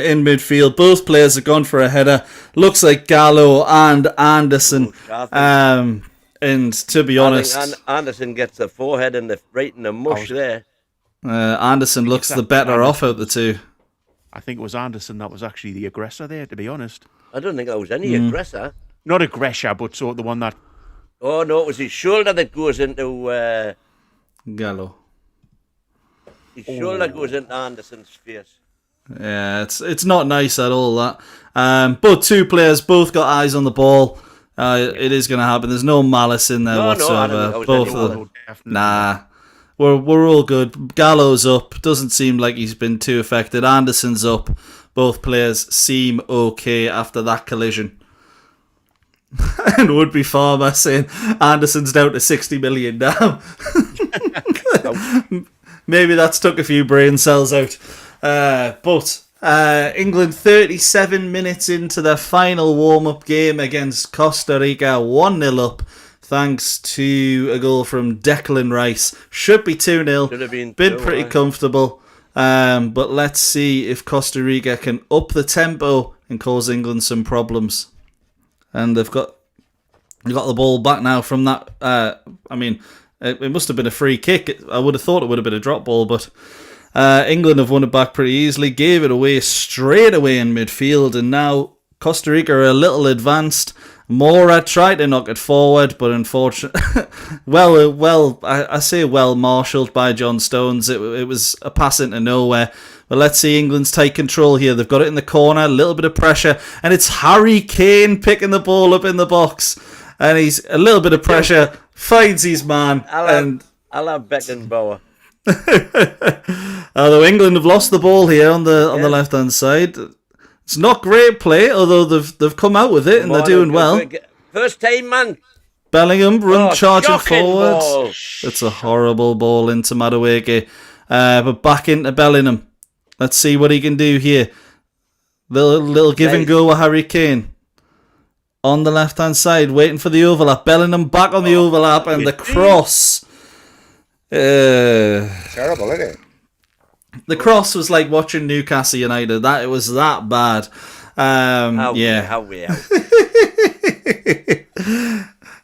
in midfield. Both players have gone for a header. Looks like Gallo and Anderson. And to be honest, I think Anderson gets the forehead and right in the mush there. Anderson looks the better off out the two. I think it was Anderson that was actually the aggressor there, to be honest. I don't think that was any aggressor. Not aggressor, but sort of the one that... Oh, no, it was his shoulder that goes into... Gallo. His shoulder goes into Anderson's face. Yeah, it's not nice at all, that. But two players both got eyes on the ball. It is going to happen. There's no malice in there whatsoever. Both of them. Nah. We're all good. Gallo's up. Doesn't seem like he's been too affected. Anderson's up. Both players seem okay after that collision. And Would-Be Farmer saying Anderson's down to 60 million now. Maybe that's took a few brain cells out. But England 37 minutes into their final warm-up game against Costa Rica, 1-0 up. Thanks to a goal from Declan Rice. Should be 2-0. Been pretty comfortable. But let's see if Costa Rica can up the tempo and cause England some problems. And they've got the ball back now from that. It must have been a free kick. I would have thought it would have been a drop ball, but England have won it back pretty easily. Gave it away straight away in midfield, and now Costa Rica are a little advanced. Mora tried to knock it forward, but unfortunately, I say well marshalled by John Stones. It was a pass into nowhere. But let's see England's take control here. They've got it in the corner, a little bit of pressure, and it's Harry Kane picking the ball up in the box. And he's a little bit of pressure, finds his man. I'll have Beckenbauer. Although England have lost the ball here on the left hand side. It's not great play, although they've come out with it and they're doing well. First time, man. Bellingham charging forward. Ball. It's a horrible ball into Madueke. But back into Bellingham. Let's see what he can do here. Little give and go with Harry Kane. On the left hand side, waiting for the overlap. Bellingham back on the overlap and the cross. Terrible, isn't it? The cross was like watching Newcastle United. It was that bad.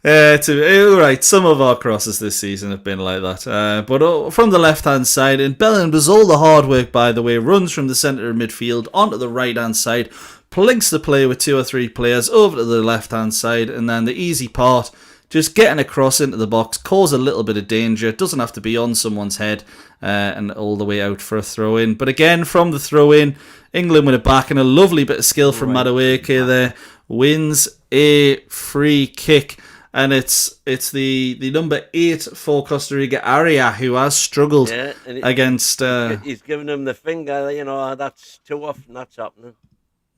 Right, some of our crosses this season have been like that. But from the left-hand side, and Bellingham does all the hard work, by the way, runs from the centre of midfield onto the right-hand side, plinks the play with 2 or 3 players over to the left-hand side, and then the easy part, just getting across into the box, cause a little bit of danger. It doesn't have to be on someone's head and all the way out for a throw-in. But again, from the throw-in, England win it back, and a lovely bit of skill from Madueke there. Wins a free kick. And it's the number 8 for Costa Rica, Aria, who has struggled against... he's giving him the finger, that's too often that's happening.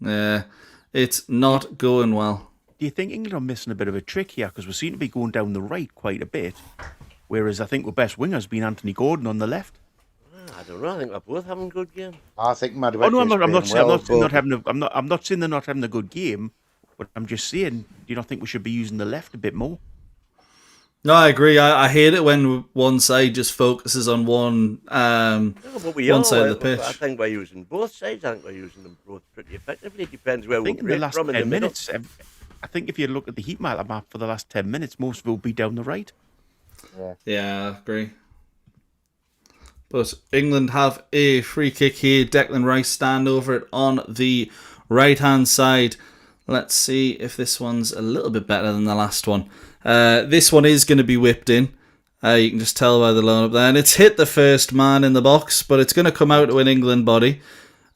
Yeah, it's not going well. Do you think England are missing a bit of a trick here? Because we seem to be going down the right quite a bit, whereas I think our best winger's been Anthony Gordon on the left. I don't know. I think we're both having good games. I think Madueke. Oh no, I'm not saying I'm they're not having a good game, but I'm just saying, do you not think we should be using the left a bit more? No, I agree. I hate it when one side just focuses on one No, but one side of the pitch. I think we're using both sides. I think we're using them both pretty effectively. It depends where I think we're in the last from 10 minutes, I think if you look at the heat map for the last 10 minutes, most will be down the right. Yeah, I agree. But England have a free kick here. Declan Rice stand over it on the right-hand side. Let's see if this one's a little bit better than the last one. This one is going to be whipped in. You can just tell by the line up there. And it's hit the first man in the box, but it's going to come out to an England body.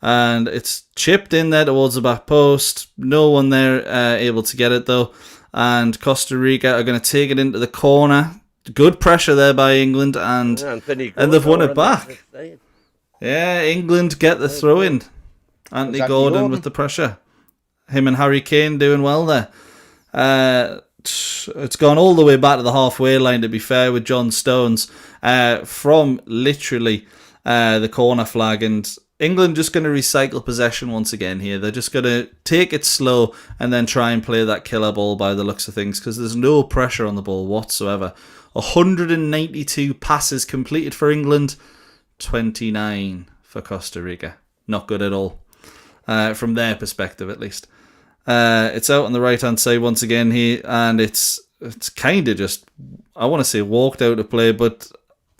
And it's chipped in there towards the back post. No one there able to get it, though. And Costa Rica are going to take it into the corner. Good pressure there by England, and they've won it back. Yeah, England get the throw in. Anthony Gordon with the pressure. Him and Harry Kane doing well there. It's gone all the way back to the halfway line, to be fair, with John Stones from literally the corner flag. And England just going to recycle possession once again here. They're just going to take it slow and then try and play that killer ball by the looks of things, because there's no pressure on the ball whatsoever. 192 passes completed for England, 29 for Costa Rica. Not good at all, from their perspective at least. It's out on the right-hand side once again here, and it's kind of just, I want to say walked out of play, but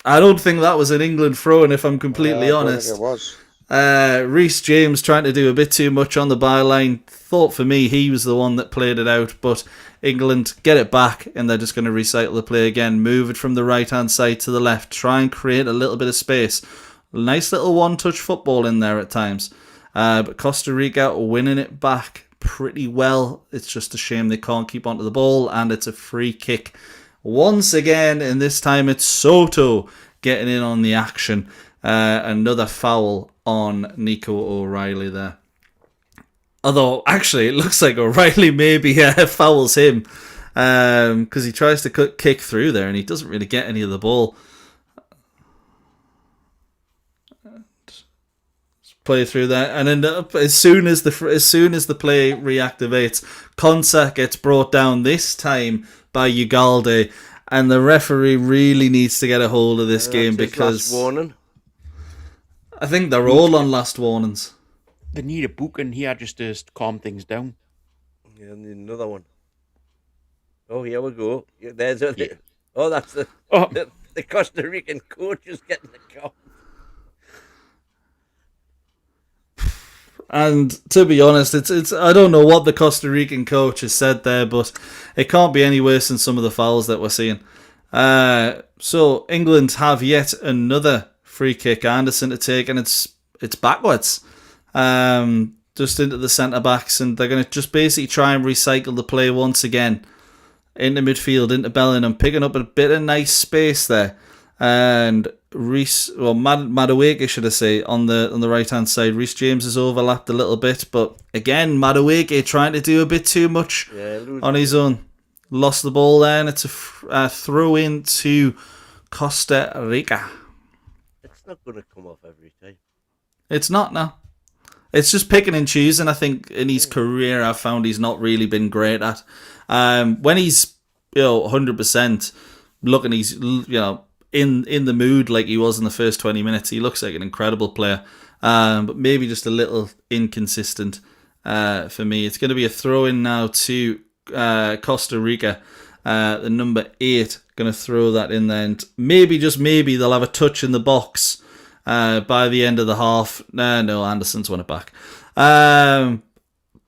I don't think that was an England throw-in, if I'm completely honest. I think it was. Reece James trying to do a bit too much on the byline. Thought for me he was the one that played it out, but England get it back and they're just going to recycle the play again, move it from the right hand side to the left, try and create a little bit of space. Nice little one-touch football in there at times, but Costa Rica winning it back pretty well. It's just a shame they can't keep onto the ball, and it's a free kick once again, and this time it's Soto getting in on the action. Another foul on Nico O'Reilly there. Although, actually, it looks like O'Reilly maybe fouls him, because he tries to kick through there and he doesn't really get any of the ball. Play through there, and then as soon as the play reactivates, Konsa gets brought down, this time by Ugalde, and the referee really needs to get a hold of this game, because last warning. I think they're all on last warnings. They need a booking here just to calm things down. Yeah, need another one. Oh, here we go. There's a, Yeah. Oh, that's the Costa Rican coach is getting the call. And to be honest, it's I don't know what the Costa Rican coach has said there, but it can't be any worse than some of the fouls that we're seeing. So England have yet another free kick, Anderson to take, and it's backwards, just into the centre backs, and they're going to just basically try and recycle the play once again into midfield, into Bellingham, picking up a bit of nice space there, and Madueke, should I say, on the right hand side. Reece James has overlapped a little bit, but again, Madueke trying to do a bit too much on his own. Lost the ball there, and it's a throw in to Costa Rica. It's not going to come off every time. It's not, no. It's just picking and choosing. I think in his career, I've found he's not really been great at. When he's 100%, looking, he's in the mood like he was in the first 20 minutes. He looks like an incredible player, but maybe just a little inconsistent for me. It's going to be a throw in now to Costa Rica. The number 8 going to throw that in there, and maybe, just maybe, they'll have a touch in the box by the end of the half. No, Anderson's won it back. But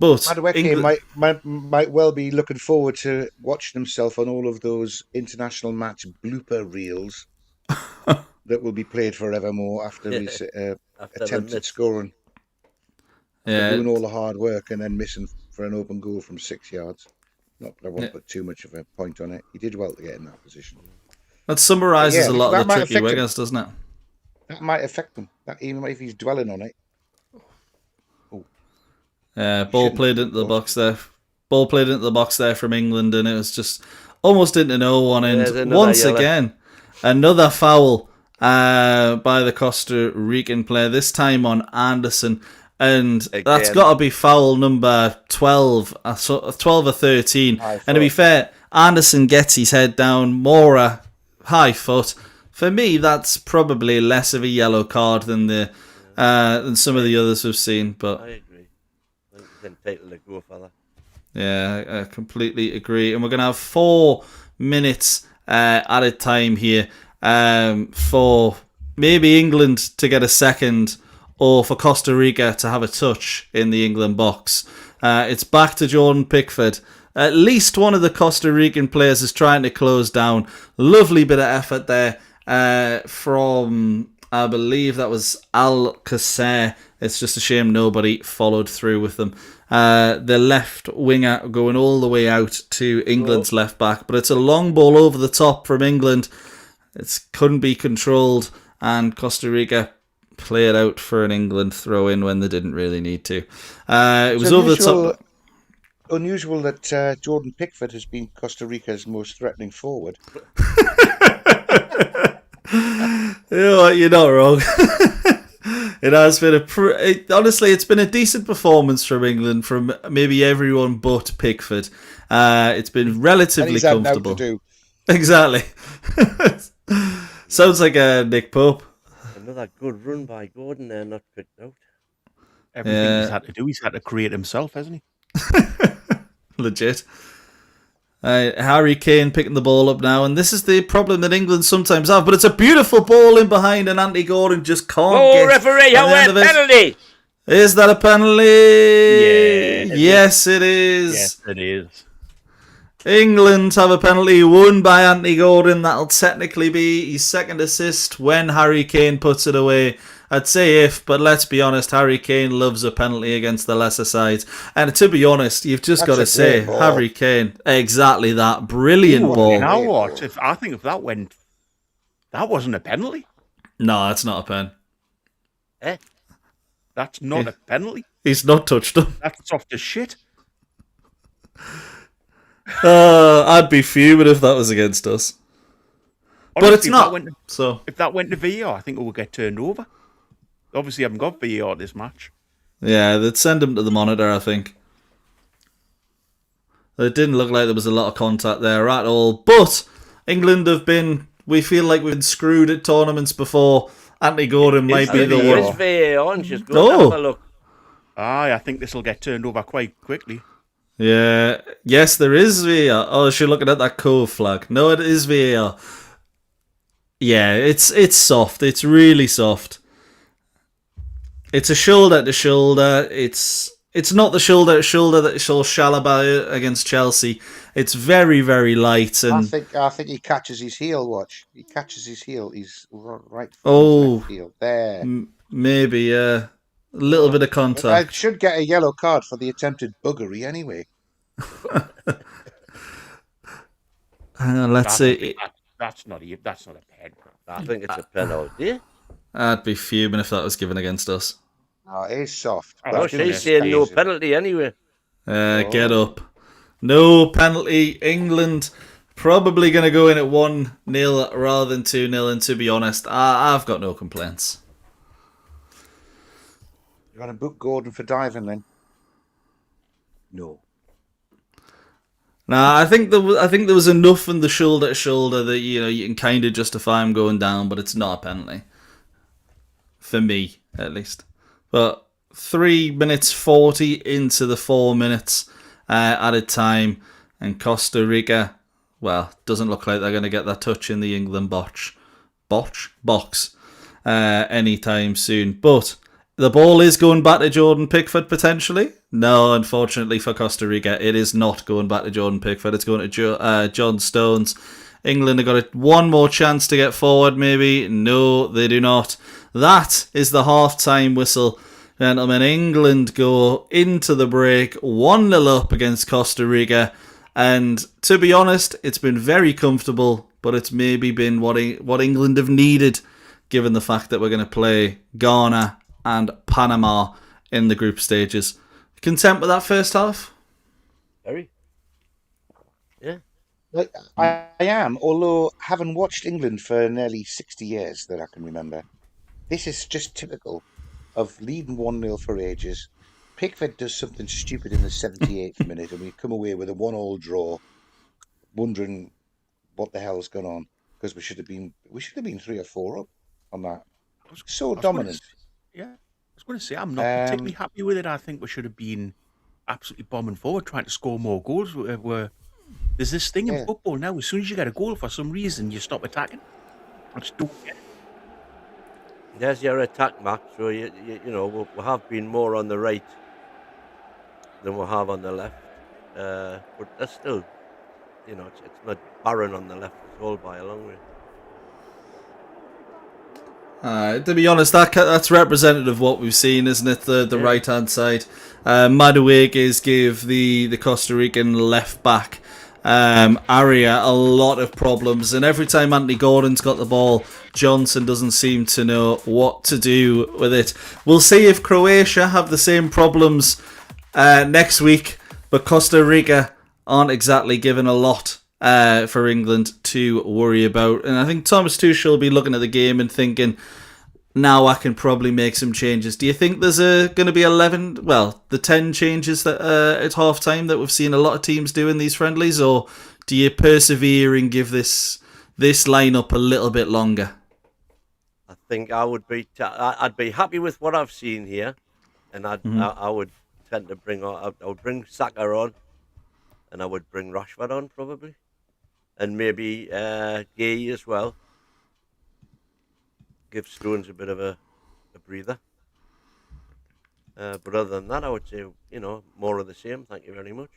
Madueke might well be looking forward to watching himself on all of those international match blooper reels that will be played forevermore after his attempted scoring. Yeah, doing all the hard work and then missing for an open goal from 6 yards. Not that I won't put too much of a point on it. He did well to get in that position. That summarises a lot of the tricky wiggers, doesn't it? That might affect him. That even if he's dwelling on it. Ball played into the box there. Ball played into the box there from England, and it was just almost into no one. And once again, another foul by the Costa Rican player, this time on Anderson. And Again. That's got to be foul number 12 or 13. And to be fair, Anderson gets his head down, Mora, high foot. For me, that's probably less of a yellow card than some of the others we've seen. But I agree. I think he's entitled to go for that. Yeah, I completely agree. And we're going to have 4 minutes at a time here for maybe England to get a second, or for Costa Rica to have a touch in the England box. It's back to Jordan Pickford. At least one of the Costa Rican players is trying to close down. Lovely bit of effort there from, I believe that was Alcacer. It's just a shame nobody followed through with them. The left winger going all the way out to England's left back. But it's a long ball over the top from England. It couldn't be controlled, and Costa Rica play it out for an England throw-in when they didn't really need to. It was over the top. Unusual that Jordan Pickford has been Costa Rica's most threatening forward. You know what? You're not wrong. It has been honestly, it's been a decent performance from England, from maybe everyone but Pickford. It's been relatively comfortable. To do. Exactly. Sounds like Nick Pope. Another good run by Gordon there, not picked out. Everything he's had to do, he's had to create himself, hasn't he? Legit. Harry Kane picking the ball up now, and this is the problem that England sometimes have, but it's a beautiful ball in behind, and Andy Gordon just can't get... referee, penalty! Is that a penalty? Yeah. Yes, it is. Yes, it is. England have a penalty won by Anthony Gordon. That'll technically be his second assist when Harry Kane puts it away. I'd say if, but let's be honest, Harry Kane loves a penalty against the lesser sides. And to be honest, you've just got to say, Harry Kane, exactly that. Brilliant ball. You know what? I think if that went, that wasn't a penalty. No, that's not a pen. That's not a penalty. He's not touched him. That's soft as shit. I'd be fuming if that was against us. Honestly, but it's not. If that went to VAR, I think it would get turned over. Obviously, haven't got VAR this match. Yeah, they'd send him to the monitor, I think. It didn't look like there was a lot of contact there at all. But England we feel like we've been screwed at tournaments before. Anthony Gordon might be the one. There is VAR on, just go and have a look. I think this will get turned over quite quickly. Yeah. Yes, there is VAR. Oh, is she looking at that Cove flag? No, it is VAR. Yeah, it's soft. It's really soft. It's a shoulder to shoulder. It's not the shoulder to shoulder that saw Shalaba against Chelsea. It's very, very light. And I think he catches his heel. Watch, he catches his heel. He's right. Left heel there. Maybe a little bit of contact. But I should get a yellow card for the attempted buggery anyway. Hang on, let's see. That's not a pen. I think it's a penalty. I'd be fuming if that was given against us. No, it is soft. Oh, she's saying no penalty anyway. Get up. No penalty. England probably going to go in at 1-0 rather than 2-0. And to be honest, I've got no complaints. You're going to book Gordon for diving then? No. Nah, I think there was enough in the shoulder to shoulder that you can kind of justify him going down, but it's not a penalty. For me, at least. But 3 minutes 40 into the 4 minutes added time, and Costa Rica, well, doesn't look like they're going to get that touch in the England box anytime soon. But the ball is going back to Jordan Pickford potentially. No, unfortunately for Costa Rica, it is not going back to Jordan Pickford. It's going to John Stones. England have got one more chance to get forward, maybe. No, they do not. That is the half-time whistle. Gentlemen, England go into the break 1-0 up against Costa Rica. And to be honest, it's been very comfortable, but it's maybe been what England have needed, given the fact that we're going to play Ghana and Panama in the group stages. Content with that first half? Very. Yeah. I am, although having watched England for nearly 60 years that I can remember, this is just typical of leading 1-0 for ages. Pickford does something stupid in the 78th minute, and we come away with a 1-1 draw, wondering what the hell's gone on, because we should have been 3 or 4 up on that. So dominant. I was going to say, I'm not particularly happy with it. I think we should have been absolutely bombing forward, trying to score more goals. There's this thing in football now, as soon as you get a goal, for some reason, you stop attacking. I just don't get it. There's your attack, Max. So, we have been more on the right than we have on the left. But that's still, it's not barren on the left at all by a long way. To be honest, that's representative of what we've seen, isn't it? The right-hand side. Maduegues gave the Costa Rican left-back Aria a lot of problems, and every time Anthony Gordon's got the ball, Johnson doesn't seem to know what to do with it. We'll see if Croatia have the same problems next week, but Costa Rica aren't exactly given a lot for England to worry about. And I think Thomas Tuchel will be looking at the game and thinking, now I can probably make some changes. Do you think there's going to be the 10 changes that at half time that we've seen a lot of teams do in these friendlies, or do you persevere and give this lineup a little bit longer? I think I'd be happy with what I've seen here, and I would tend to I would bring Saka on, and I would bring Rashford on probably, and maybe Gay as well. Give Stones a bit of a breather. But other than that, I would say, more of the same. Thank you very much.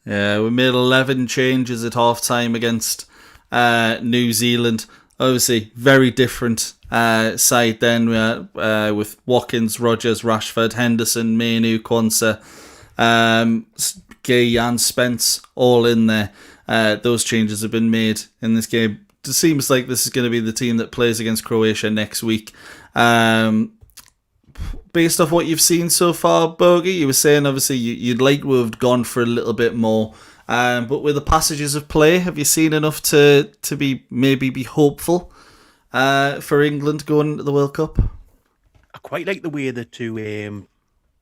Yeah, we made 11 changes at half time against New Zealand. Obviously, very different side then with Watkins, Rogers, Rashford, Henderson, Mainu, Quansah, Gay and Spence all in there. Those changes have been made in this game. It seems like this is going to be the team that plays against Croatia next week. Based off what you've seen so far, Bogey, you were saying obviously you'd like to have gone for a little bit more. But with the passages of play, have you seen enough to be hopeful for England going into the World Cup? I quite like the way the two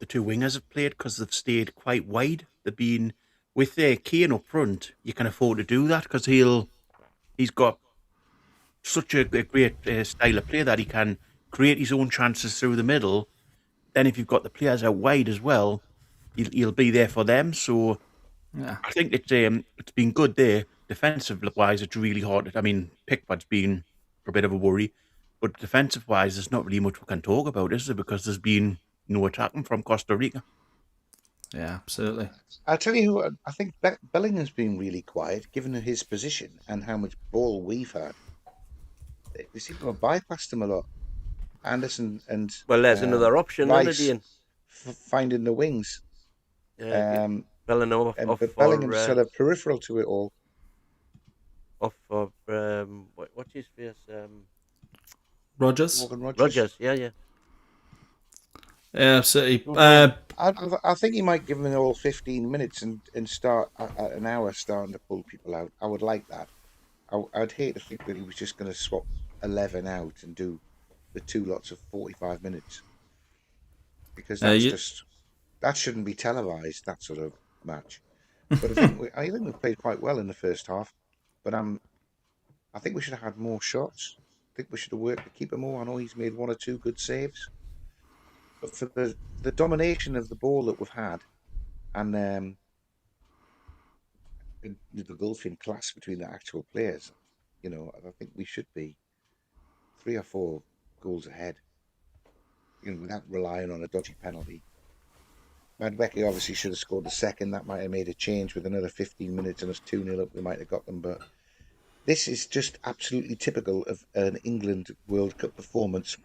wingers have played, because they've stayed quite wide. They've been with Kane up front. You can afford to do that because he's got such a great style of play that he can create his own chances through the middle. Then if you've got the players out wide as well, he'll be there for them. So yeah. I think it's been good there. Defensive-wise, it's really hard. I mean, Pickford's been a bit of a worry. But defensive-wise, there's not really much we can talk about, is there? Because there's been no attacking from Costa Rica. Yeah, absolutely. I'll tell you who, I think Bellingham's been really quiet, given his position and how much ball we've had. They seem to have bypassed him a lot. Anderson and there's another option, Rice finding the wings. Bellingham's sort of peripheral to it all. Off of what's his face? Rogers. Rogers, yeah. Yeah, absolutely. I think he might give them all 15 minutes and start at an hour starting to pull people out. I would like that. I'd hate to think that he was just going to swap 11 out and do the two lots of 45 minutes. Because that shouldn't be televised, that sort of match. But I think we played quite well in the first half. But I think we should have had more shots. I think we should have worked to keep him more. I know he's made one or two good saves. But for the domination of the ball that we've had and the golfing class between the actual players, I think we should be 3 or 4 goals ahead, without relying on a dodgy penalty. Maduegues obviously should have scored the second. That might have made a change with another 15 minutes and us 2-0 up. We might have got them, but this is just absolutely typical of an England World Cup performance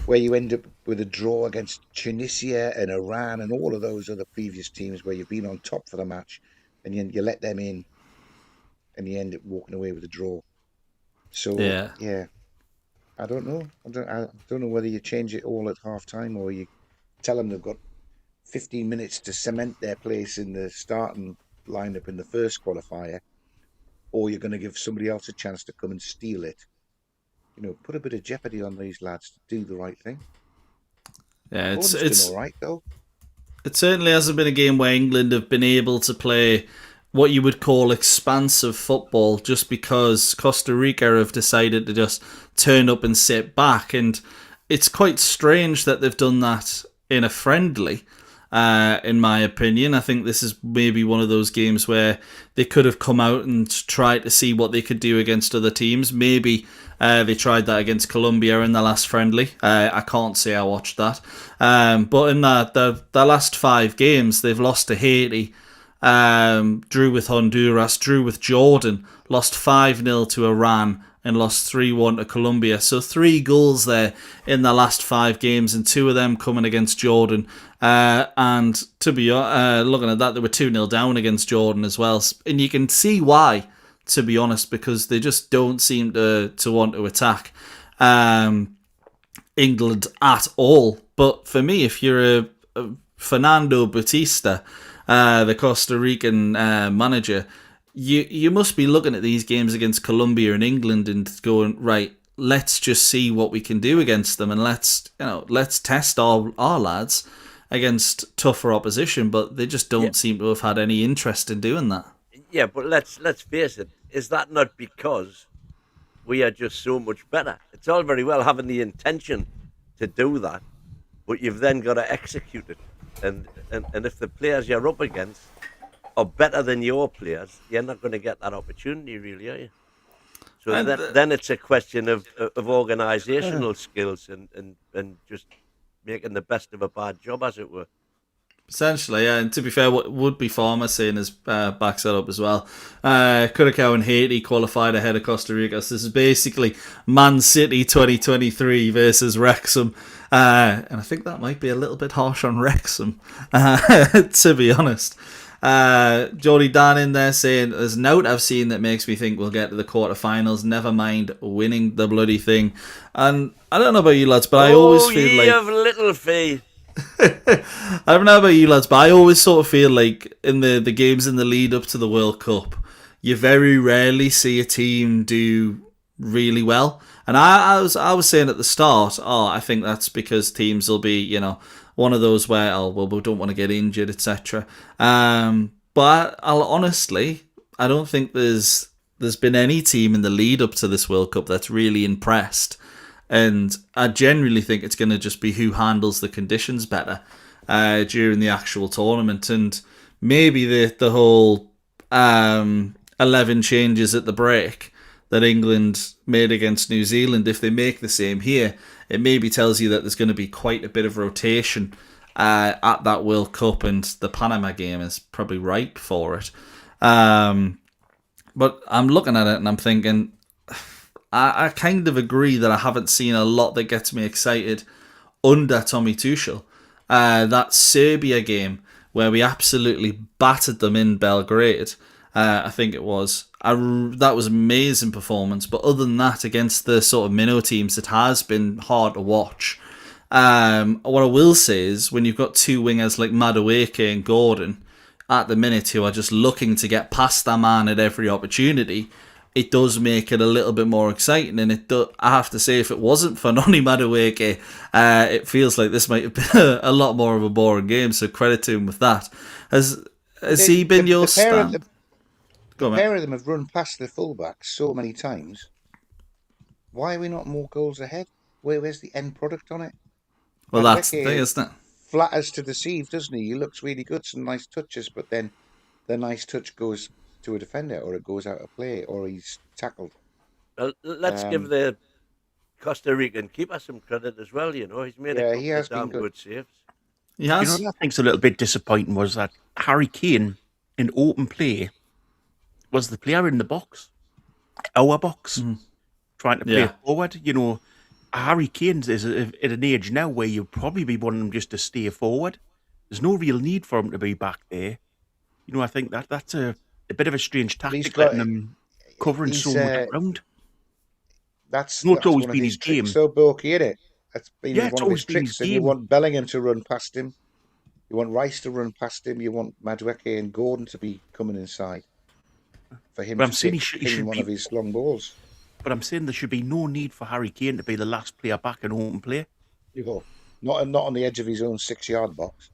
where you end up with a draw against Tunisia and Iran and all of those other previous teams where you've been on top for the match and you let them in and you end up walking away with a draw. So, yeah. I don't know. I don't know whether you change it all at half time or you tell them they've got 15 minutes to cement their place in the starting lineup in the first qualifier or you're going to give somebody else a chance to come and steal it. Put a bit of jeopardy on these lads to do the right thing. Yeah, it's done all right though. It certainly hasn't been a game where England have been able to play what you would call expansive football just because Costa Rica have decided to just turn up and sit back. And it's quite strange that they've done that in a friendly, in my opinion. I think this is maybe one of those games where they could have come out and tried to see what they could do against other teams. Maybe they tried that against Colombia in the last friendly. I can't say I watched that. But in the last 5 games, they've lost to Haiti, drew with Honduras, drew with Jordan, lost 5-0 to Iran, and lost 3-1 to Colombia. So 3 goals there in the last 5 games, and 2 of them coming against Jordan. And to be looking at that, they were 2-0 down against Jordan as well. And you can see why, to be honest, because they just don't seem to want to attack England at all. But for me, if you're a Fernando Batista, the Costa Rican manager, you must be looking at these games against Colombia and England and going, right, let's just see what we can do against them, and let's test our lads against tougher opposition. But they just don't seem to have had any interest in doing that. Yeah, but let's face it. Is that not because we are just so much better? It's all very well having the intention to do that, but you've then got to execute it. And if the players you're up against are better than your players, you're not going to get that opportunity, really, are you? So then it's a question of organisational skills and just making the best of a bad job, as it were. Essentially, yeah. And to be fair, what would be Farmer saying is backs that up as well. Curacao and Haiti qualified ahead of Costa Rica. So this is basically Man City 2023 versus Wrexham. And I think that might be a little bit harsh on Wrexham, to be honest. Jody Dan in there saying, there's a note I've seen that makes me think we'll get to the quarterfinals. Never mind winning the bloody thing. And I don't know about you lads, but I always feel like... you have little faith. I don't know about you lads, but I always sort of feel like in the games in the lead up to the World Cup, you very rarely see a team do really well. And I was saying at the start, I think that's because teams will be, one of those where, we don't want to get injured, etc. But honestly, I don't think there's been any team in the lead up to this World Cup that's really impressed. And I genuinely think it's going to just be who handles the conditions better during the actual tournament. And maybe the whole 11 changes at the break that England made against New Zealand, if they make the same here, it maybe tells you that there's going to be quite a bit of rotation at that World Cup, and the Panama game is probably ripe for it. But I'm looking at it and I'm thinking... I kind of agree that I haven't seen a lot that gets me excited under Tommy Tuchel. That Serbia game where we absolutely battered them in Belgrade, I think it was. That was an amazing performance. But other than that, against the sort of minnow teams, it has been hard to watch. What I will say is when you've got 2 wingers like Madueke and Gordon at the minute who are just looking to get past their man at every opportunity, it does make it a little bit more exciting. And I have to say, if it wasn't for Noni Madueke, it feels like this might have been a lot more of a boring game. So credit to him with that. Has he been your stand? The pair of them have run past the fullbacks so many times. Why are we not more goals ahead? Where's the end product on it? Well, that's the thing, isn't it? Flatters to deceive, doesn't he? He looks really good, some nice touches, but then the nice touch goes to a defender, or it goes out of play, or he's tackled. Well, let's give the Costa Rican keeper some credit as well. He's made a couple of damn good saves. He has. What I think's a little bit disappointing was that Harry Kane in open play was the player in the box, our box, trying to play forward. Harry Kane is at an age now where you'd probably be wanting him just to stay forward. There's no real need for him to be back there. I think that's a bit of a strange tactic, letting him covering so much ground. That's always been his game. So bulky, isn't it? That's been it's one of his tricks. And you want Bellingham to run past him. You want Rice to run past him. You want Madueke and Gordon to be coming inside. for him But I'm to saying ping one of his long balls. But I'm saying there should be no need for Harry Kane to be the last player back in open play. You go. Not on the edge of his own 6-yard box.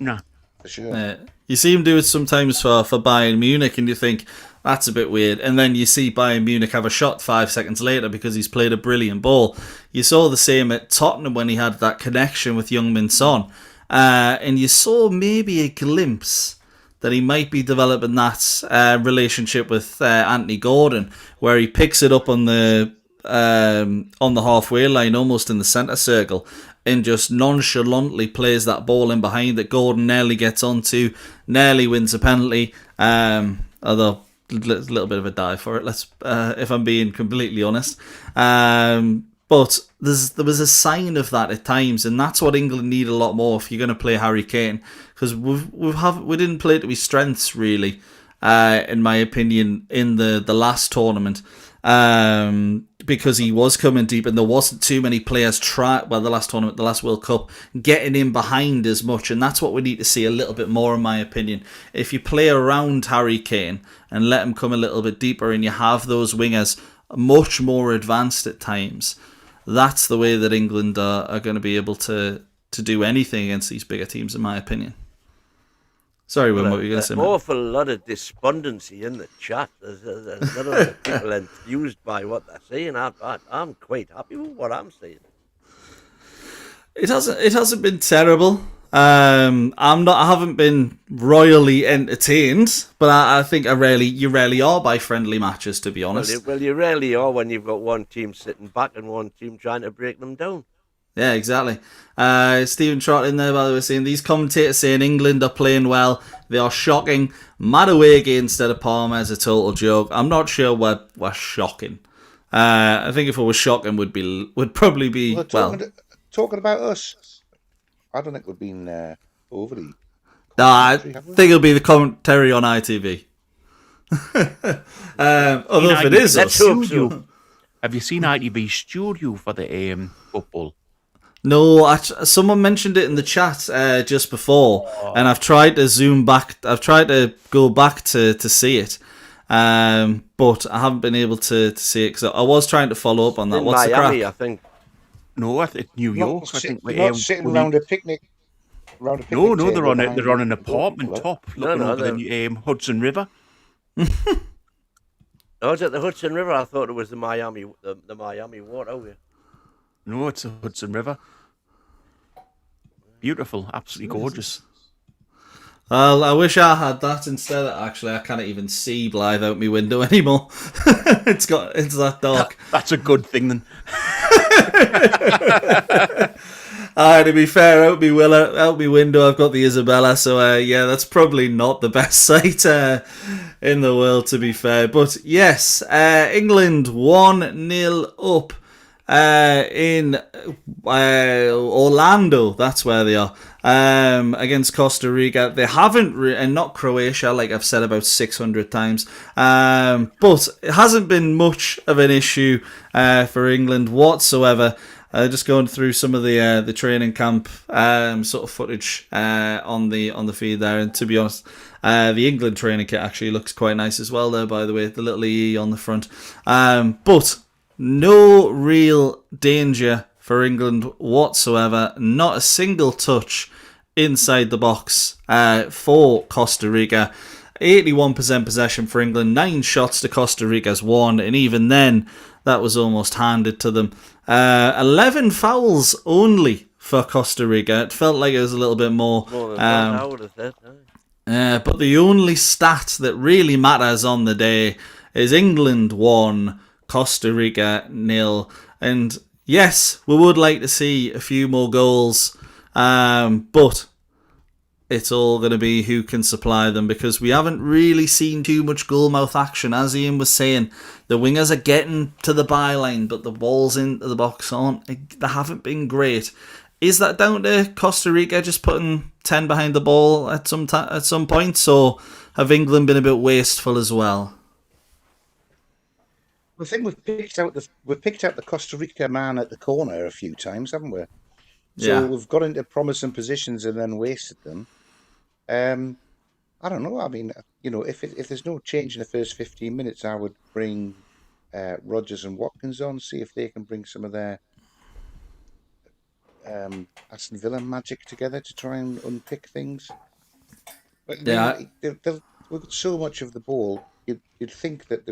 Nah. For sure. You see him do it sometimes for Bayern Munich, and you think, that's a bit weird. And then you see Bayern Munich have a shot 5 seconds later because he's played a brilliant ball. You saw the same at Tottenham when he had that connection with Heung-min Son. And you saw maybe a glimpse that he might be developing that relationship with Anthony Gordon, where he picks it up on the halfway line, almost in the centre circle, and just nonchalantly plays that ball in behind that Gordon nearly gets onto, nearly wins a penalty. Although a little bit of a dive for it, if I'm being completely honest. But there was a sign of that at times, and that's what England need a lot more if you're going to play Harry Kane, because we didn't play to his strengths really, in my opinion, in the last tournament, because he was coming deep and there wasn't too many players the last tournament, the last World Cup, getting in behind as much, and that's what we need to see a little bit more, in my opinion. If you play around Harry Kane and let him come a little bit deeper, and you have those wingers much more advanced at times, that's the way that England are going to be able to do anything against these bigger teams, in my opinion. Sorry, Wim, what were you going to say? An awful lot of despondency in the chat. There's a lot of people enthused by what they're saying. I'm quite happy with what I'm saying. It hasn't been terrible. I haven't been royally entertained, but I think you rarely are by friendly matches, to be honest. Well, you rarely are when you've got one team sitting back and one team trying to break them down. Yeah, exactly. Stephen Trott in there, by the way, saying these commentators saying England are playing well. They are shocking. Madueke instead of Palmer is a total joke. I'm not sure we're shocking. I think if it was shocking, would probably be talking about us. I don't think we've been overly. No, I think it'll be the commentary on ITV. Although if it is us. Have you seen ITV studio for the football? No, someone mentioned it in the chat just before, and I've tried to zoom back. I've tried to go back to see it, but I haven't been able to see it because I was trying to follow up on that. What's Miami, the crack? I think. No, it's New York. I think not sitting around a picnic. No, they're on an apartment top looking over the Hudson River. Oh, is it the Hudson River? I thought it was the Miami waterway. No, it's the Hudson River. Beautiful, absolutely gorgeous. Well, I wish I had that instead. Actually, I can't even see Blythe out my window anymore. It's that dark. That's a good thing then. To be fair, out my window, I've got the Isabella, so yeah, that's probably not the best sight in the world, to be fair. But yes, England 1-0 up in Orlando. That's where they are, against Costa Rica. They haven't, and not Croatia, like I've said about 600 times, but it hasn't been much of an issue for England whatsoever. Just going through some of the training camp sort of footage on the feed there, and to be honest, the England training kit actually looks quite nice as well there, by the way, the little EE on the front. But no real danger for England whatsoever. Not a single touch inside the box for Costa Rica. 81% possession for England, 9 shots to Costa Rica's 1, and even then, that was almost handed to them. 11 fouls only for Costa Rica. It felt like it was a little bit more. More than that, I would have said. But the only stat that really matters on the day is England 1, Costa Rica 0. And yes, we would like to see a few more goals, but it's all going to be who can supply them, because we haven't really seen too much goalmouth action. As Ian was saying, the wingers are getting to the byline, but the balls into the box they haven't been great. Is that down to Costa Rica just putting 10 behind the ball at some points, or have England been a bit wasteful as well? I think we've picked out the Costa Rica man at the corner a few times, haven't we? So we've got into promising positions and then wasted them. I don't know. I mean, if there's no change in the first 15 minutes, I would bring Rodgers and Watkins on, see if they can bring some of their Aston Villa magic together to try and unpick things. But Yeah. we've got so much of the ball. You'd think that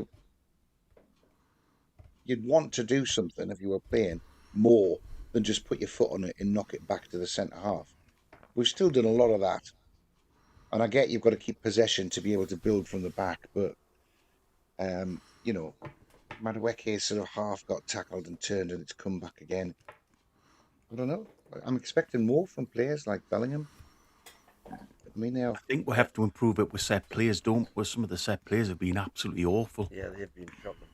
you'd want to do something if you were playing more than just put your foot on it and knock it back to the centre half. We've still done a lot of that. And I get you've got to keep possession to be able to build from the back, but Madueke's sort of half got tackled and turned and it's come back again. I don't know. I'm expecting more from players like Bellingham. I think we have to improve it with set players, don't we? Some of the set players have been absolutely awful. Yeah, they've been shocking.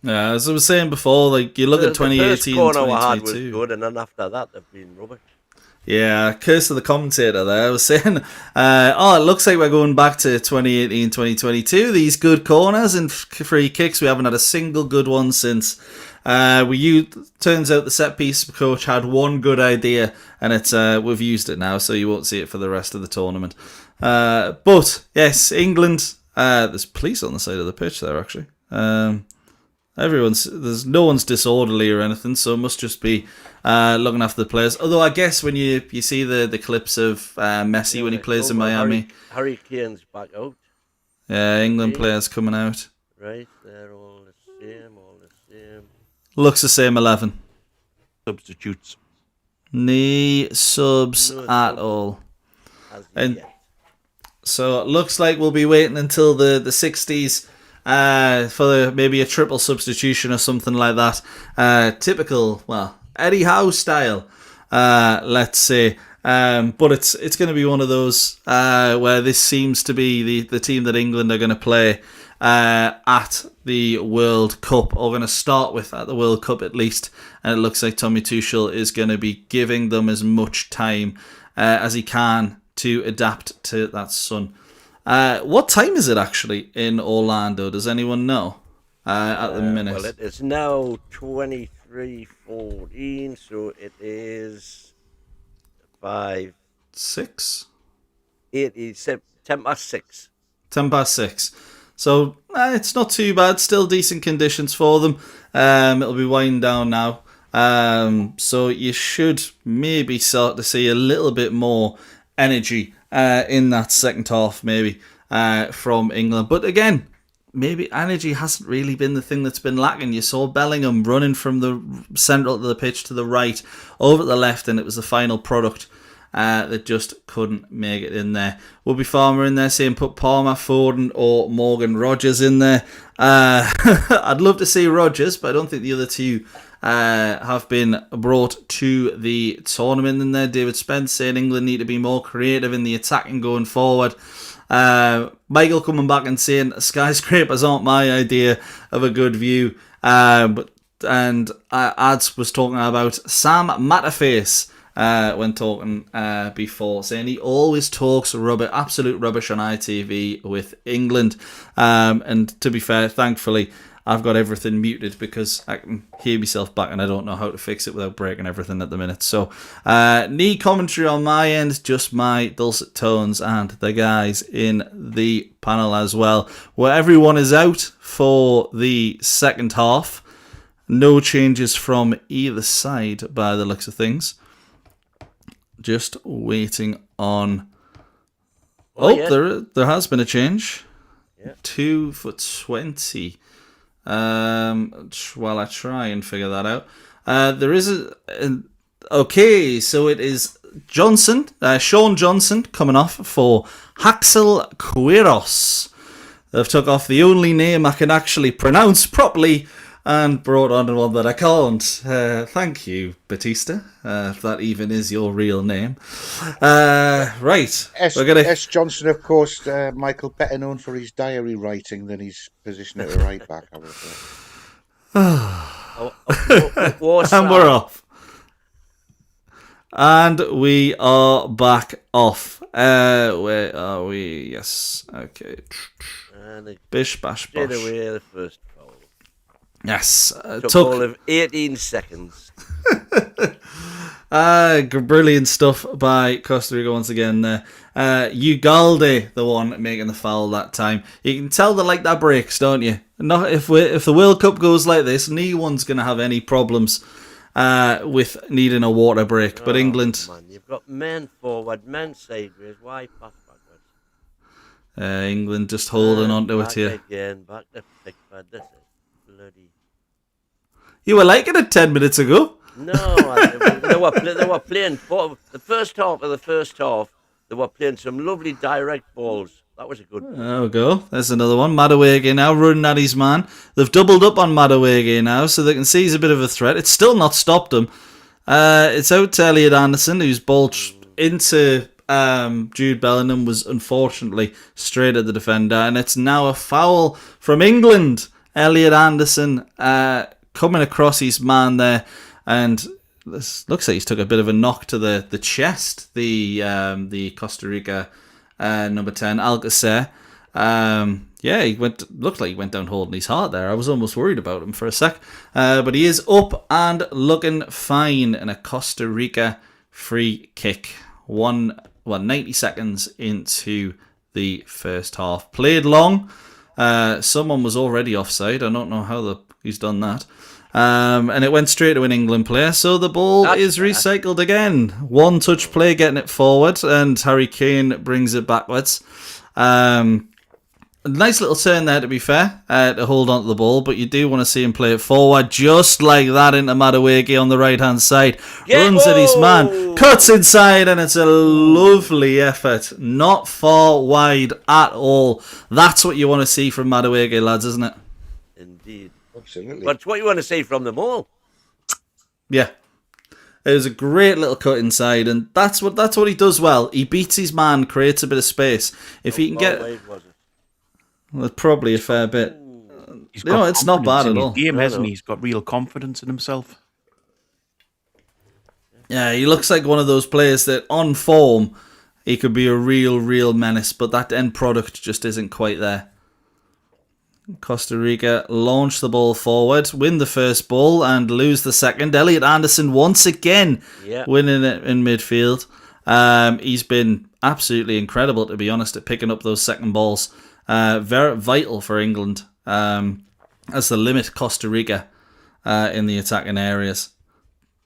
Yeah, as I was saying before, like you look at 2018, the first corner we had was 2022. good, and then after that, they've been rubbish. Yeah, curse of the commentator there. I was saying, it looks like we're going back to 2018, 2022. These good corners and free kicks, we haven't had a single good one since. Turns out the set piece coach had one good idea, and it's we've used it now, so you won't see it for the rest of the tournament. But yes, England. There's police on the side of the pitch there, actually. There's no one's disorderly or anything, so it must just be looking after the players. Although I guess when you see the clips of Messi when he plays in Miami, Harry Kane's back out. Yeah, England players coming out. Right, they're all the same. Looks the same 11. Substitutes. No subs at all. And so it looks like we'll be waiting until the 60s for maybe a triple substitution or something like that. Typical, Eddie Howe style, let's say. But it's going to be one of those where this seems to be the team that England are going to play at the World Cup, or going to start with at the World Cup at least. And it looks like Tommy Tuchel is going to be giving them as much time as he can to adapt to that sun. What time is it actually in Orlando? Does anyone know at the minute? Well, it is now 23:14, so it is 6? 10 past 6. 10 past 6. So it's not too bad. Still decent conditions for them. It'll be winding down now. So you should maybe start to see a little bit more energy in that second half, maybe from England. But again, maybe energy hasn't really been the thing that's been lacking. You saw Bellingham running from the central of the pitch to the right, over to the left, and it was the final product that just couldn't make it in there. Will be Farmer in there saying put Palmer, Foden or Morgan Rodgers in there. I'd love to see Rodgers, but I don't think the other two have been brought to the tournament in there. David Spence saying England need to be more creative in the attacking going forward. Michael coming back and saying skyscrapers aren't my idea of a good view. And Ads was talking about Sam Matterface when talking before, saying he always talks absolute rubbish on ITV with England. And to be fair, thankfully, I've got everything muted because I can hear myself back and I don't know how to fix it without breaking everything at the minute. So, knee commentary on my end, just my dulcet tones and the guys in the panel as well, where everyone is out for the second half. No changes from either side by the looks of things. Just waiting on... Yeah. There has been a change. Yeah. 2 for 20. While I try and figure that out. There is okay, so it is Sean Johnson coming off for Haxel Quiros. They've took off the only name I can actually pronounce properly and brought on one that I can't. Thank you, Batista, if that even is your real name. Right. S. Johnson, of course, Michael, better known for his diary writing than his position at the right back, I would say. And we're off. And we are back off. Where are we? Yes. Okay. Bish, bash, bosh. Straight away, the first foul. Yes. Took all of 18 seconds. Brilliant stuff by Costa Rica once again there. Ugalde, the one making the foul that time. You can tell they like that breaks, don't you? Not if the World Cup goes like this, no one's going to have any problems with needing a water break. But England... Man, you've got men forward, men sideways, why pass backwards? England just holding on to it here. Again, back to Pickford. This is bloody... You were liking it 10 minutes ago. No, they were playing for the first half of the first half. They were playing some lovely direct balls. That was a good. There we go. There's another one. Madueke now running at his man. They've doubled up on Madueke now, so they can see he's a bit of a threat. It's still not stopped him. It's out to Elliot Anderson, whose ball into Jude Bellingham was unfortunately straight at the defender, and it's now a foul from England. Elliot Anderson coming across his man there. And this looks like he's took a bit of a knock to the chest. The Costa Rica number 10, Alcacer. He looked like he went down holding his heart there. I was almost worried about him for a sec. But he is up and looking fine in a Costa Rica free kick. 90 seconds into the first half. Played long. Someone was already offside. I don't know how he's done that. And it went straight to an England player, so the ball is recycled again. One touch play getting it forward, and Harry Kane brings it backwards. A nice little turn there, to be fair, to hold on to the ball, but you do want to see him play it forward, just like that into Madueke on the right-hand side. Runs at his man, cuts inside, and it's a lovely effort. Not far wide at all. That's what you want to see from Madueke, lads, isn't it? Indeed. Absolutely. But it's what you want to see from them all. Yeah. It was a great little cut inside, and that's what he does well. He beats his man, creates a bit of space. If he can get... Well, probably a fair bit. It's not bad at all. Game, hasn't he? He's got real confidence in himself. Yeah, he looks like one of those players that, on form, he could be a real menace, but that end product just isn't quite there. Costa Rica launch the ball forward, win the first ball and lose the second. Elliot Anderson once again winning it in midfield. He's been absolutely incredible, to be honest, at picking up those second balls. Very vital for England as they limit Costa Rica in the attacking areas.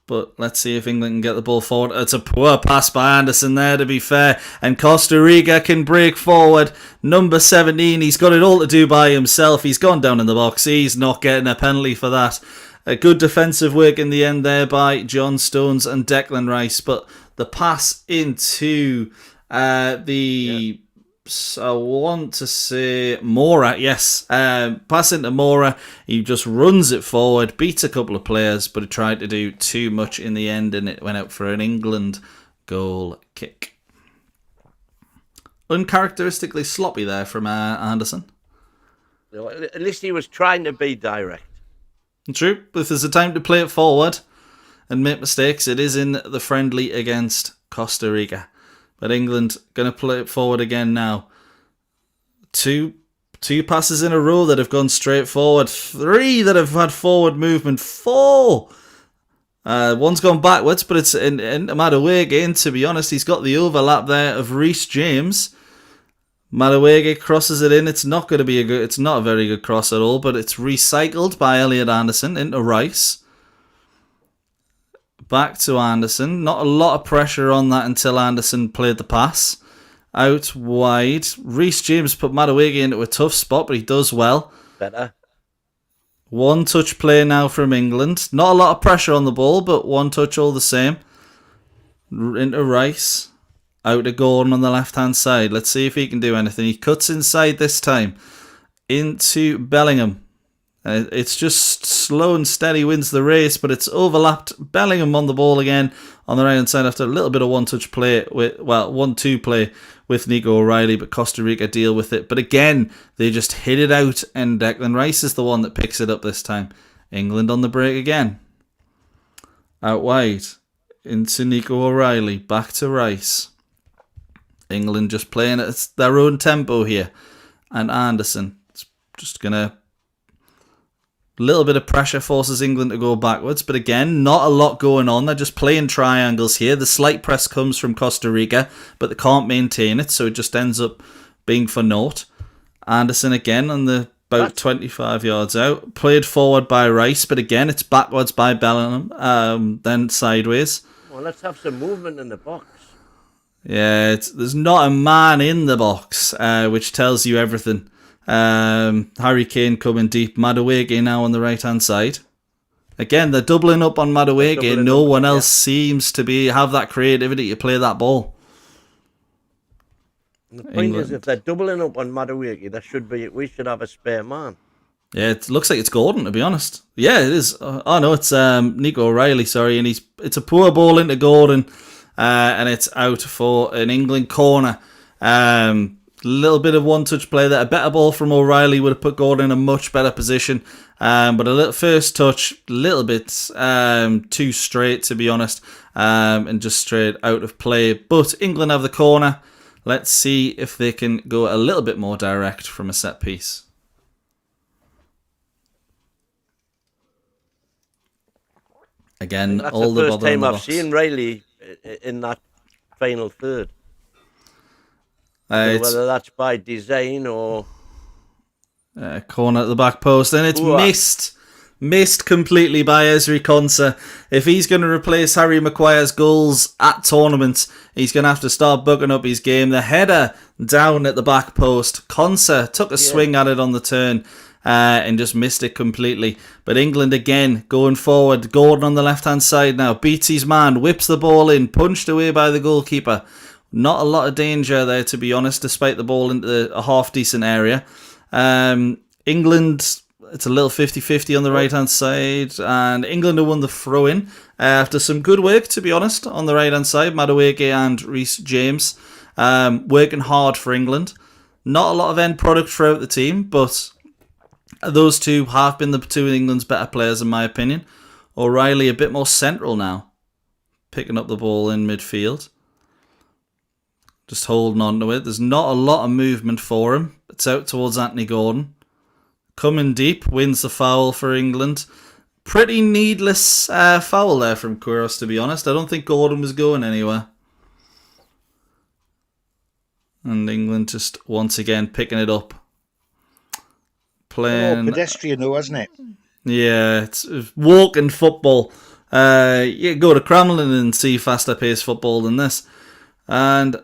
But let's see if England can get the ball forward. It's a poor pass by Anderson there, to be fair. And Costa Rica can break forward. Number 17, he's got it all to do by himself. He's gone down in the box. He's not getting a penalty for that. A good defensive work in the end there by John Stones and Declan Rice. But the pass into I want to say Mora, yes. Pass into Mora. He just runs it forward, beats a couple of players, but he tried to do too much in the end, and it went out for an England goal kick. Uncharacteristically sloppy there from Anderson. At least he was trying to be direct. True. If there's a time to play it forward and make mistakes, it is in the friendly against Costa Rica. But England going to play it forward again now. Two passes in a row that have gone straight forward. 3 that have had forward movement. 4. One's gone backwards, but it's in Madueke again. To be honest, he's got the overlap there of Reece James. Madueke crosses it in. It's not going to be it's not a very good cross at all, but it's recycled by Elliot Anderson into Rice. Back to Anderson. Not a lot of pressure on that until Anderson played the pass. Out wide. Reece James put Madueke into a tough spot, but he does well. Better. One touch play now from England. Not a lot of pressure on the ball, but one touch all the same. Into Rice. Out to Gordon on the left-hand side. Let's see if he can do anything. He cuts inside this time. Into Bellingham. It's just slow and steady wins the race, but it's overlapped. Bellingham on the ball again on the right-hand side after a little bit of one-touch play, 1-2 play with Nico O'Reilly, but Costa Rica deal with it. But again, they just hit it out, and Declan Rice is the one that picks it up this time. England on the break again. Out wide into Nico O'Reilly, back to Rice. England just playing at their own tempo here. And Anderson is just going to little bit of pressure forces England to go backwards, but again, not a lot going on. They're just playing triangles here. The slight press comes from Costa Rica, but they can't maintain it, so it just ends up being for naught. Anderson again on the about 25 yards out. Played forward by Rice, but again, it's backwards by Bellingham, then sideways. Well, let's have some movement in the box. Yeah, there's not a man in the box, which tells you everything. Harry Kane coming deep. Madueke now on the right-hand side. Again, they're doubling up on Madueke. No one else seems to have that creativity to play that ball. And the point is, if they're doubling up on Madueke, we should have a spare man. Yeah, it looks like it's Gordon, to be honest. Yeah, it is. Oh no, it's Nico O'Reilly. Sorry, and it's a poor ball into Gordon, and it's out for an England corner. Little bit of one-touch play there. A better ball from O'Reilly would have put Gordon in a much better position. But a little first touch, a little bit too straight, to be honest, and just straight out of play. But England have the corner. Let's see if they can go a little bit more direct from a set piece. Again, all the bother in the box. That's the first time I've seen Riley in that final third. Whether that's by design or... corner at the back post, and it's missed completely by Ezri Konsa. If he's going to replace Harry Maguire's goals at tournaments, he's going to have to start bucking up his game. The header down at the back post. Konsa took a swing at it on the turn and just missed it completely. But England again going forward. Gordon on the left-hand side now. Beats his man, whips the ball in, punched away by the goalkeeper. Not a lot of danger there, to be honest, despite the ball into a half-decent area. England, it's a little 50-50 on the right-hand side, and England have won the throw-in after some good work, to be honest, on the right-hand side. Madueke and Reece James working hard for England. Not a lot of end product throughout the team, but those two have been the two of England's better players, in my opinion. O'Reilly a bit more central now, picking up the ball in midfield. Just holding on to it. There's not a lot of movement for him. It's out towards Anthony Gordon. Coming deep, wins the foul for England. Pretty needless foul there from Queiroz, to be honest. I don't think Gordon was going anywhere. And England just once again picking it up. Playing... pedestrian though, hasn't it? Yeah, it's walking football. You go to Crumlin and see faster paced football than this. And...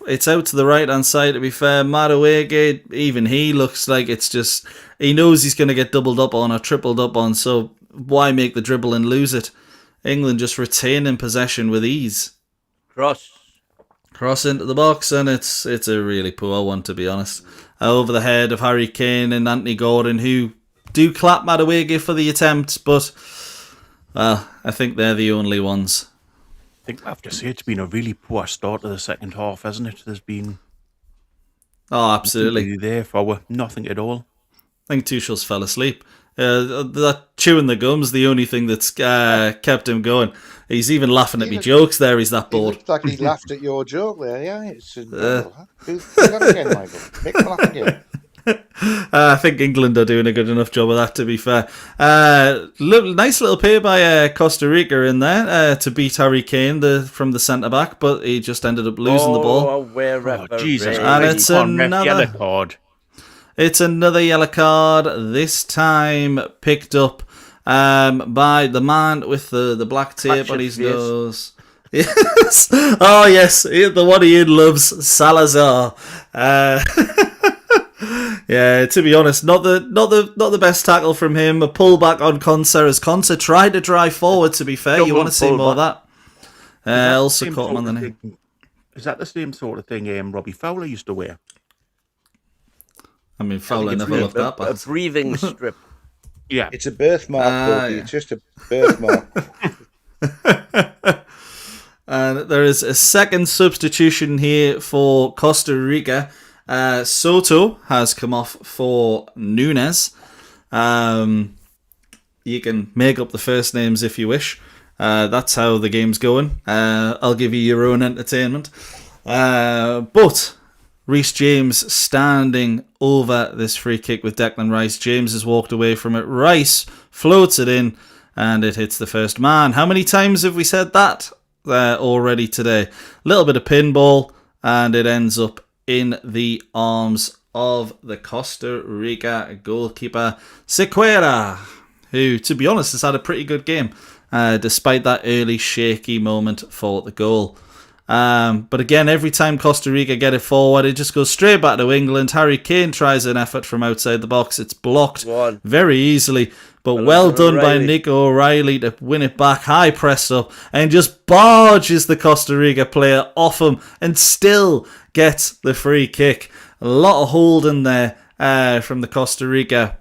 it's out to the right-hand side, to be fair. Madueke, even he looks like it's just... he knows he's going to get doubled up on or tripled up on, so why make the dribble and lose it? England just retaining possession with ease. Cross into the box, and it's a really poor one, to be honest. Over the head of Harry Kane and Anthony Gordon, who do clap Madueke for the attempt, but well, I think they're the only ones. I think I have to say it's been a really poor start to the second half, hasn't it? There's been... oh, absolutely. There for nothing at all. I think Tuchel's fell asleep. That chewing the gum's the only thing that's kept him going. He's even laughing at me jokes there. He's that bored. It looks like he laughed at your joke there, yeah. It's do that again, Michael. Make him laugh again. I think England are doing a good enough job of that, to be fair. Nice little pay by Costa Rica in there to beat Harry Kane from the centre-back, but he just ended up losing the ball. Jesus. And it's another yellow card. It's another yellow card, this time picked up by the man with the black tape on his nose. Yes. Oh, yes. The one Ian loves, Salazar. Yeah, to be honest, not the best tackle from him. A pullback on Konsa as Konsa tried to drive forward, to be fair. You want to see more of that. Also caught him on the knee. Is that the same sort of thing Robbie Fowler used to wear? I mean, Fowler never looked that bad. A breathing strip. Yeah. It's a birthmark, yeah. It's just a birthmark. And there is a second substitution here for Costa Rica. Soto has come off for Nunes. You can make up the first names if you wish. That's how the game's going. I'll give you your own entertainment. But Reece James standing over this free kick with Declan Rice. James has walked away from it. Rice floats it in, and it hits the first man. How many times have we said that already today? A little bit of pinball, and it ends up in the arms of the Costa Rica goalkeeper, Sequeira, who, to be honest, has had a pretty good game, despite that early shaky moment for the goal. But again, every time Costa Rica get it forward, it just goes straight back to England. Harry Kane tries an effort from outside the box. It's blocked very easily. But well done by Nick O'Reilly to win it back. High press up and just barges the Costa Rica player off him and still gets the free kick. A lot of holding there from the Costa Rica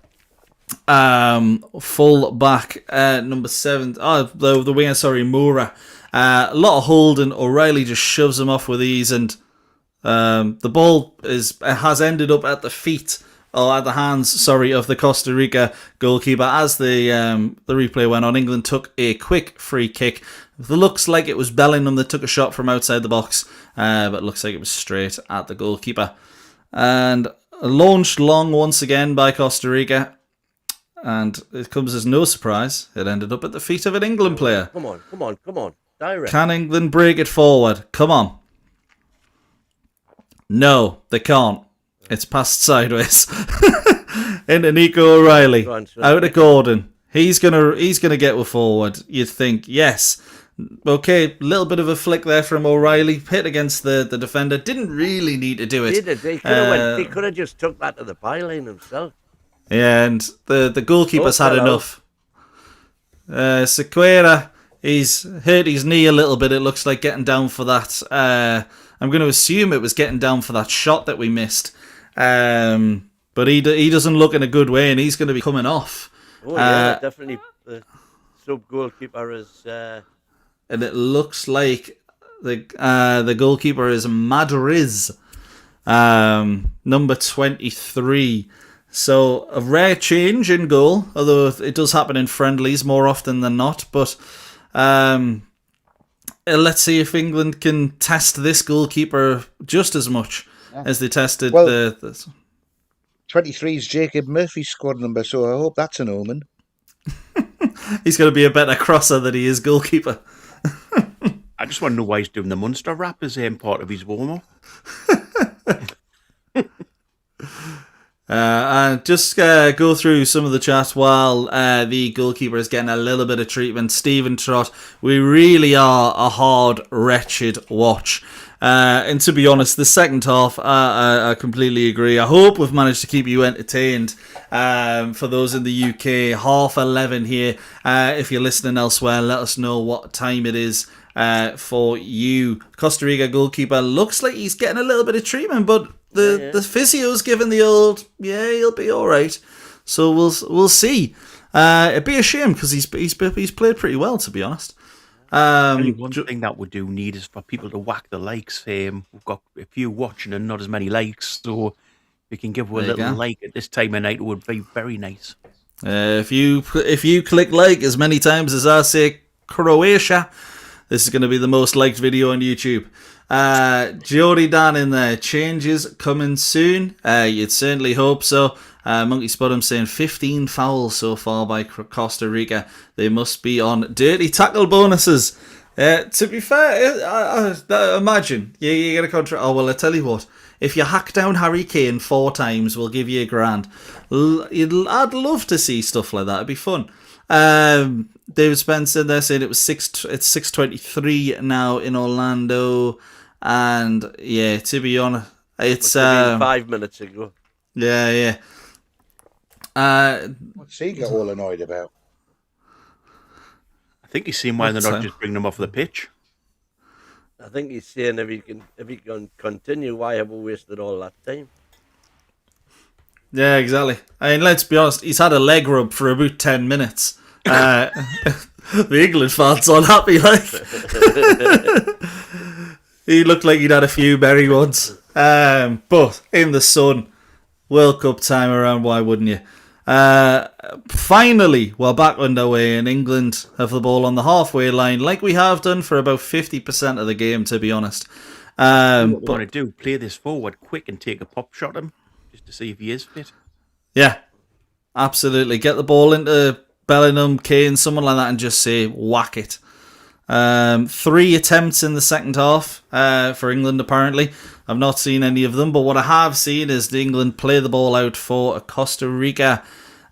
full back number 7. The winger, Moura. A lot of holding. O'Reilly just shoves him off with ease, and the ball has ended up at the feet, or at the hands, of the Costa Rica goalkeeper. As the replay went on, England took a quick free kick. It looks like it was Bellingham that took a shot from outside the box, but it looks like it was straight at the goalkeeper. And launched long once again by Costa Rica. And it comes as no surprise, it ended up at the feet of an England player. Come on. Direct. Can England break it forward? Come on. No, they can't. It's passed sideways. Into Nico O'Reilly. Out of Gordon. He's gonna get forward. You'd think, yes. Okay, a little bit of a flick there from O'Reilly. Hit against the defender. Didn't really need to do it. He could have just took that to the byline himself. Yeah, and the goalkeeper's had enough. Sequeira, he's hurt his knee a little bit. It looks like getting down for that. I'm going to assume it was getting down for that shot that we missed. But he doesn't look in a good way, and he's going to be coming off. Oh, yeah, definitely. The sub-goalkeeper is... And it looks like the goalkeeper is Madriz, number 23. So a rare change in goal, although it does happen in friendlies more often than not. But let's see if England can test this goalkeeper just as much as they tested the 23 is Jacob Murphy's squad number, so I hope that's an omen. He's going to be a better crosser than he is goalkeeper. I just want to know why he's doing the Munster rap as part of his warm-up. And just go through some of the chat while the goalkeeper is getting a little bit of treatment. Stephen Trott, we really are a hard, wretched watch. And to be honest, the second half, I completely agree. I hope we've managed to keep you entertained. For those in the UK, 11:30 here. If you're listening elsewhere, let us know what time it is for you. Costa Rica goalkeeper looks like he's getting a little bit of treatment, but the physio's given the old, he'll be all right. So we'll see. It'd be a shame because he's played pretty well, to be honest. Only one thing that we do need is for people to whack the likes. We've got a few watching and not as many likes, so we can give a little like at this time of night. It would be very nice. If you click like as many times as I say Croatia, this is going to be the most liked video on YouTube. Jody Dan in there. Changes coming soon. You'd certainly hope so. Monkey Spudham saying 15 fouls so far by Costa Rica. They must be on dirty tackle bonuses. To be fair, imagine you get a contract. Oh, well, I tell you what. If you hack down Harry Kane 4 times, we'll give you $1,000. I'd love to see stuff like that. It'd be fun. David Spencer there saying it's 6:23 now in Orlando. And yeah, to be honest, it's 5 minutes ago. Yeah. What's he got all annoyed about? I think he's seeing why they're not just bringing him off the pitch. I think he's saying if he can continue, why have we wasted all that time? Yeah, exactly. I mean, let's be honest, he's had a leg rub for about 10 minutes. The England fans aren't happy, like. He looked like he'd had a few berry ones. But in the sun, World Cup time around, why wouldn't you? Finally, we're back underway, and England have the ball on the halfway line, like we have done for about 50% of the game, to be honest. What they want to do, play this forward quick and take a pop shot at him, just to see if he is fit. Yeah, absolutely. Get the ball into Bellingham, Kane, someone like that, and just say, whack it. 3 attempts in the second half for England, apparently. I've not seen any of them, but what I have seen is England play the ball out for a Costa Rica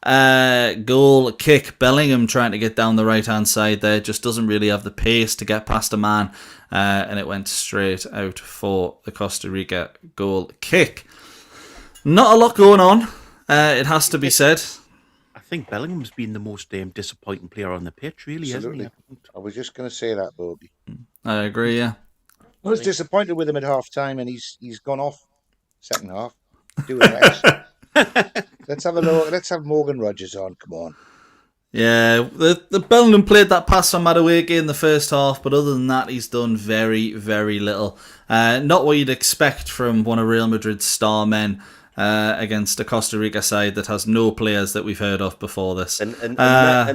goal kick. Bellingham trying to get down the right-hand side there, just doesn't really have the pace to get past a man, and it went straight out for the Costa Rica goal kick. Not a lot going on, it has to be said. I think Bellingham's been the most disappointing player on the pitch, really, Absolutely. hasn't he? I was just going to say that, Bobby. I agree, yeah. I was disappointed with him at half time, and he's gone off second half. Doing less. Let's have a look. Let's have Morgan Rogers on. Come on. Yeah, the Bellingham played that pass on Madueke in the first half, but other than that, he's done very, very little. Not what you'd expect from one of Real Madrid's star men against a Costa Rica side that has no players that we've heard of before this. And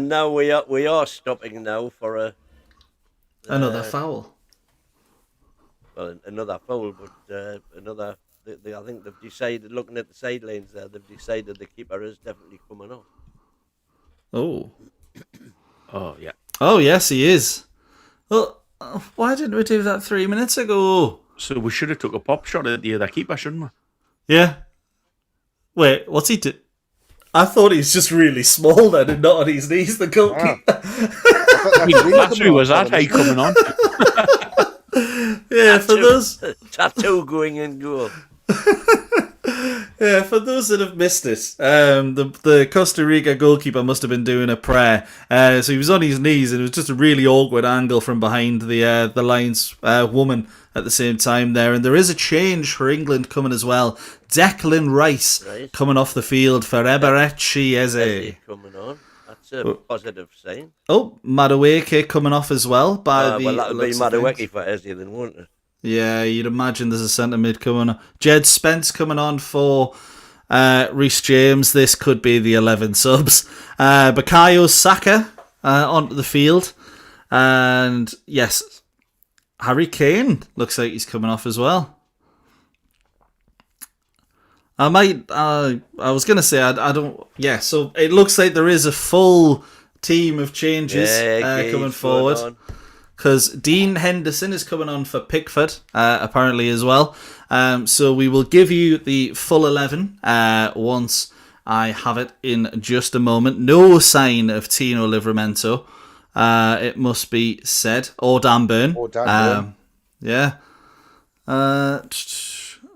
now we are stopping now for another foul. Well, another foul, but another. I think they've decided, looking at the sidelines there, they've decided the keeper is definitely coming off. Oh. Oh, yeah. Oh, yes, he is. Well, why didn't we do that 3 minutes ago? So we should have took a pop shot at the other keeper, shouldn't we? Yeah. Wait, what's he do? I thought he's just really small then and not on his knees, the goalkeeper. That's who was that? Hey, coming on. Yeah, for those tattoo going in goal. Yeah, for those that have missed it, the Costa Rica goalkeeper must have been doing a prayer. So he was on his knees, and it was just a really awkward angle from behind the line's woman at the same time there. And there is a change for England coming as well. Declan Rice coming off the field for Eberechi Eze. Coming on. That's a positive sign. Oh, Madueke coming off as well. Well, that'll be Madueke for Eze then, won't it? Yeah, you'd imagine there's a centre mid coming on. Jed Spence coming on for Reece James. This could be the 11 subs. Bukayo Saka onto the field. And yes, Harry Kane looks like he's coming off as well. I was going to say, I don't... Yeah, so it looks like there is a full team of changes coming forward. Because Dean Henderson is coming on for Pickford, apparently as well. So we will give you the full 11 once I have it in just a moment. No sign of Tino Livramento, it must be said. Or Dan Burn. Yeah.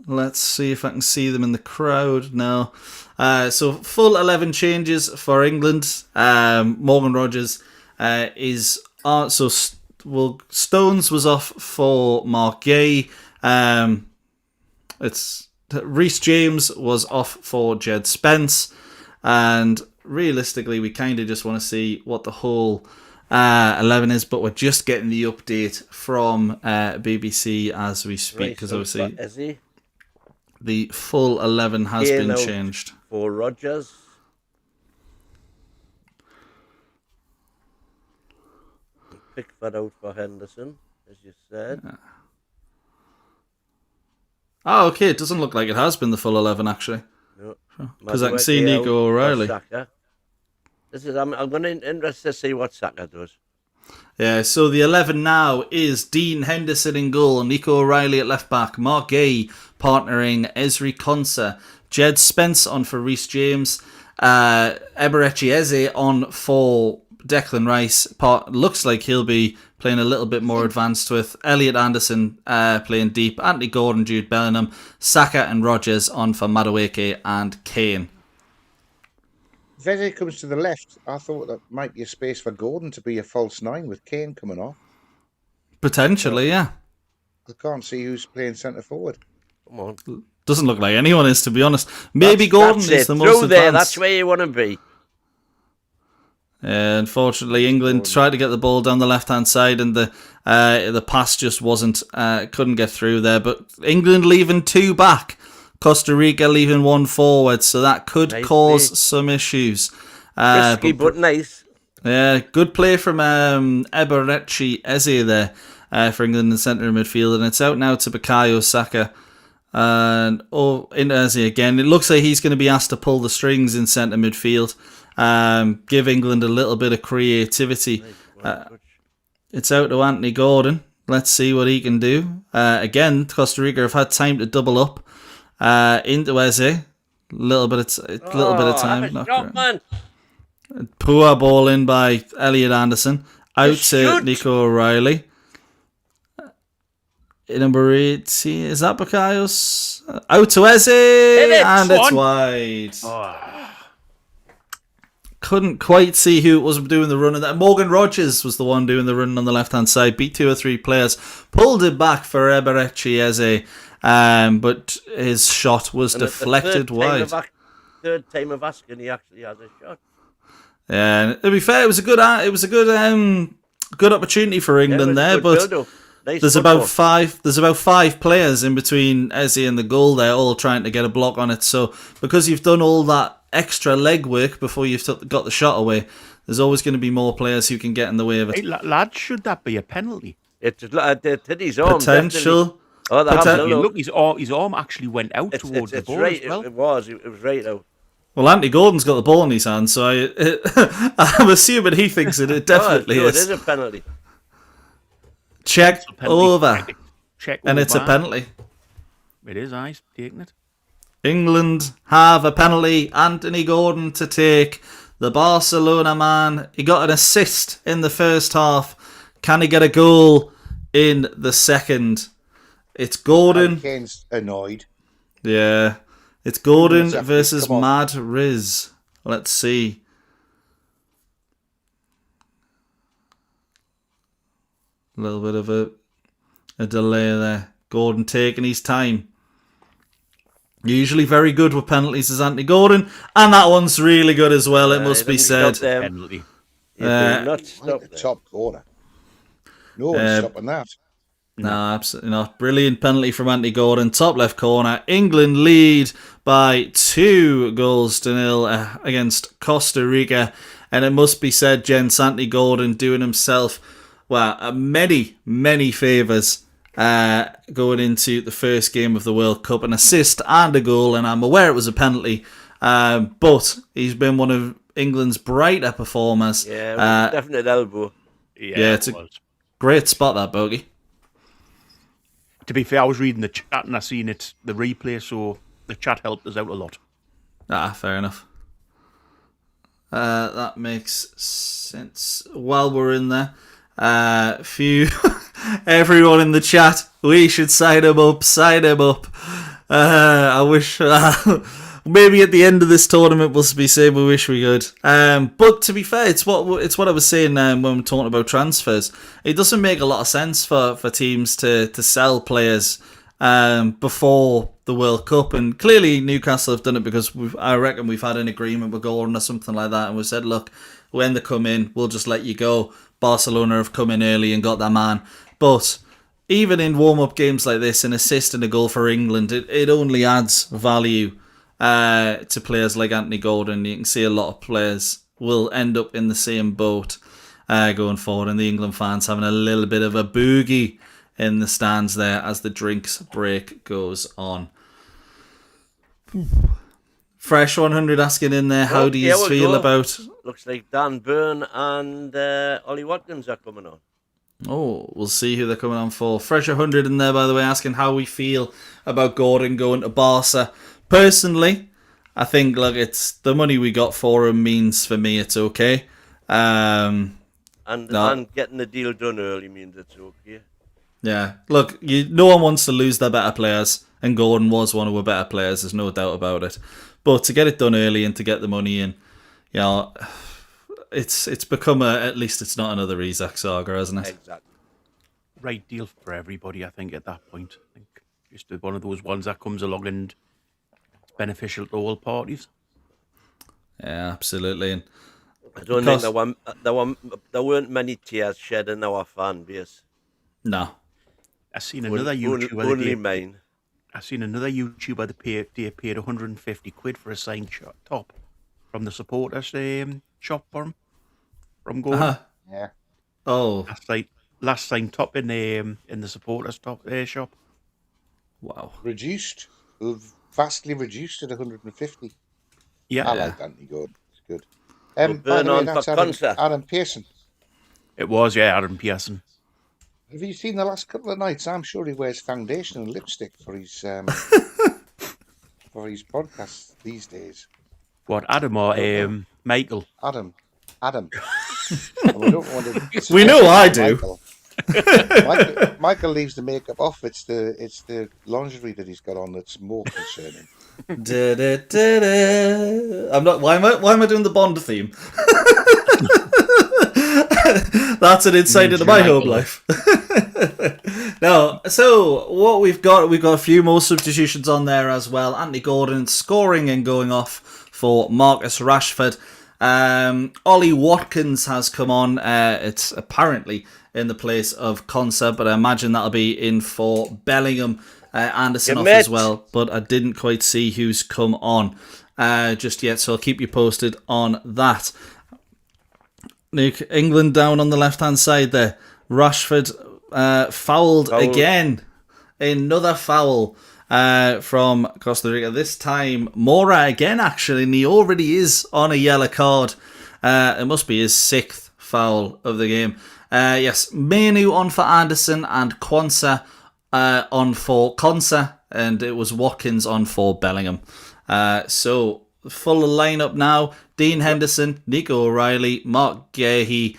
Let's see if I can see them in the crowd now. So full 11 changes for England. Morgan Rogers is... Stones was off for Mark Gay. Reece James was off for Jed Spence. And realistically, we kind of just want to see what the whole 11 is, but we're just getting the update from BBC as we speak, because obviously the full 11 has been changed. For Rogers. Pickford out for Henderson, as you said. Oh, okay. It doesn't look like it has been the full 11, actually. No. Because I can see Nico O'Reilly. I'm going to interested to see what Saka does. Yeah, so the 11 now is Dean Henderson in goal, Nico O'Reilly at left back, Mark Gay partnering Ezri Konsa, Jed Spence on for Reece James, Eberechi Eze on for Declan Rice. Looks like he'll be playing a little bit more advanced with Elliot Anderson playing deep, Anthony Gordon, Jude Bellingham, Saka and Rogers on for Madueke and Kane. If Eze comes to the left, I thought that might be a space for Gordon to be a false 9 with Kane coming off. Potentially, yeah. I can't see who's playing centre forward. Come on. Doesn't look like anyone is, to be honest. Maybe Gordon is the most advanced. There, that's where you want to be. Unfortunately, England tried to get the ball down the left-hand side, and the pass just couldn't get through there. But England leaving 2 back, Costa Rica leaving 1 forward, so that could cause some issues. Risky, but nice. Yeah, good play from Eberechi Eze there. for England in centre midfield, and it's out now to Bukayo Saka. And into Eze again. It looks like he's going to be asked to pull the strings in centre midfield, give England a little bit of creativity. It's out to Anthony Gordon. Let's see what he can do. Again, Costa Rica have had time to double up into Eze. Little bit of time. Man. Poor ball in by Elliot Anderson. Out to Nico O'Reilly. Number 18, is that Bukayos? Out to Eze, and it's wide. Couldn't quite see who was doing the run. Morgan Rogers was the one doing the run on the left-hand side. Beat 2 or 3 players. Pulled it back for Eberechi Eze, but his shot was deflected wide. Third time of asking, he actually has a shot. Yeah, to be fair, it was a good opportunity for England there, but nice there's about 5 players in between Eze and the goal there, all trying to get a block on it. So because you've done all that extra leg work before you've got the shot away, there's always going to be more players who can get in the way of it. Hey, lads, should that be a penalty? It's his arm. Potential. Look, his arm actually went out towards the ball right, as well. It was right out. Well, Anthony Gordon's got the ball in his hand, so I'm assuming he thinks it definitely is. It is a penalty. Check over. Check and over. It's a penalty. It is, I've taken it. England have a penalty. Anthony Gordon to take. The Barcelona man. He got an assist in the first half. Can he get a goal in the second? It's Gordon. Kane's annoyed. Yeah. It's Gordon versus Mad Riz. Let's see. A little bit of a delay there. Gordon taking his time. Usually very good with penalties is Anthony Gordon, and that one's really good as well, it must be said. Penalty. Not stop the top corner. No one's stopping that. No, absolutely not. Brilliant penalty from Anthony Gordon, top left corner. England lead by 2-0 against Costa Rica, and it must be said, gents, Anthony Gordon doing himself many favours going into the first game of the World Cup. An assist and a goal, and I'm aware it was a penalty, but he's been one of England's brighter performers. Yeah, it was a definite elbow. Yeah, it's a great spot, that bogey. To be fair, I was reading the chat and I seen the replay, so the chat helped us out a lot. Fair enough. That makes sense. While we're in there, everyone in the chat, we should sign him up. I wish maybe at the end of this tournament we'll be saying we wish we could. But to be fair, it's what I was saying when we're talking about transfers. It doesn't make a lot of sense for teams to sell players before the World Cup, and clearly Newcastle have done it because I reckon we've had an agreement with Gordon or something like that, and we said, look, when they come in, we'll just let you go. Barcelona have come in early and got their man. But even in warm-up games like this, an assist and a goal for England, it only adds value to players like Anthony Gordon. You can see a lot of players will end up in the same boat going forward, and the England fans having a little bit of a boogie in the stands there as the drinks break goes on. Fresh 100 asking in there, how do you feel about... Looks like Dan Byrne and Ollie Watkins are coming on. Oh, we'll see who they're coming on for. Fresh 100 in there, by the way, asking how we feel about Gordon going to Barca. Personally, I think it's the money we got for him means, for me, it's okay. And getting the deal done early means it's okay. Yeah, look, no one wants to lose their better players, and Gordon was one of our better players, there's no doubt about it. But to get it done early and to get the money in, it's become at least it's not another Isak saga, hasn't it? Exactly. Right deal for everybody, I think, at that point. I think just one of those ones that comes along and it's beneficial to all parties. Yeah, absolutely. And I don't think there weren't many tears shed in our fan base. No. I seen another YouTuber. Only mine. I seen another YouTuber that paid 150 quid for a signed top from the supporters shop for him from Gordon. Uh-huh. Yeah. Oh. That's like last time top in the supporters shop. Wow. Reduced, vastly reduced at 150. Yeah. I like Anthony Gordon. It's good. We'll By burn the way, on that's for concert. Adam Pearson. It was, yeah, Adam Pearson. Have you seen the last couple of nights? I'm sure he wears foundation and lipstick for his for his podcasts these days. What, Adam or Michael? Adam. We don't want to We know I do. Michael leaves the makeup off. It's the lingerie that he's got on that's more concerning. I'm not. Why am I doing the Bond theme? That's an insight into my home life. No, so what we've got a few more substitutions on there as well. Anthony Gordon scoring and going off for Marcus Rashford. Ollie Watkins has come on. It's apparently in the place of COSTA, but I imagine that'll be in for Bellingham. Anderson off as well, but I didn't quite see who's come on just yet, so I'll keep you posted on that. England down on the left-hand side there. Rashford fouled again. Another foul from Costa Rica. This time, Mora again, actually, and he already is on a yellow card. It must be his 6th foul of the game. Yes, Menu on for Anderson and Quansah on for COSTA, and it was Watkins on for Bellingham. So, full lineup now. Dean Henderson, Nico O'Reilly, Mark Gahey,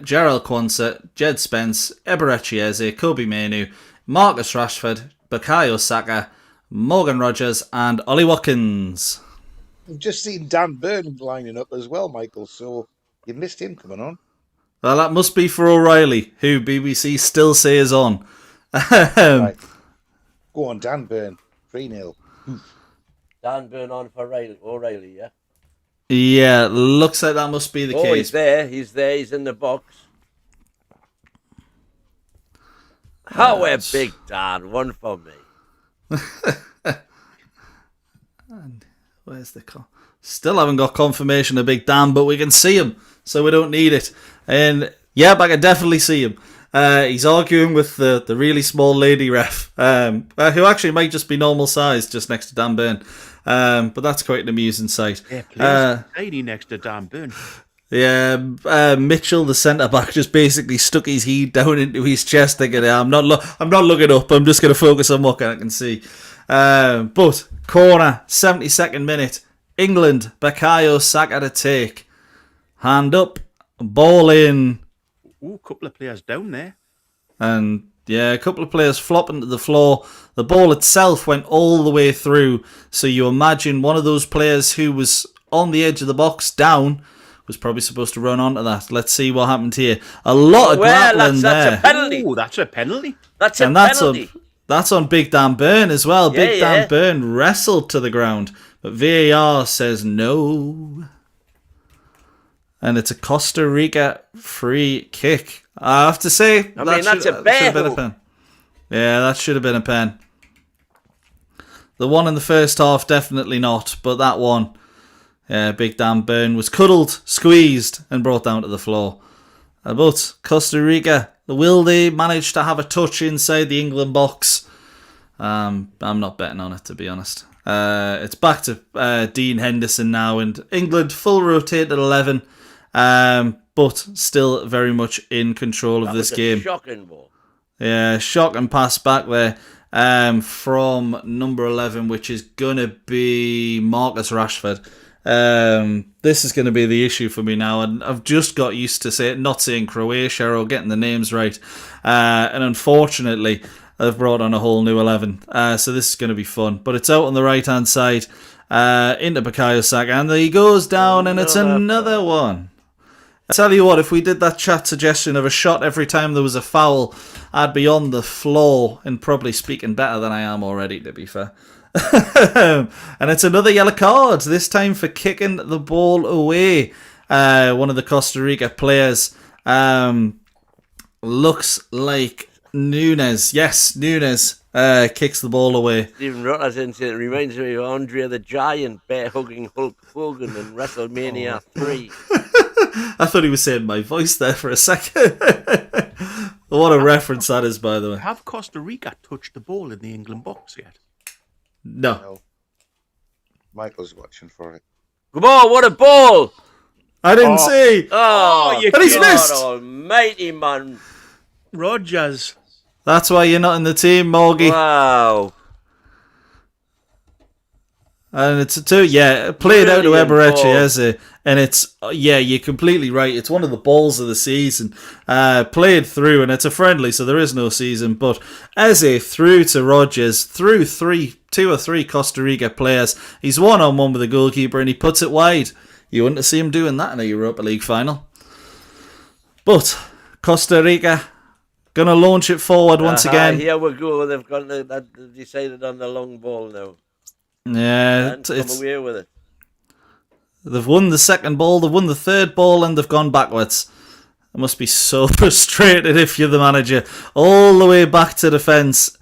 Gerald Quansah, Jed Spence, Eberechi Eze, Kobe Menu, Marcus Rashford, Bukayo Saka, Morgan Rogers, and Ollie Watkins. We've just seen Dan Burn lining up as well, Michael, so you missed him coming on. Well, that must be for O'Reilly, who BBC still say is on. Right. Go on, Dan Burn, 3-0. Dan Burn on for O'Reilly, yeah? Yeah, looks like that must be the case. He's there, he's in the box. How a big Dan, one for me. And where's the still haven't got confirmation of Big Dan, but we can see him, so we don't need it. And yeah, I can definitely see him. He's arguing with the really small lady ref, who actually might just be normal size, just next to Dan Burn. But that's quite an amusing sight. Yeah, tiny next to Dan Burn. Yeah, Mitchell, the centre back, just basically stuck his heat down into his chest, thinking, "I'm not looking up. I'm just going to focus on what I can see." But corner, 72nd minute, England, Bukayo Saka to take, hand up, ball in. Ooh, a couple of players down there. And yeah, a couple of players flopping to the floor. The ball itself went all the way through. So you imagine one of those players who was on the edge of the box down was probably supposed to run onto that. Let's see what happened here. A lot of grappling there. That's a penalty. Ooh, that's a penalty. That's a penalty. That's on Big Dan Burn as well. Big Dan Burn wrestled to the ground. But VAR says no. And it's a Costa Rica free kick. I have to say, that's a bear hook. Yeah, that should have been a pen. The one in the first half, definitely not. But that one, yeah, Big Dan Burn was cuddled, squeezed, and brought down to the floor. But Costa Rica, will they manage to have a touch inside the England box? I'm not betting on it, to be honest. It's back to Dean Henderson now, and England full rotated 11. But still very much in control of this game. Shocking ball. Yeah, shocking pass back there from number 11, which is going to be Marcus Rashford. This is going to be the issue for me now, and I've just got used to not saying Croatia or getting the names right. And unfortunately, they've brought on a whole new 11. So this is going to be fun. But it's out on the right-hand side into Bukayo Saka, and he goes down, and it's another one. I tell you what, if we did that chat suggestion of a shot every time there was a foul, I'd be on the floor and probably speaking better than I am already, to be fair. And it's another yellow card, this time for kicking the ball away. One of the Costa Rica players looks like Nunes. Yes, Nunes kicks the ball away. Stephen Rutter's incident reminds me of Andre the Giant bear-hugging Hulk Hogan in WrestleMania 3. I thought he was saying my voice there for a second. What a reference that is, by the way. Have Costa Rica touched the ball in the England box yet? No. Michael's watching for it. Come on, what a ball! I didn't see. Oh, you But he's God missed. almighty, man. Rogers. That's why you're not in the team, Morgie. Wow. And it's a 2, played out to Brilliant Eberechi, ball. Eze. And it's, you're completely right. It's one of the balls of the season. Played through, and it's a friendly, so there is no season. But Eze through to Rogers, through 2 or 3 Costa Rica players. He's 1-on-1 with the goalkeeper, and he puts it wide. You wouldn't see him doing that in a Europa League final. But Costa Rica going to launch it forward once again. Here we go. They've decided on the long ball now. Yeah, And come away with it. They've won the second ball, they've won the third ball, and they've gone backwards. It must be so frustrated if you're the manager. All the way back to defence.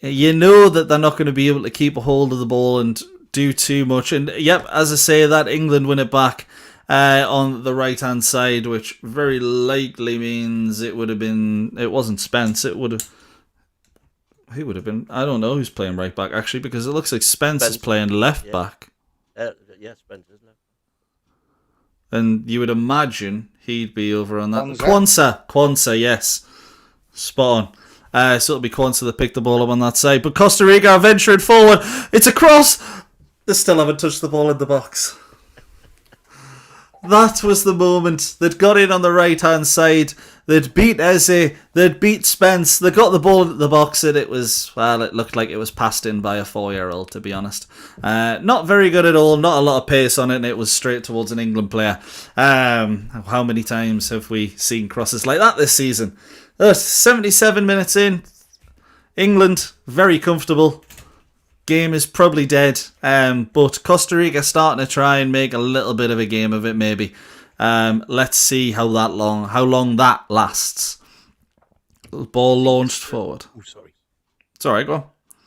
You know that they're not going to be able to keep a hold of the ball and do too much. And yep, as I say, that England win it back on the right-hand side, which very likely means it wasn't Spence, it would have... Who would have been? I don't know who's playing right back, actually, because it looks like Spence is playing left back. Spence is left. And you would imagine he'd be over on that. Kwanzaa, yes. Spot on. So it'll be Kwanzaa that picked the ball up on that side. But Costa Rica are venturing forward. It's a cross. They still haven't touched the ball in the box. That was the moment. They'd got in on the right-hand side. They'd beat Eze. They'd beat Spence. They got the ball into the box, and it looked like it was passed in by a 4-year-old, to be honest. Not very good at all. Not a lot of pace on it, and it was straight towards an England player. How many times have we seen crosses like that this season? 77 minutes in. England, very comfortable. Game is probably dead, but Costa Rica starting to try and make a little bit of a game of it, maybe. Let's see how long that lasts. Ball launched forward. Oh, sorry. It's all right, go on.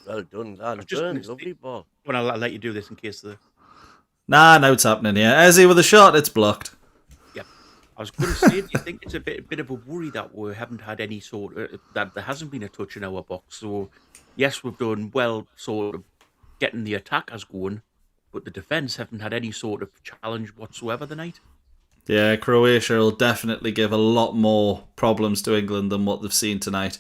Well done, Dan. Just Lovely ball. Well, I'll let you do this in case the... Now it's happening here. Eze with a shot, it's blocked. Yeah. I was going to say, do you think it's a bit of a worry that we haven't had any that there hasn't been a touch in our box? So, yes, we've done well sort of getting the attackers going, but the defence haven't had any sort of challenge whatsoever tonight. Yeah, Croatia will definitely give a lot more problems to England than what they've seen tonight.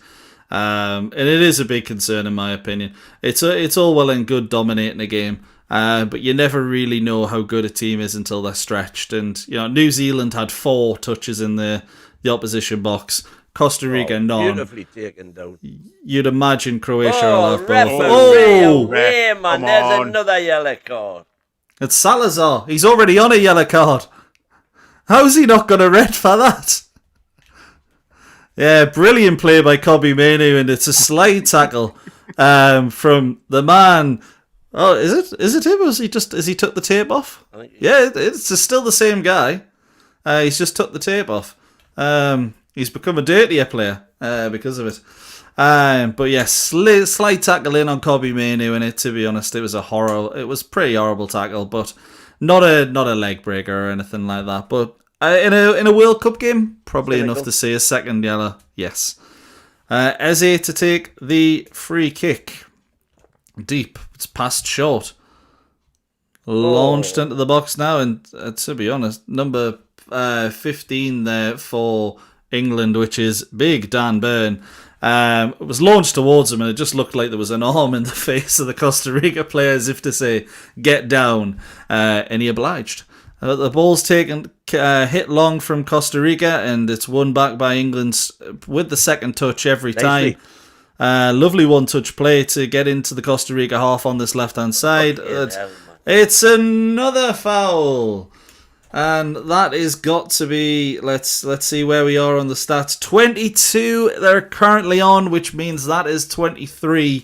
And it is a big concern in my opinion. It's all well and good dominating a game, but you never really know how good a team is until they're stretched. And New Zealand had 4 touches in the opposition box. Costa Rica none. Beautifully taken down. You'd imagine Croatia will have both. Man, there's another yellow card. It's Salazar. He's already on a yellow card. How's he not got a red for that? Yeah, brilliant play by Kobe Mainu, and it's a slide tackle from the man. Oh, is it him? Or has he took the tape off? Yeah, it's still the same guy. He's just took the tape off. He's become a dirtier player because of it. But yes, slide tackle in on Kobe Mainu, and to be honest, it was a pretty horrible tackle, but not a leg breaker or anything like that. But in a World Cup game, probably enough to see a second yellow. Yes. Eze to take the free kick. Deep. It's passed short. Launched into the box now, and to be honest, number 15 there for England, which is big Dan Burn. It was launched towards him, and it just looked like there was an arm in the face of the Costa Rica player, as if to say, get down, and he obliged. The ball's taken, hit long from Costa Rica, and it's won back by England with the second touch every time. Lovely one-touch play to get into the Costa Rica half on this left-hand side. It's another foul. And that is got to be, let's see where we are on the stats. 22 they're currently on, which means that is 23.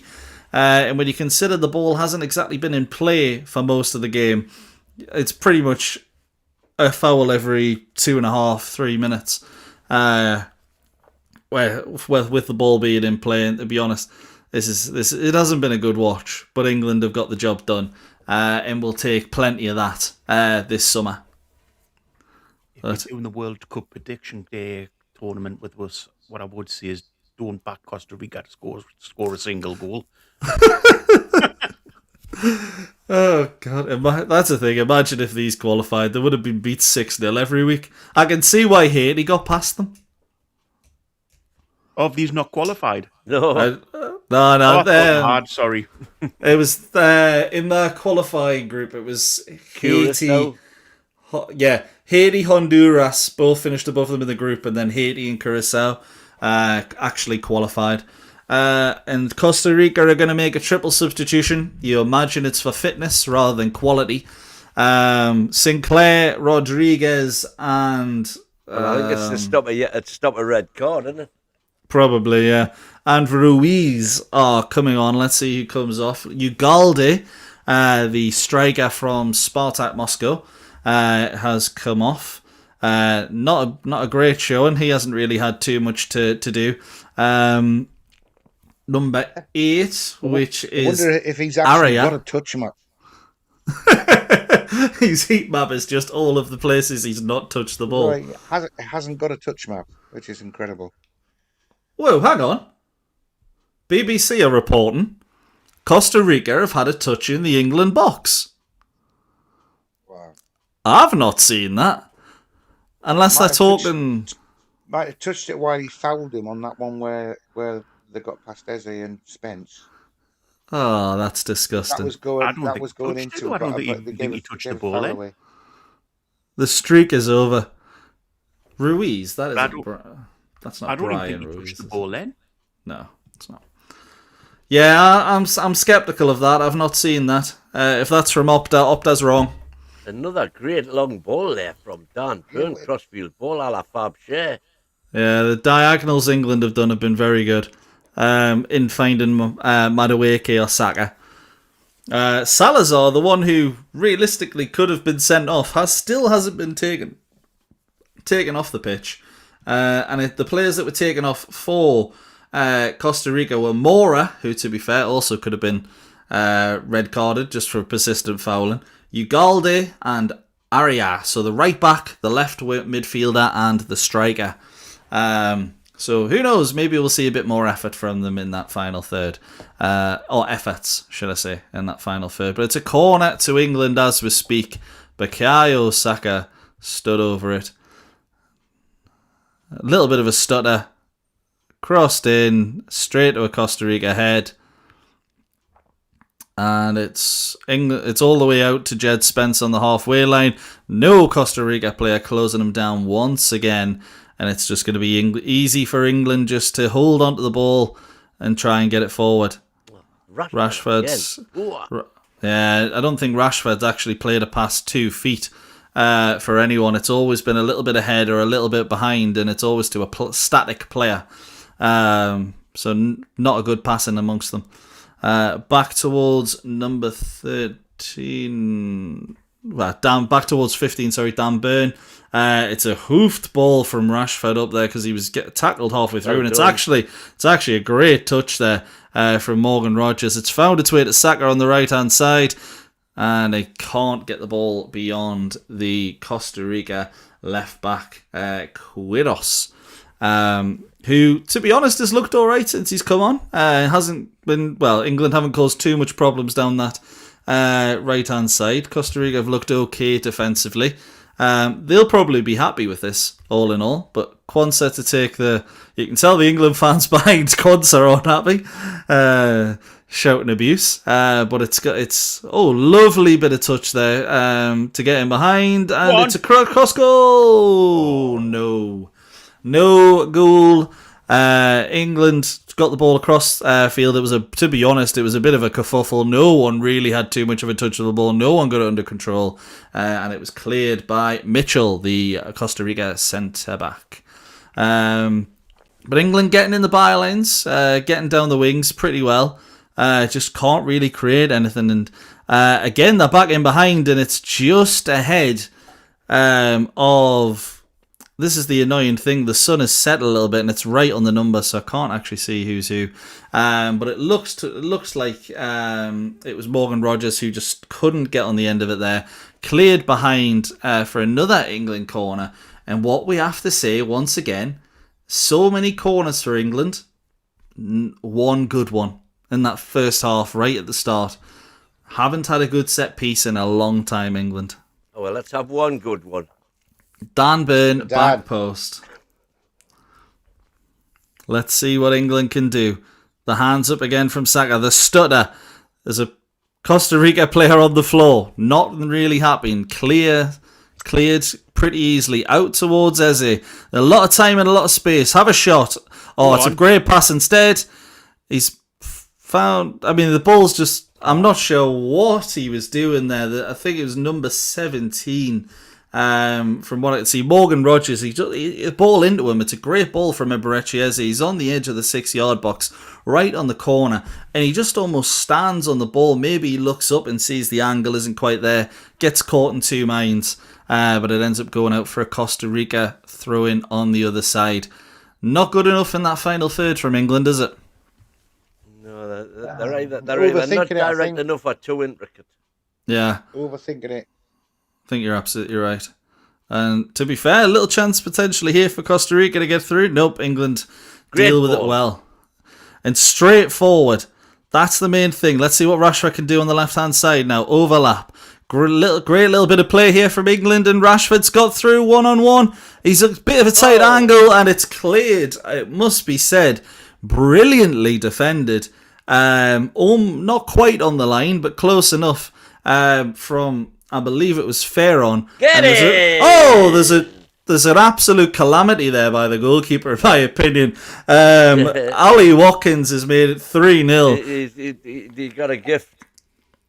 And when you consider the ball hasn't exactly been in play for most of the game, it's pretty much a foul every 2.5, 3 minutes. With the ball being in play, and to be honest, it hasn't been a good watch, but England have got the job done, and will take plenty of that this summer. If we're doing the World Cup prediction day tournament with us, what I would say is don't back Costa Rica to score a single goal. Oh, God. That's the thing. Imagine if these qualified. They would have been beat 6-0 every week. I can see why Haiti got past them. Of these not qualified? No. No. Oh, hard, sorry. It was in their qualifying group. It was Haiti. Haiti, Honduras both finished above them in the group, and then Haiti and Curacao actually qualified. And Costa Rica are going to make a triple substitution. You imagine it's for fitness rather than quality. Sinclair, Rodriguez, and I think it's to stop a red card, isn't it? Probably, yeah. And Ruiz are coming on. Let's see who comes off. Ugalde, the striker from Spartak Moscow, has come off. Not a great showing. He hasn't really had too much to do. Number 8, which is I wonder if he's actually Aria. got a touch map. His heat map is just all of the places he's not touched the ball. Right, hasn't got a touch map, which is incredible. Whoa, hang on. BBC are reporting Costa Rica have had a touch in the England box. Wow. I've not seen that. Unless they're talking... Might have touched it while he fouled him on that one where they got past Eze and Spence. Oh, that's disgusting. That was going into... I don't think he touched the ball then. The streak is over. Ruiz, that's not I don't Brian think he Ruiz. touched the ball then. No, it's not. Yeah, I'm sceptical of that. I've not seen that. If that's from Opta's wrong. Another great long ball there from Dan Burn, crossfield ball a la Fab Shea. Yeah, the diagonals England have done have been very good in finding Madueke or Saka. Salazar, the one who realistically could have been sent off, still hasn't been taken off the pitch. And the players that were taken off for Costa Rica were Mora, who, to be fair, also could have been red carded just for persistent fouling, Ugalde and Aria, so the right back, the left midfielder, and the striker. So who knows? Maybe we'll see a bit more effort from them in that final third, or efforts, should I say, in that final third. But it's a corner to England as we speak. Bukayo Saka stood over it. A little bit of a stutter. Crossed in, straight to a Costa Rica head. And it's all the way out to Jed Spence on the halfway line. No Costa Rica player closing him down once again. And it's just going to be easy for England just to hold onto the ball and try and get it forward. Rashford's... Yeah, I don't think Rashford's actually played a past 2 feet for anyone. It's always been a little bit ahead or a little bit behind, and it's always to a static player. So not a good passing amongst them. Back towards number 13... Well, back towards 15, Dan Burn. It's a hoofed ball from Rashford up there because he was tackled halfway through, and it's actually a great touch there from Morgan Rogers. It's found its way to Saka on the right-hand side, and they can't get the ball beyond the Costa Rica left-back, Quiros, who, to be honest, has looked all right since he's come on. England haven't caused too much problems down that right-hand side. Costa Rica have looked okay defensively. They'll probably be happy with this, all in all. But Kwanzaa to take you can tell the England fans behind Kwanzaa aren't happy, shouting abuse. But it's lovely bit of touch there to get in behind, and it's a cross goal. No goal. England got the ball across field. To be honest, it was a bit of a kerfuffle. No one really had too much of a touch of the ball. No one got it under control, and it was cleared by Mitchell, the Costa Rica centre back. But England getting in the bylines, getting down the wings pretty well. Just can't really create anything. And again, they're back in behind, and it's just ahead of. This is the annoying thing. The sun has set a little bit, and it's right on the number, so I can't actually see who's who. But it looks like it was Morgan Rogers who just couldn't get on the end of it there. Cleared behind for another England corner. And what we have to say, once again, so many corners for England, one good one in that first half, right at the start. Haven't had a good set piece in a long time, England. Oh, well, let's have one good one. Dan Burn, back post. Let's see what England can do. The hands up again from Saka. The stutter. There's a Costa Rica player on the floor. Not really happy. And cleared pretty easily. Out towards Eze. A lot of time and a lot of space. Have a shot. Oh, it's a great pass instead. He's found... I mean, the ball's just... I'm not sure what he was doing there. I think it was number 17. From what I can see, Morgan Rogers, he ball into him. It's a great ball from Eberechi Eze. He's on the edge of the 6-yard box, right on the corner, and he just almost stands on the ball. Maybe he looks up and sees the angle isn't quite there, gets caught in two minds, but it ends up going out for a Costa Rica throw-in on the other side. Not good enough in that final third from England, is it? No, they're either not direct enough or too intricate. Yeah. Overthinking it. I think you're absolutely right. And to be fair, a little chance potentially here for Costa Rica to get through. Nope, England deal with it well. And straight forward. That's the main thing. Let's see what Rashford can do on the left-hand side now. Overlap. Great little bit of play here from England, and Rashford's got through one-on-one. He's a bit of a tight angle, and it's cleared. It must be said. Brilliantly defended. Not quite on the line, but close enough from... I believe it was Ferron. There's an absolute calamity there by the goalkeeper, in my opinion. Ali Watkins has made it 3-0. He got a gift.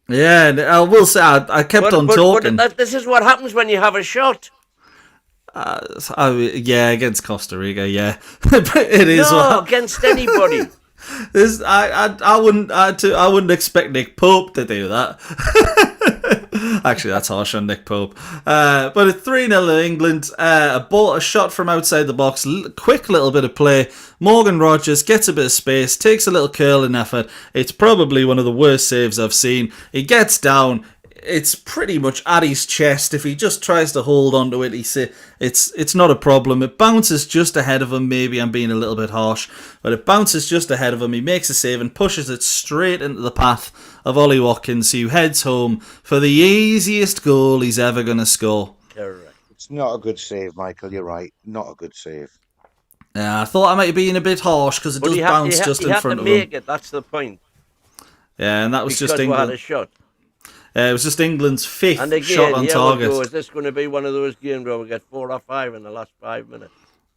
Yeah, I will say, I kept on talking. But this is what happens when you have a shot. Yeah, against Costa Rica, yeah. But it is. No, against anybody. I wouldn't expect Nick Pope to do that. Actually, that's harsh on Nick Pope. But it's 3-0 in England. A shot from outside the box. Quick little bit of play. Morgan Rogers gets a bit of space. Takes a little curling effort. It's probably one of the worst saves I've seen. He gets down. It's pretty much at his chest. If he just tries to hold onto it, it's not a problem. It bounces just ahead of him. Maybe I'm being a little bit harsh, but it bounces just ahead of him. He makes a save and pushes it straight into the path of Ollie Watkins, who heads home for the easiest goal he's ever going to score. Correct. It's not a good save, Michael. You're right. Not a good save. Yeah, I thought I might be being a bit harsh because it does bounce just in front of him. Make it. That's the point. Yeah, and that was just England. Had a shot. It was just England's fifth and again, shot on target. Is this going to be one of those games where we get 4 or 5 in the last 5 minutes?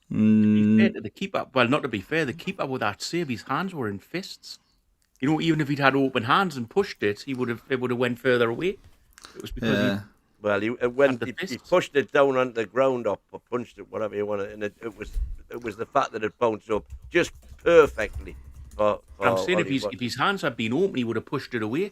To be fair to the keeper, well, not to be fair, the keeper with that save, his hands were in fists. You know, even if he'd had open hands and pushed it, it would have went further away. It was because he pushed it down onto the ground or punched it, whatever you want, and it was the fact that it bounced up just perfectly. I'm saying if his hands had been open, he would have pushed it away.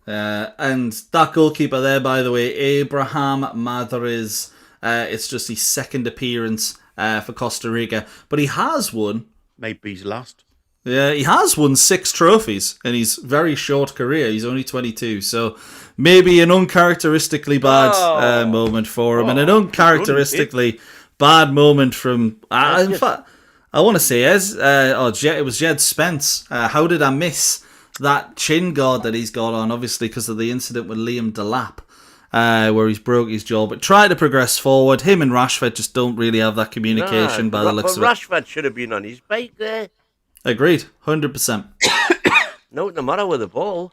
And that goalkeeper there, by the way, Abraham Madriz, it's just his second appearance for Costa Rica. But he has won... Maybe his last. Yeah, he has won 6 trophies in his very short career. He's only 22, so maybe an uncharacteristically bad moment for him, and an uncharacteristically bad moment from... in fact, I want to say it was Jed Spence. How did I miss that chin guard that he's got on, obviously because of the incident with Liam Delap, where he's broke his jaw, but try to progress forward. Him and Rashford just don't really have that communication by the looks of it. Rashford should have been on his bike there. Agreed, 100%. No matter with the ball.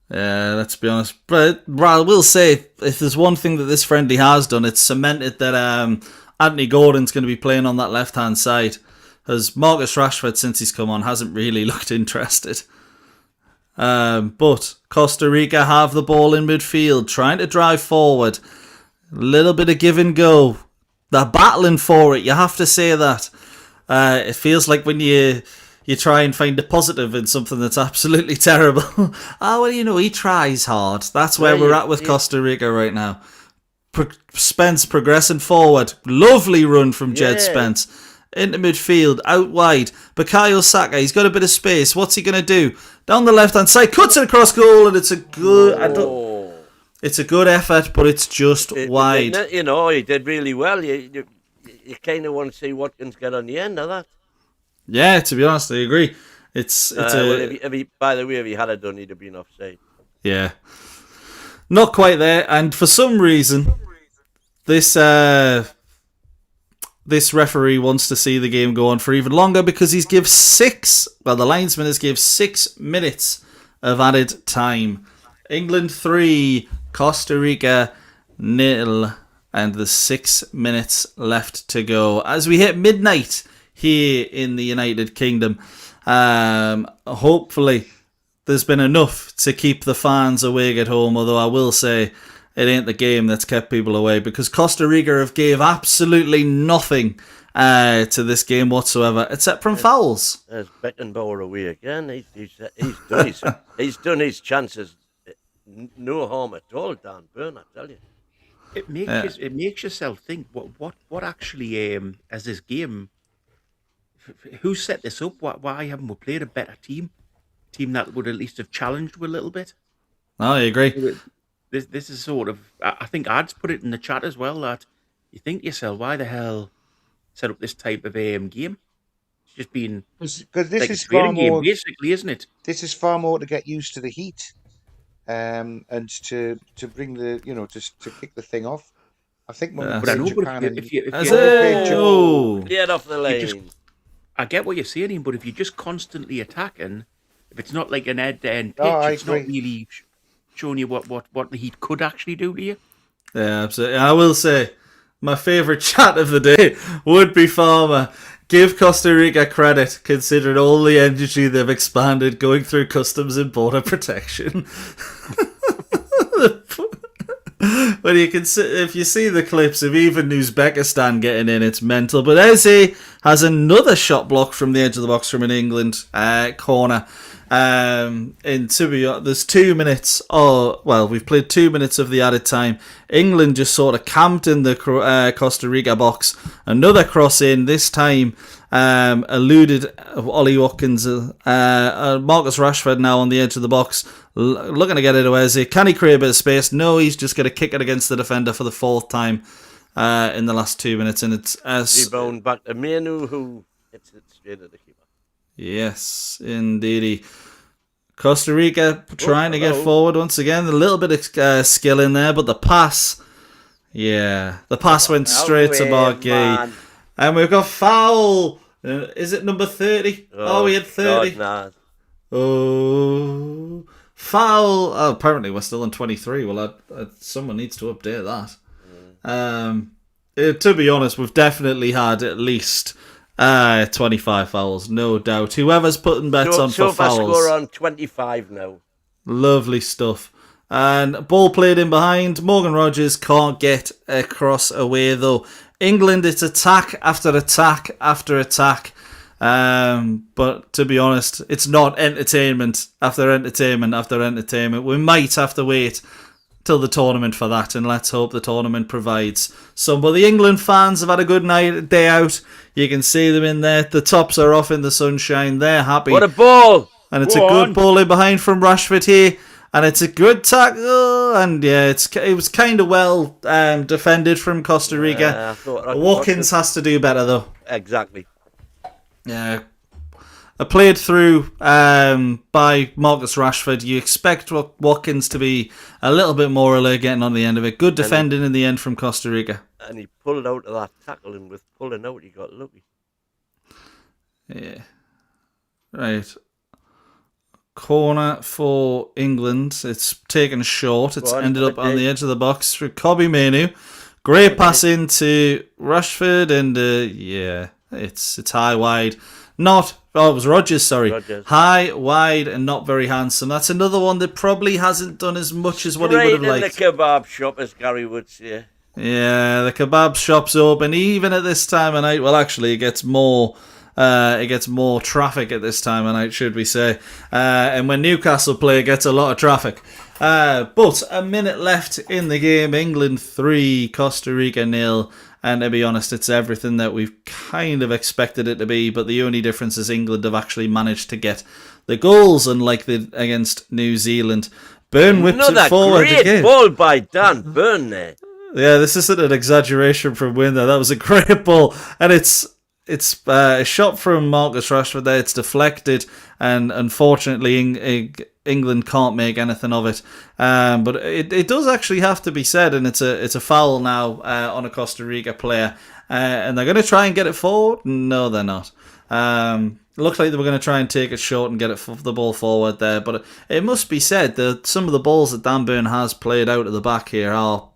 Yeah, let's be honest. But I will say, if there's one thing that this friendly has done, it's cemented that Anthony Gordon's going to be playing on that left-hand side. As Marcus Rashford, since he's come on, hasn't really looked interested. But Costa Rica have the ball in midfield, trying to drive forward. A little bit of give and go. They're battling for it, you have to say that. It feels like when you try and find a positive in something that's absolutely terrible. He tries hard. That's where we're at with Costa Rica right now. Spence progressing forward. Lovely run from Jed Spence. Into midfield, out wide. Bukayo Saka, he's got a bit of space. What's he going to do? Down the left-hand side, cuts it across goal, and it's a good... It's a good effort, but it's just wide. He did really well. you kind of want to see Watkins get on the end of that. Yeah, to be honest, I agree. It's by the way, if he had it done, he'd have been offside. Yeah. Not quite there, and for some reason, this referee wants to see the game go on for even longer because the linesman has give 6 minutes of added time. England 3, Costa Rica 0, and there's 6 minutes left to go. As we hit midnight here in the United Kingdom, hopefully there's been enough to keep the fans awake at home, although I will say it ain't the game that's kept people away because Costa Rica have gave absolutely nothing to this game whatsoever, except from fouls. There's Beckenbauer away again. He's done his chances. No harm at all, Dan Burn, I tell you. It makes yourself think. What actually as this game? Who set this up? Why haven't we played a better team? Team that would at least have challenged with a little bit. Oh, I agree. This is sort of. I think Ad's put it in the chat as well that you think to yourself, why the hell set up this type of game? It's just been because this like is far more game, basically, isn't it? This is far more to get used to the heat, and to bring the to kick the thing off. I think when we played Japan, if you get off the lane. I get what you're saying, Ian, but if you're just constantly attacking, if it's not like an end-to-end pitch, it's not really showing you what the heat could actually do to you. Yeah, absolutely. I will say, my favourite chat of the day would be Farmer. Give Costa Rica credit, considering all the energy they've expanded going through customs and border protection. But if you see the clips of even Uzbekistan getting in, it's mental. But Eze has another shot blocked from the edge of the box from an England corner. There's 2 minutes. We've played 2 minutes of the added time. England just sort of camped in the Costa Rica box. Another cross in, this time eluded Ollie Watkins. Marcus Rashford now on the edge of the box, looking to get it to Eze. Can he create a bit of space? No, he's just going to kick it against the defender for the 4th time in the last 2 minutes. And it's rebound back to Manu, who hits it straight at the keeper. Yes, indeedy. Costa Rica trying to get forward once again. A little bit of skill in there, but the pass went straight to Bargay. And we've got foul. Is it number 30? Oh, we had 30. God, oh, foul. Oh, apparently we're still on 23. Well, someone needs to update that. To be honest, we've definitely had at least 25 fouls, no doubt. Whoever's putting bets on for fouls. So score on 25 now. Lovely stuff. And ball played in behind. Morgan Rogers can't get across away though. England, it's attack after attack after attack. But to be honest, it's not entertainment after entertainment after entertainment. We might have to wait till the tournament for that, and let's hope the tournament provides some. But the England fans have had a good day out. You can see them in there. The tops are off in the sunshine. They're happy. What a ball! And it's a good ball in behind from Rashford here. And it's a good tackle. And yeah, it was kind of well defended from Costa Rica. Watkins has to do better though. Exactly. Yeah. Played through by Marcus Rashford. You expect Watkins to be a little bit more alert getting on the end of it. Good defending in the end from Costa Rica. And he pulled out of that tackle, and with pulling out, he got lucky. Yeah. Right. Corner for England. It's taken short. It's ended up on the edge of the box for Kobe Manu. Great pass into Rashford, and it's high wide. It was Rogers, sorry. High, wide, and not very handsome. That's another one that probably hasn't done as much as what he would have liked. The kebab shop, as Gary would say. Yeah, the kebab shop's open even at this time of night. Well, actually, it gets more traffic at this time of night, should we say. And when Newcastle play, it gets a lot of traffic. But a minute left in the game. England 3, Costa Rica 0. And to be honest, it's everything that we've kind of expected it to be. But the only difference is England have actually managed to get the goals, unlike against New Zealand. Burn whips it forward again. Another great ball by Dan Burn there. Yeah, this isn't an exaggeration from Winder. That was a great ball, and it's a shot from Marcus Rashford there. It's deflected, and unfortunately, England can't make anything of it. But it does actually have to be said, and it's a foul now on a Costa Rica player, and they're going to try and get it forward. No, they're not. It looked like they were going to try and take it short and get the ball forward there, but it must be said that some of the balls that Dan Burn has played out of the back here are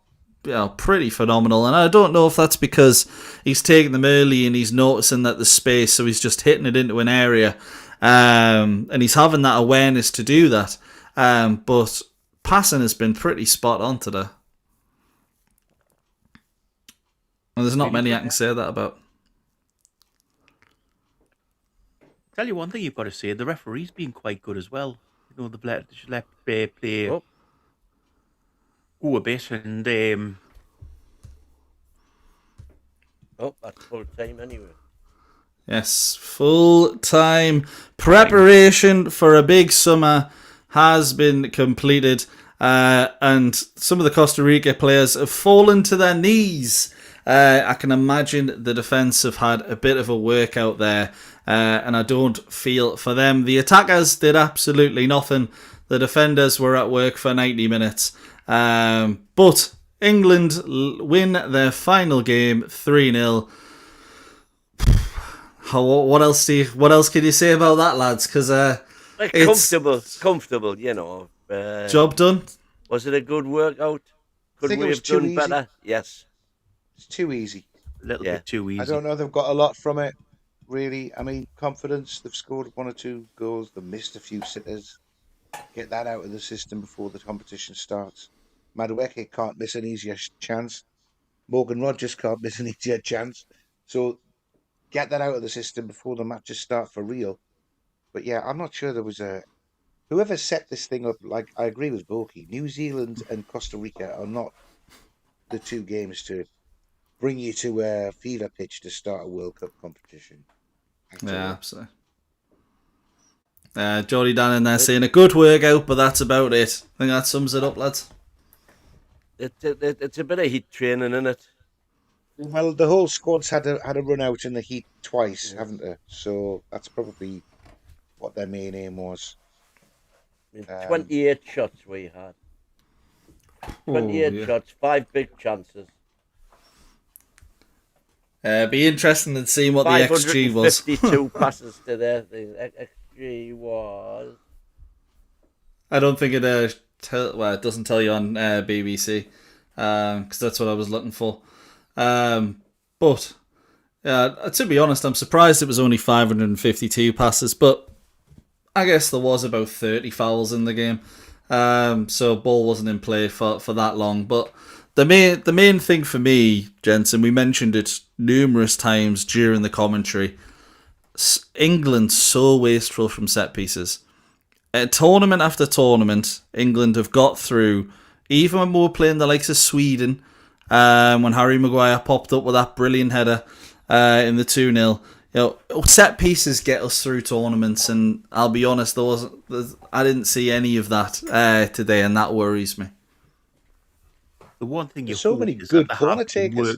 pretty phenomenal, and I don't know if that's because he's taking them early and he's noticing that there's space, so he's just hitting it into an area, and he's having that awareness to do that. But passing has been pretty spot on today, and there's not many I can say that about. Tell you one thing you've got to say, the referee's been quite good as well. You know, they've let play go a bit, and that's full time anyway. Yes, full time preparation for a big summer has been completed, and some of the Costa Rica players have fallen to their knees. I can imagine the defence have had a bit of a workout there, and I don't feel for them. The attackers did absolutely nothing. The defenders were at work for 90 minutes. But England win their final game 3-0. What else can you say about that, lads? Because it's comfortable, you know. Job done. Was it a good workout? Could we have done better? Yes. It's too easy. A little bit too easy. I don't know if they've got a lot from it, really. I mean, confidence. They've scored 1 or 2 goals. They've missed a few sitters. Get that out of the system before the competition starts. Madueke can't miss an easier chance. Morgan Rogers can't miss an easier chance. So get that out of the system before the matches start for real. But yeah, I'm not sure there was whoever set this thing up. Like, I agree with Borky. New Zealand and Costa Rica are not the 2 games to bring you to a fever pitch to start a World Cup competition. Yeah, absolutely. Jody Dan in there saying a good workout, but that's about it. I think that sums it up, lads. It's a bit of heat training, isn't it? Well, the whole squad's had a run out in the heat twice, haven't they? So that's probably what their main aim was. 28 shots we had. 28 shots, 5 big chances. Be interesting in seeing what the XG was. 52 passes to their thing. XG was. I don't think it it doesn't tell you on BBC, because that's what I was looking for. But to be honest, I'm surprised it was only 552 passes. But I guess there was about 30 fouls in the game, so ball wasn't in play for that long. But the main thing for me, gents, and we mentioned it numerous times during the commentary, England's so wasteful from set pieces. Tournament after tournament, England have got through, even when we were playing the likes of Sweden, when Harry Maguire popped up with that brilliant header in the 2-0. Set pieces get us through tournaments, and I'll be honest, I didn't see any of that today, and that worries me. The one thing There's so many good corner takers.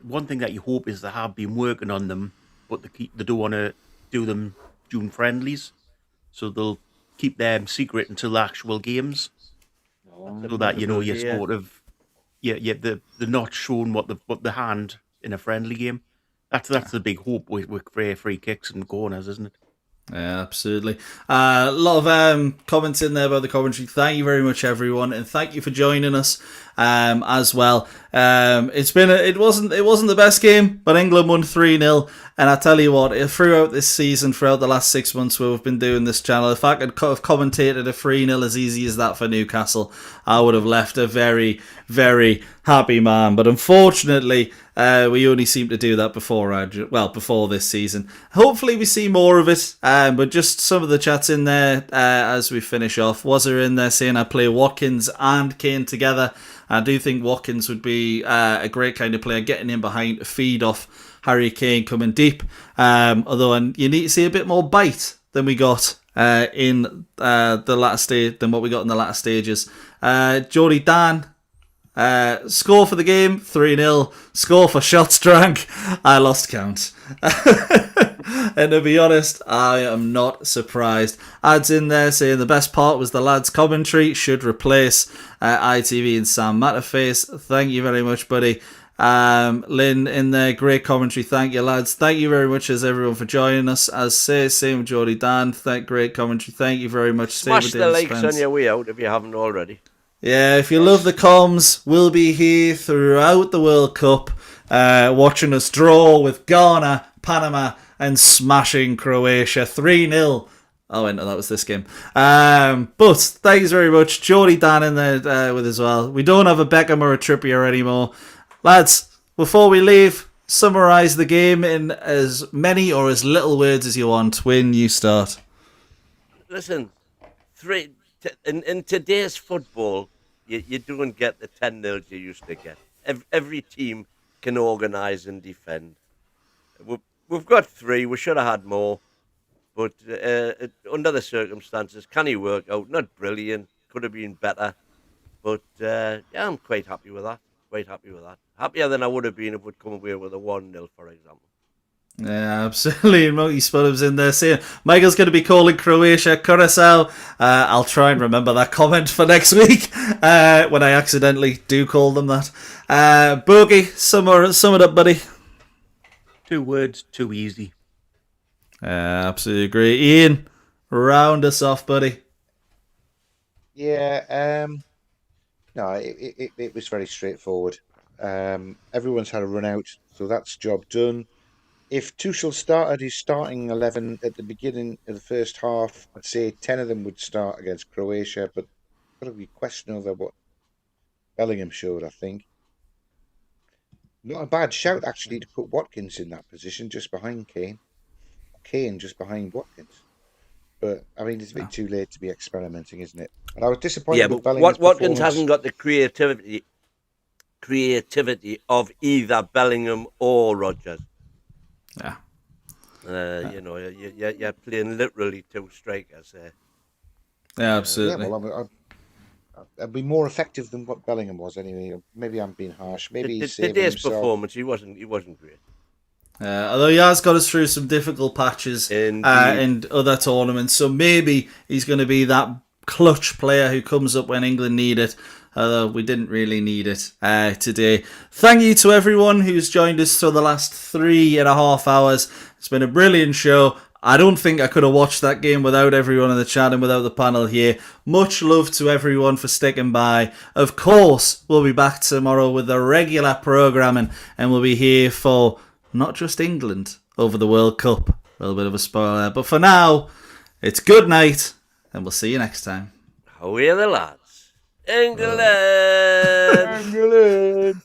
One thing that you hope is they have been working on them, but they don't want to do them during friendlies, so they'll keep them secret until the actual games, so that you're sort of they're not showing what the hand in a friendly game. That's the big hope with free kicks and corners, isn't it? Yeah, absolutely. A lot of comments in there about the commentary. Thank you very much, everyone, and thank you for joining us as well. It wasn't the best game, but England won 3-0. And I tell you what, throughout this season, throughout the last 6 months where we've been doing this channel, if I could have commentated a 3-0 as easy as that for Newcastle, I would have left a very, very happy man. But unfortunately, we only seem to do that before this season. Hopefully we see more of it, but just some of the chats in there as we finish off. Wazzer in there saying I play Watkins and Kane together. I do think Watkins would be a great kind of player, getting in behind to feed off Harry Kane coming deep. Although you need to see a bit more bite than we got in the latter stage, than what we got in the latter stages. Jody Dan Score for the game, 3-0. Score for shots drank, I lost count. And to be honest, I am not surprised. Adds in there saying the best part was the lads' commentary. Should replace ITV and Sam Matterface. Thank you very much, buddy. Lynn in there, great commentary. Thank you, lads. Thank you very much as everyone for joining us. As say, same with Geordie Dan. Great commentary. Thank you very much. Smash the likes on your way out if you haven't already. Yeah, if you love the comms, we'll be here throughout the World Cup, watching us draw with Ghana, Panama, and smashing Croatia 3-0. Oh, wait, no, that was this game. But thanks very much. Geordie Dan in there with as well. We don't have a Beckham or a Trippier anymore. Lads, before we leave, summarise the game in as many or as little words as you want. When you start. Listen, in today's football, you don't get the 10-0 you used to get. Every team can organise and defend. We've got 3. We should have had more. But under the circumstances, can he work out? Not brilliant. Could have been better. But, yeah, I'm quite happy with that. Happier than I would have been if we'd come away with a 1-0, for example. Yeah, absolutely. And Monkey Spudham's in there saying Michael's going to be calling Croatia Curacao. I'll try and remember that comment for next week when I accidentally do call them that. Bogey, sum it up, buddy. 2 words, too easy. Absolutely agree. Ian, round us off, buddy. Yeah, no, it was very straightforward. Everyone's had a run out, so that's job done. If Tuchel started his starting 11 at the beginning of the first half, I'd say 10 of them would start against Croatia, but got to be question over what Bellingham showed, I think. Not a bad shout, actually, to put Watkins in that position just behind Kane. Kane just behind Watkins. But, I mean, it's a bit too late to be experimenting, isn't it? And I was disappointed with Bellingham's Watkins hasn't got the creativity of either Bellingham or Rodgers. Yeah. You know, you're playing literally 2 strikers there. Yeah, absolutely. Yeah, well, I'd be more effective than what Bellingham was anyway. Maybe I'm being harsh. Maybe today's performance, he wasn't great. Although he has got us through some difficult patches in other tournaments, so maybe he's going to be that clutch player who comes up when England need it. Although we didn't really need it today. Thank you to everyone who's joined us for the last 3.5 hours. It's been a brilliant show. I don't think I could have watched that game without everyone in the chat and without the panel here. Much love to everyone for sticking by. Of course, we'll be back tomorrow with the regular programming, and we'll be here for not just England over the World Cup. A little bit of a spoiler. But for now, it's good night, and we'll see you next time. How are the lads? England! England!